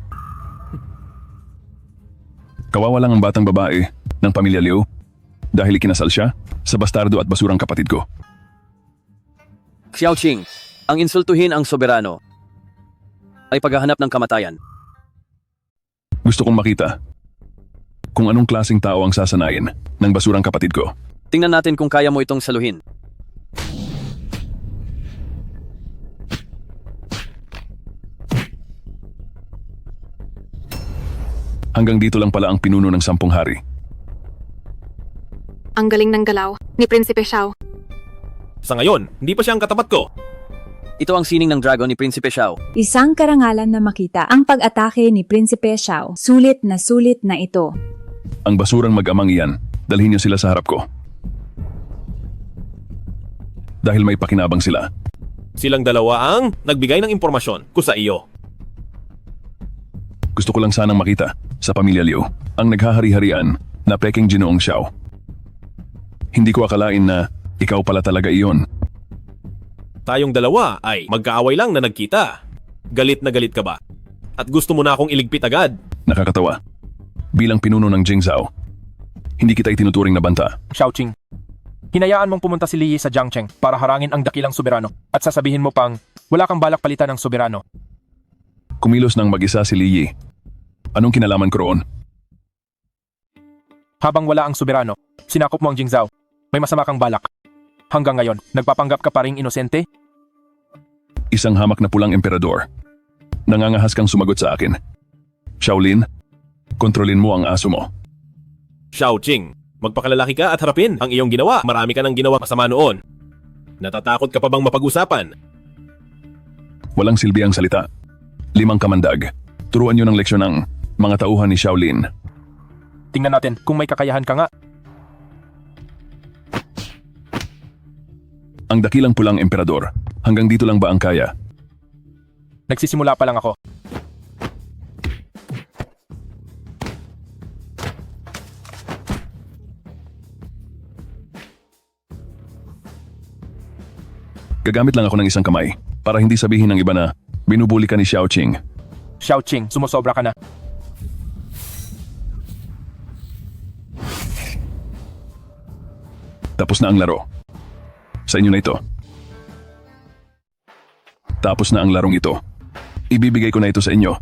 [SPEAKER 1] Kawawa lang ang batang babae ng pamilya Liu dahil ikinasal siya sa bastardo at basurang kapatid ko.
[SPEAKER 5] Xiaoqing, ang insultuhin ang soberano ay paghahanap ng kamatayan.
[SPEAKER 1] Gusto kong makita kung anong klaseng tao ang sasanayin ng basurang kapatid ko.
[SPEAKER 5] Tingnan natin kung kaya mo itong saluhin.
[SPEAKER 1] Hanggang dito lang pala ang pinuno ng 10 hari.
[SPEAKER 15] ang galing ng galaw ni Prinsipe Xiao.
[SPEAKER 3] Sa ngayon, hindi pa siya ang katapat ko.
[SPEAKER 5] Ito ang sining ng dragon ni Prinsipe Xiao.
[SPEAKER 14] Isang karangalan na makita ang pag-atake ni Prinsipe Xiao. Sulit na ito.
[SPEAKER 1] Ang basurang mag-amang iyan, dalhin niyo sila sa harap ko. Dahil may pakinabang sila.
[SPEAKER 3] Silang dalawa ang nagbigay ng impormasyon ko sa iyo.
[SPEAKER 1] Gusto ko lang sanang makita sa pamilya Liu ang naghahari-harian na peking Ginoong Xiao. Hindi ko akalain na ikaw pala talaga iyon.
[SPEAKER 3] Tayong dalawa ay magkaaway lang na nagkita. Galit na galit ka ba? At gusto mo na akong iligpit agad?
[SPEAKER 1] Nakakatawa. Bilang pinuno ng Jingzhou, hindi kita itinuturing na banta.
[SPEAKER 4] Xiaoqing, hinayaan mong pumunta si Li Yi sa Jiangcheng para harangin ang dakilang soberano at sasabihin mo pang wala kang balak palitan ng soberano.
[SPEAKER 1] Kumilos ng mag-isa si Li Yi. Anong kinalaman ko roon?
[SPEAKER 4] Habang wala ang soberano, sinakop mo ang Jingzhou. May masama kang balak. Hanggang ngayon, nagpapanggap ka pa ring inosente?
[SPEAKER 1] Isang hamak na pulang emperador. Nangangahas kang sumagot sa akin. Shaolin, kontrolin mo ang aso mo.
[SPEAKER 3] Xiaoqing, magpakalalaki ka at harapin ang iyong ginawa. Marami ka nang ginawa masama noon. Natatakot ka pa bang mapag-usapan?
[SPEAKER 1] Walang silbi ang salita. 5 kamandag. Turuan niyo ng leksyon ng mga tauhan ni Shaolin.
[SPEAKER 4] Tingnan natin kung may kakayahan ka nga.
[SPEAKER 1] Ang dakilang pulang emperador. Hanggang dito lang ba ang kaya?
[SPEAKER 4] Nagsisimula pa lang ako.
[SPEAKER 1] Gagamit lang ako ng isang kamay para hindi sabihin ng iba na binubuli ka ni Xiaoqing.
[SPEAKER 4] Xiaoqing, sumusobra ka na.
[SPEAKER 1] Tapos na ang laro. Sa inyo na ito. Tapos na ang larong ito. Ibibigay ko na ito sa inyo.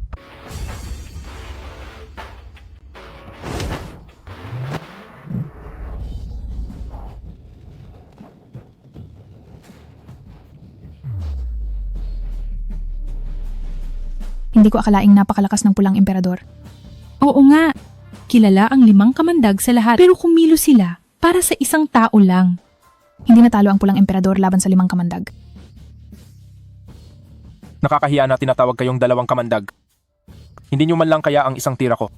[SPEAKER 7] Hindi ko akalaing napakalakas ng pulang emperador. Oo nga, kilala ang 5 kamandag sa lahat pero kumilos sila para sa isang tao lang. Hindi natalo ang pulang emperador laban sa 5 kamandag.
[SPEAKER 4] Nakakahiya na tinatawag kayong 2 kamandag. Hindi nyo man lang kaya ang isang tira ko.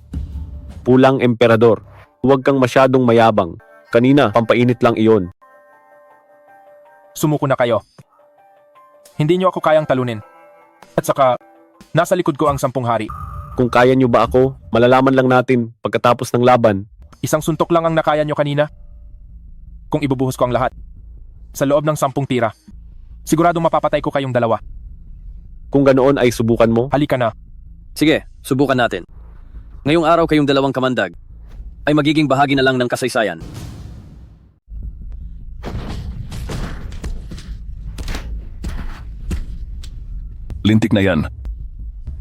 [SPEAKER 11] Pulang emperador, huwag kang masyadong mayabang. Kanina, pampainit lang iyon.
[SPEAKER 4] Sumuko na kayo. Hindi nyo ako kayang talunin. At saka, nasa likod ko ang 10 hari.
[SPEAKER 11] Kung kaya nyo ba ako, malalaman lang natin pagkatapos ng laban.
[SPEAKER 4] Isang suntok lang ang nakaya nyo kanina. Kung ibubuhos ko ang lahat. Sa loob ng 10 tira. Siguradong mapapatay ko kayong 2.
[SPEAKER 11] Kung ganoon ay subukan mo.
[SPEAKER 4] Halika na.
[SPEAKER 16] Sige, subukan natin. Ngayong araw kayong 2 kamandag ay magiging bahagi na lang ng kasaysayan.
[SPEAKER 1] Lintik na yan.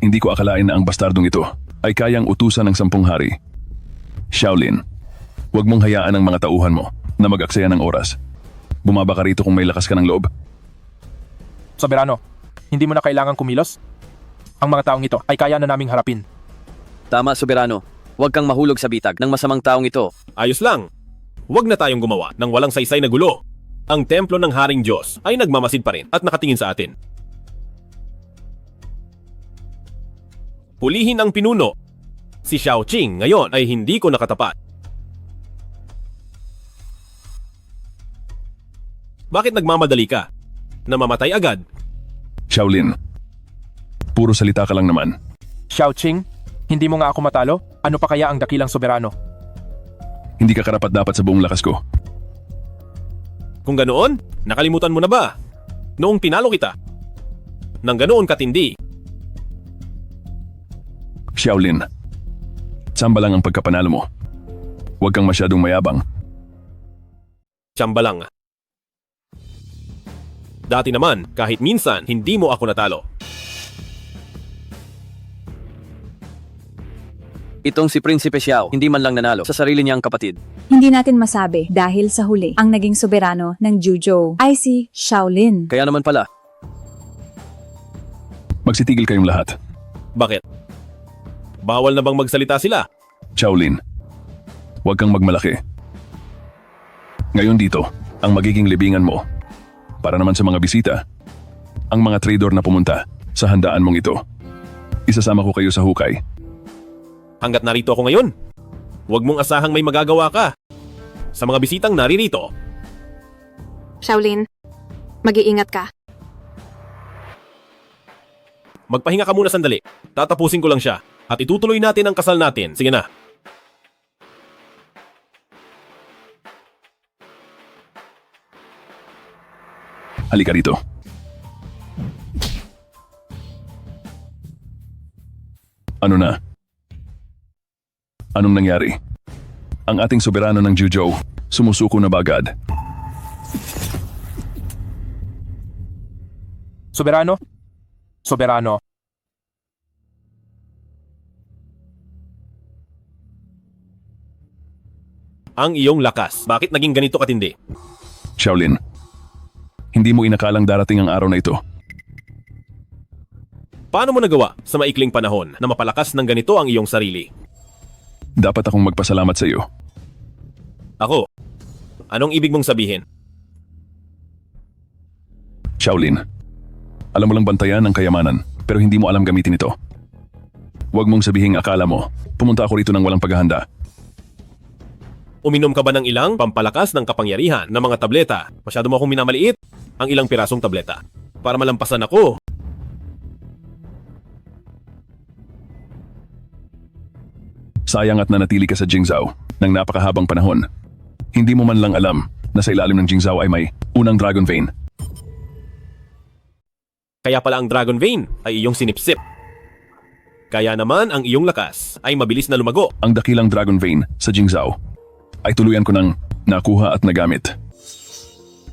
[SPEAKER 1] Hindi ko akalain na ang bastardong ito ay kayang utusan ng 10 hari. Shaolin, huwag mong hayaan ang mga tauhan mo na mag-aksaya ng oras. Bumaba ka rito kung may lakas ka ng loob.
[SPEAKER 4] Soberano, hindi mo na kailangang kumilos. Ang mga taong ito ay kaya na naming harapin.
[SPEAKER 16] Tama, Soberano. Huwag kang mahulog sa bitag ng masamang taong ito.
[SPEAKER 3] Ayos lang. Huwag na tayong gumawa ng walang saysay na gulo. Ang templo ng Haring Diyos ay nagmamasid pa rin at nakatingin sa atin. Pulihin ang pinuno. Si Xiao Qing ngayon ay hindi ko nakatapat. Bakit nagmamadali ka? Namamatay agad.
[SPEAKER 1] Shaolin, puro salita ka lang naman.
[SPEAKER 4] Xiao Qing, hindi mo nga ako matalo? Ano pa kaya ang dakilang soberano?
[SPEAKER 1] Hindi ka karapat-dapat sa buong lakas ko.
[SPEAKER 3] Kung ganoon, nakalimutan mo na ba? Noong tinalo kita. Nang ganoon katindi.
[SPEAKER 1] Shaolin, tsamba lang ang pagkapanalo mo. Huwag kang masyadong mayabang.
[SPEAKER 3] Tsamba lang. Dati naman, kahit minsan, hindi mo ako natalo.
[SPEAKER 16] Itong si Prinsipe Xiao, hindi man lang nanalo sa sarili niyang kapatid.
[SPEAKER 14] Hindi natin masabi dahil sa huli, ang naging soberano ng Juzhou ay si Shaolin.
[SPEAKER 16] Kaya naman pala.
[SPEAKER 1] Magsitigil kayong lahat.
[SPEAKER 3] Bakit? Bawal na bang magsalita sila?
[SPEAKER 1] Shaolin, huwag kang magmalaki. Ngayon dito, ang magiging libingan mo. Para naman sa mga bisita, ang mga trader na pumunta sa handaan mong ito. Isasama ko kayo sa hukay.
[SPEAKER 3] Hanggat narito ako ngayon, huwag mong asahang may magagawa ka. Sa mga bisitang naririto.
[SPEAKER 15] Shaolin, mag-iingat ka.
[SPEAKER 3] Magpahinga ka muna sandali. Tatapusin ko lang siya. At itutuloy natin ang kasal natin. Sige na.
[SPEAKER 1] Halika rito. Ano na? Anong nangyari? Ang ating soberano ng Juzhou, sumusuko na ba agad?
[SPEAKER 4] Soberano? Soberano.
[SPEAKER 3] Ang iyong lakas. Bakit naging ganito katindi?
[SPEAKER 1] Shaolin, hindi mo inakalang darating ang araw na ito.
[SPEAKER 3] Paano mo nagawa sa maikling panahon na mapalakas ng ganito ang iyong sarili?
[SPEAKER 1] Dapat akong magpasalamat sa iyo.
[SPEAKER 3] Ako? Anong ibig mong sabihin?
[SPEAKER 1] Shaolin, alam mo lang bantayan ang kayamanan, pero hindi mo alam gamitin ito. Huwag mong sabihing akala mo, pumunta ako rito ng walang paghahanda.
[SPEAKER 3] Uminom ka ba ng ilang pampalakas ng kapangyarihan na mga tableta? Masyado mo akong minamaliit ang ilang pirasong tableta para malampasan ako.
[SPEAKER 1] Sayang at nanatili ka sa Jingzhou ng napakahabang panahon. Hindi mo man lang alam na sa ilalim ng Jingzhou ay may unang Dragon Vein.
[SPEAKER 3] Kaya pala ang Dragon Vein ay iyong sinipsip. Kaya naman ang iyong lakas ay mabilis na lumago.
[SPEAKER 1] Ang dakilang Dragon Vein sa Jingzhou ay tuluyan ko ng nakuha at nagamit.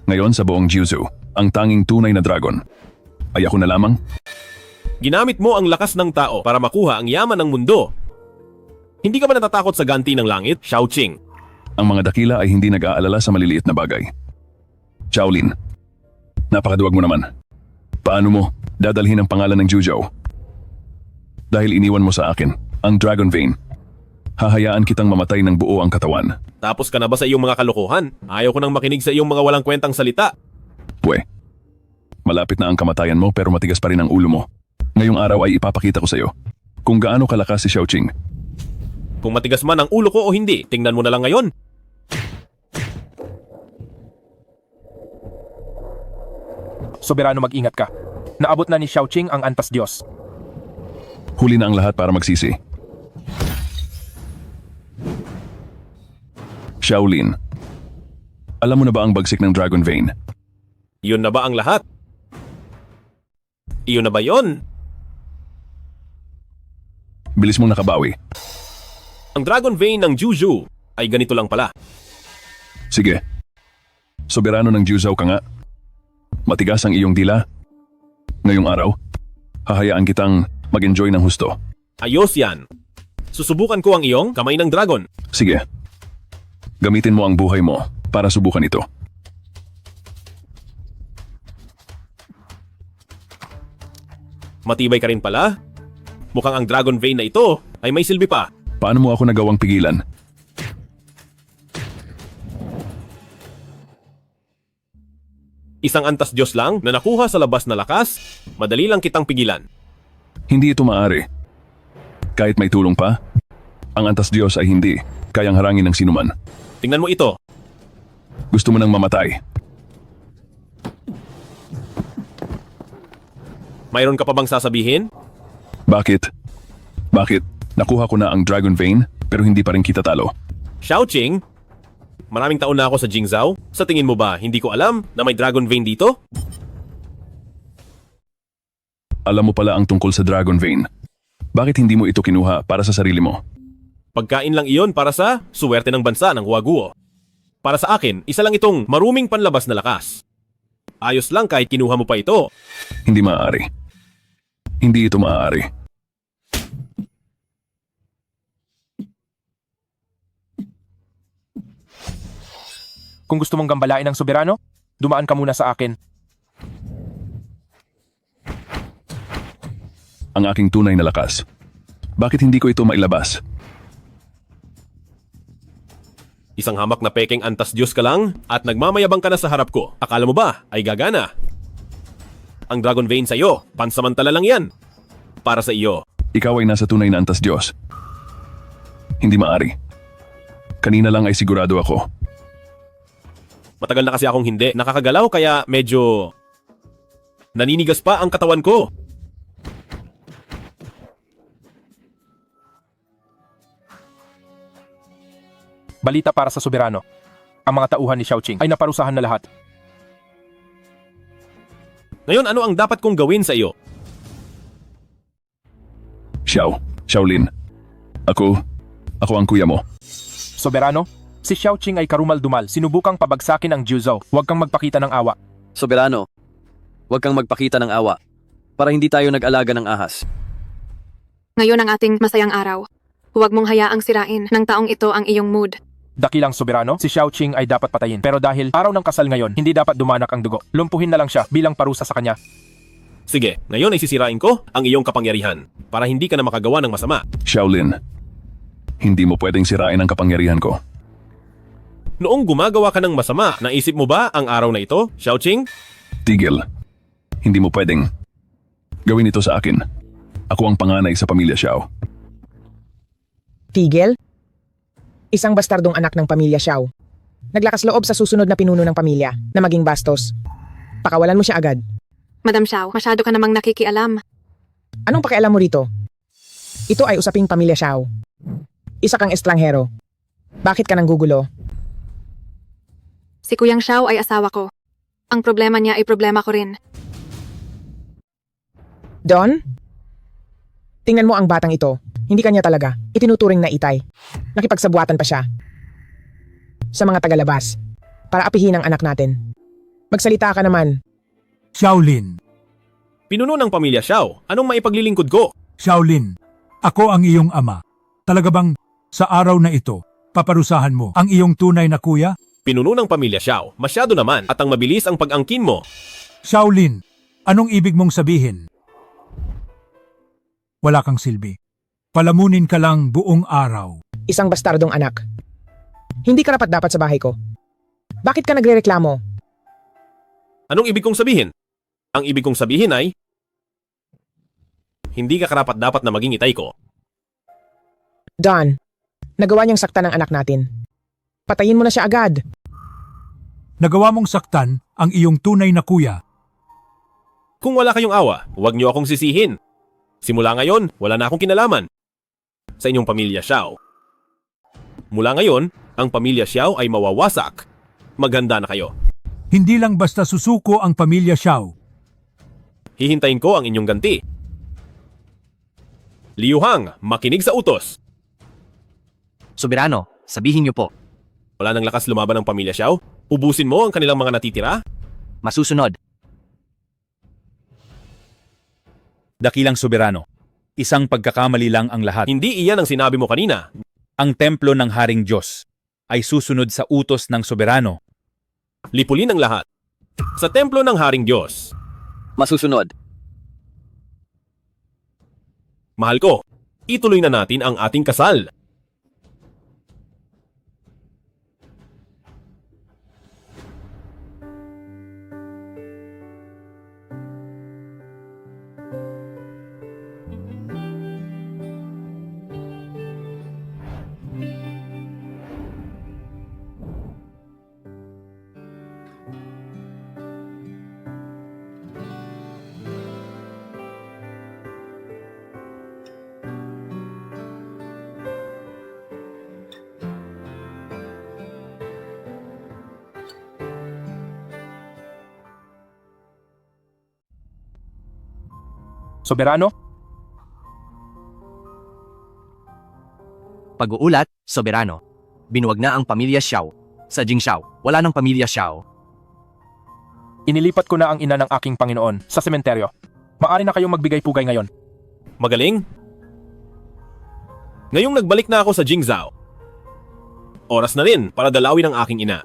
[SPEAKER 1] Ngayon sa buong Juzhou, ang tanging tunay na dragon ay ako na lamang.
[SPEAKER 3] Ginamit mo ang lakas ng tao para makuha ang yaman ng mundo. Hindi ka ba natatakot sa ganti ng langit, Xiao Qing?
[SPEAKER 1] Ang mga dakila ay hindi nag-aalala sa maliliit na bagay. Shaolin, napakaduwag mo naman. Paano mo dadalhin ang pangalan ng Juzhou? Dahil iniwan mo sa akin ang Dragon Vein. Hahayaan kitang mamatay ng buo ang katawan.
[SPEAKER 3] Tapos ka na ba sa iyong mga kalokohan? Ayaw ko nang makinig sa iyong mga walang kwentang salita.
[SPEAKER 1] Pwe, malapit na ang kamatayan mo pero matigas pa rin ang ulo mo. Ngayong araw ay ipapakita ko sa iyo kung gaano kalakas si Xiaoqing.
[SPEAKER 3] Kung matigas man ang ulo ko o hindi, tingnan mo na lang ngayon.
[SPEAKER 4] Soberano, mag-ingat ka. Naabot na ni Xiaoqing ang antas Diyos.
[SPEAKER 1] Huli na ang lahat para magsisi. Shaolin, alam mo na ba ang bagsik ng Dragon Vein?
[SPEAKER 3] Yun na ba ang lahat? Iyon na ba yon?
[SPEAKER 1] Bilis mong nakabawi.
[SPEAKER 3] Ang Dragon Vein ng Juju ay ganito lang pala.
[SPEAKER 1] Sige. Soberano ng Juzhou ka nga. Matigas ang iyong dila. Ngayong araw, hahayaan kitang mag-enjoy ng husto.
[SPEAKER 3] Ayos yan. Susubukan ko ang iyong kamay ng dragon.
[SPEAKER 1] Sige. Gamitin mo ang buhay mo para subukan ito.
[SPEAKER 3] Matibay ka rin pala. Mukhang ang Dragon Vein na ito ay may silbi pa.
[SPEAKER 1] Paano mo ako nagawang pigilan?
[SPEAKER 3] Isang antas Diyos lang na nakuha sa labas na lakas, madali lang kitang pigilan.
[SPEAKER 1] Hindi ito maaari. Kahit may tulong pa, ang antas Diyos ay hindi kayang harangin ng sinuman.
[SPEAKER 3] Tingnan mo ito.
[SPEAKER 1] Gusto mo nang mamatay.
[SPEAKER 3] Mayroon ka pa bang sasabihin?
[SPEAKER 1] Bakit? Bakit? Nakuha ko na ang Dragon Vein pero hindi pa rin kita talo.
[SPEAKER 3] Xiaoqing? Maraming taon na ako sa Jingzhou. Sa tingin mo ba, hindi ko alam na may Dragon Vein dito?
[SPEAKER 1] Alam mo pala ang tungkol sa Dragon Vein. Bakit hindi mo ito kinuha para sa sarili mo?
[SPEAKER 3] Pagkain lang iyon para sa suwerte ng bansa ng Huaguo. Para sa akin, isa lang itong maruming panlabas na lakas. Ayos lang kahit kinuha mo pa ito.
[SPEAKER 1] Hindi maaari. Hindi ito maaari.
[SPEAKER 4] Kung gusto mong gambalain ang soberano, dumaan ka muna sa akin.
[SPEAKER 1] Ang aking tunay na lakas. Bakit hindi ko ito mailabas?
[SPEAKER 3] Isang hamak na pekeng antas Diyos ka lang at nagmamayabang ka na sa harap ko. Akala mo ba ay gagana? Ang Dragon Vein sa iyo, pansamantala lang yan. Para sa iyo.
[SPEAKER 1] Ikaw ay nasa tunay na antas Diyos. Hindi maaari. Kanina lang ay sigurado ako.
[SPEAKER 3] Matagal na kasi akong hindi nakakagalaw kaya medyo naninigas pa ang katawan ko.
[SPEAKER 4] Balita para sa soberano. Ang mga tauhan ni Xiaoqing ay naparusahan na lahat.
[SPEAKER 3] Ngayon, ano ang dapat kong gawin sa iyo?
[SPEAKER 1] Shaolin. Ako ang kuya mo.
[SPEAKER 4] Soberano, si Xiaoqing ay karumal-dumal. Sinubukang pabagsakin ang Juzhou. Huwag kang magpakita ng awa.
[SPEAKER 16] Soberano, huwag kang magpakita ng awa para hindi tayo nag-alaga ng ahas.
[SPEAKER 15] Ngayon ang ating masayang araw. Huwag mong hayaang sirain ng taong ito ang iyong mood.
[SPEAKER 4] Dakilang soberano, si Xiaoqing ay dapat patayin. Pero dahil araw ng kasal ngayon, hindi dapat dumanak ang dugo. Lumpuhin na lang siya bilang parusa sa kanya.
[SPEAKER 3] Sige, ngayon ay sisirain ko ang iyong kapangyarihan para hindi ka na makagawa ng masama.
[SPEAKER 1] Shaolin, hindi mo pwedeng sirain ang kapangyarihan ko.
[SPEAKER 3] Noong gumagawa ka ng masama, naisip mo ba ang araw na ito, Xiaoqing?
[SPEAKER 1] Tigil. Hindi mo pwedeng gawin ito sa akin. Ako ang panganay sa pamilya Xiao.
[SPEAKER 12] Tigil? Isang bastardong anak ng pamilya Xiao. Naglakas loob sa susunod na pinuno ng pamilya na maging bastos. Pakawalan mo siya agad.
[SPEAKER 15] Madam Xiao, masyado ka namang nakikialam.
[SPEAKER 12] Anong pakialam mo rito? Ito ay usaping pamilya Xiao. Isa kang estranghero. Bakit ka nang gugulo?
[SPEAKER 15] Si Kuyang Xiao ay asawa ko. Ang problema niya ay problema ko rin.
[SPEAKER 12] Don? Tingnan mo ang batang ito. Hindi kanya talaga. Itinuturing na itay. Nakipagsabuatan pa siya. Sa mga tagalabas. Para apihin ang anak natin. Magsalita ka naman.
[SPEAKER 19] Shaolin.
[SPEAKER 3] Pinuno ng pamilya Xiao, anong maipaglilingkod ko?
[SPEAKER 19] Shaolin, ako ang iyong ama. Talaga bang sa araw na ito, paparusahan mo ang iyong tunay na kuya?
[SPEAKER 3] Pinuno ng pamilya Xiao, masyado naman at ang mabilis ang pag-angkin mo.
[SPEAKER 19] Shaolin, anong ibig mong sabihin? wala kang silbi. Palamunin ka lang buong araw.
[SPEAKER 12] Isang bastardong anak. Hindi ka dapat sa bahay ko. Bakit ka nagrereklamo?
[SPEAKER 3] Anong ibig kong sabihin? Ang ibig kong sabihin ay, hindi ka karapat-dapat na maging itay ko.
[SPEAKER 12] Don, nagawa niyang saktan ng anak natin. Patayin mo na siya agad.
[SPEAKER 19] Nagawa mong saktan ang iyong tunay na kuya.
[SPEAKER 3] Kung wala kayong awa, huwag niyo akong sisihin. Simula ngayon, wala na akong kinalaman sa inyong pamilya Xiao. Mula ngayon, ang pamilya Xiao ay mawawasak. Maghanda na kayo.
[SPEAKER 19] Hindi lang basta susuko ang pamilya Xiao.
[SPEAKER 3] Hihintayin ko ang inyong ganti. Liu Hang, makinig sa utos.
[SPEAKER 5] Soberano, sabihin niyo po.
[SPEAKER 3] Wala nang lakas lumaban ng pamilya Xiao? Ubusin mo ang kanilang mga natitira?
[SPEAKER 5] Masusunod.
[SPEAKER 13] Dakilang soberano, isang pagkakamali lang ang lahat.
[SPEAKER 3] Hindi iyan ang sinabi mo kanina.
[SPEAKER 13] Ang templo ng Haring Diyos ay susunod sa utos ng soberano.
[SPEAKER 3] Lipulin ang lahat. Sa templo ng Haring Diyos.
[SPEAKER 16] Masusunod.
[SPEAKER 3] Mahal ko, ituloy na natin ang ating kasal.
[SPEAKER 4] Soberano?
[SPEAKER 5] Pag-uulat, soberano. Binuwag na ang pamilya Xiao. Sa Jingxiao, wala ng pamilya Xiao.
[SPEAKER 4] Inilipat ko na ang ina ng aking Panginoon sa sementeryo. Maari na kayong magbigay pugay ngayon.
[SPEAKER 3] Magaling? Ngayong nagbalik na ako sa Jingzhou, oras na rin para dalawin ang aking ina.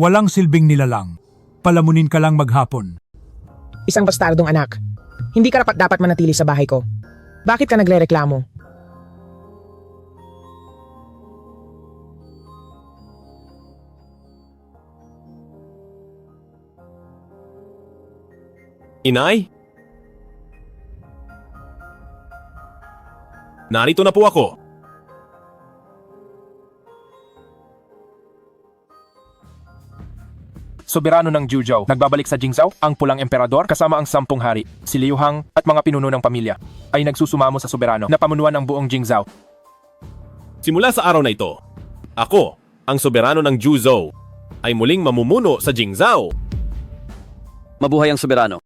[SPEAKER 19] Walang silbing nilalang. Palamunin ka lang maghapon.
[SPEAKER 12] Isang bastardong anak. Hindi ka dapat manatili sa bahay ko. Bakit ka nagrereklamo?
[SPEAKER 3] Inay? Narito na po ako.
[SPEAKER 4] Soberano ng Juzhou, nagbabalik sa Jingzhou, ang pulang emperador kasama ang 10 hari, si Liu Hang at mga pinuno ng pamilya, ay nagsusumamo sa soberano na pamunuan ng buong Jingzhou.
[SPEAKER 3] Simula sa araw na ito, ako, ang soberano ng Juzhou, ay muling mamumuno sa Jingzhou.
[SPEAKER 16] Mabuhay ang soberano.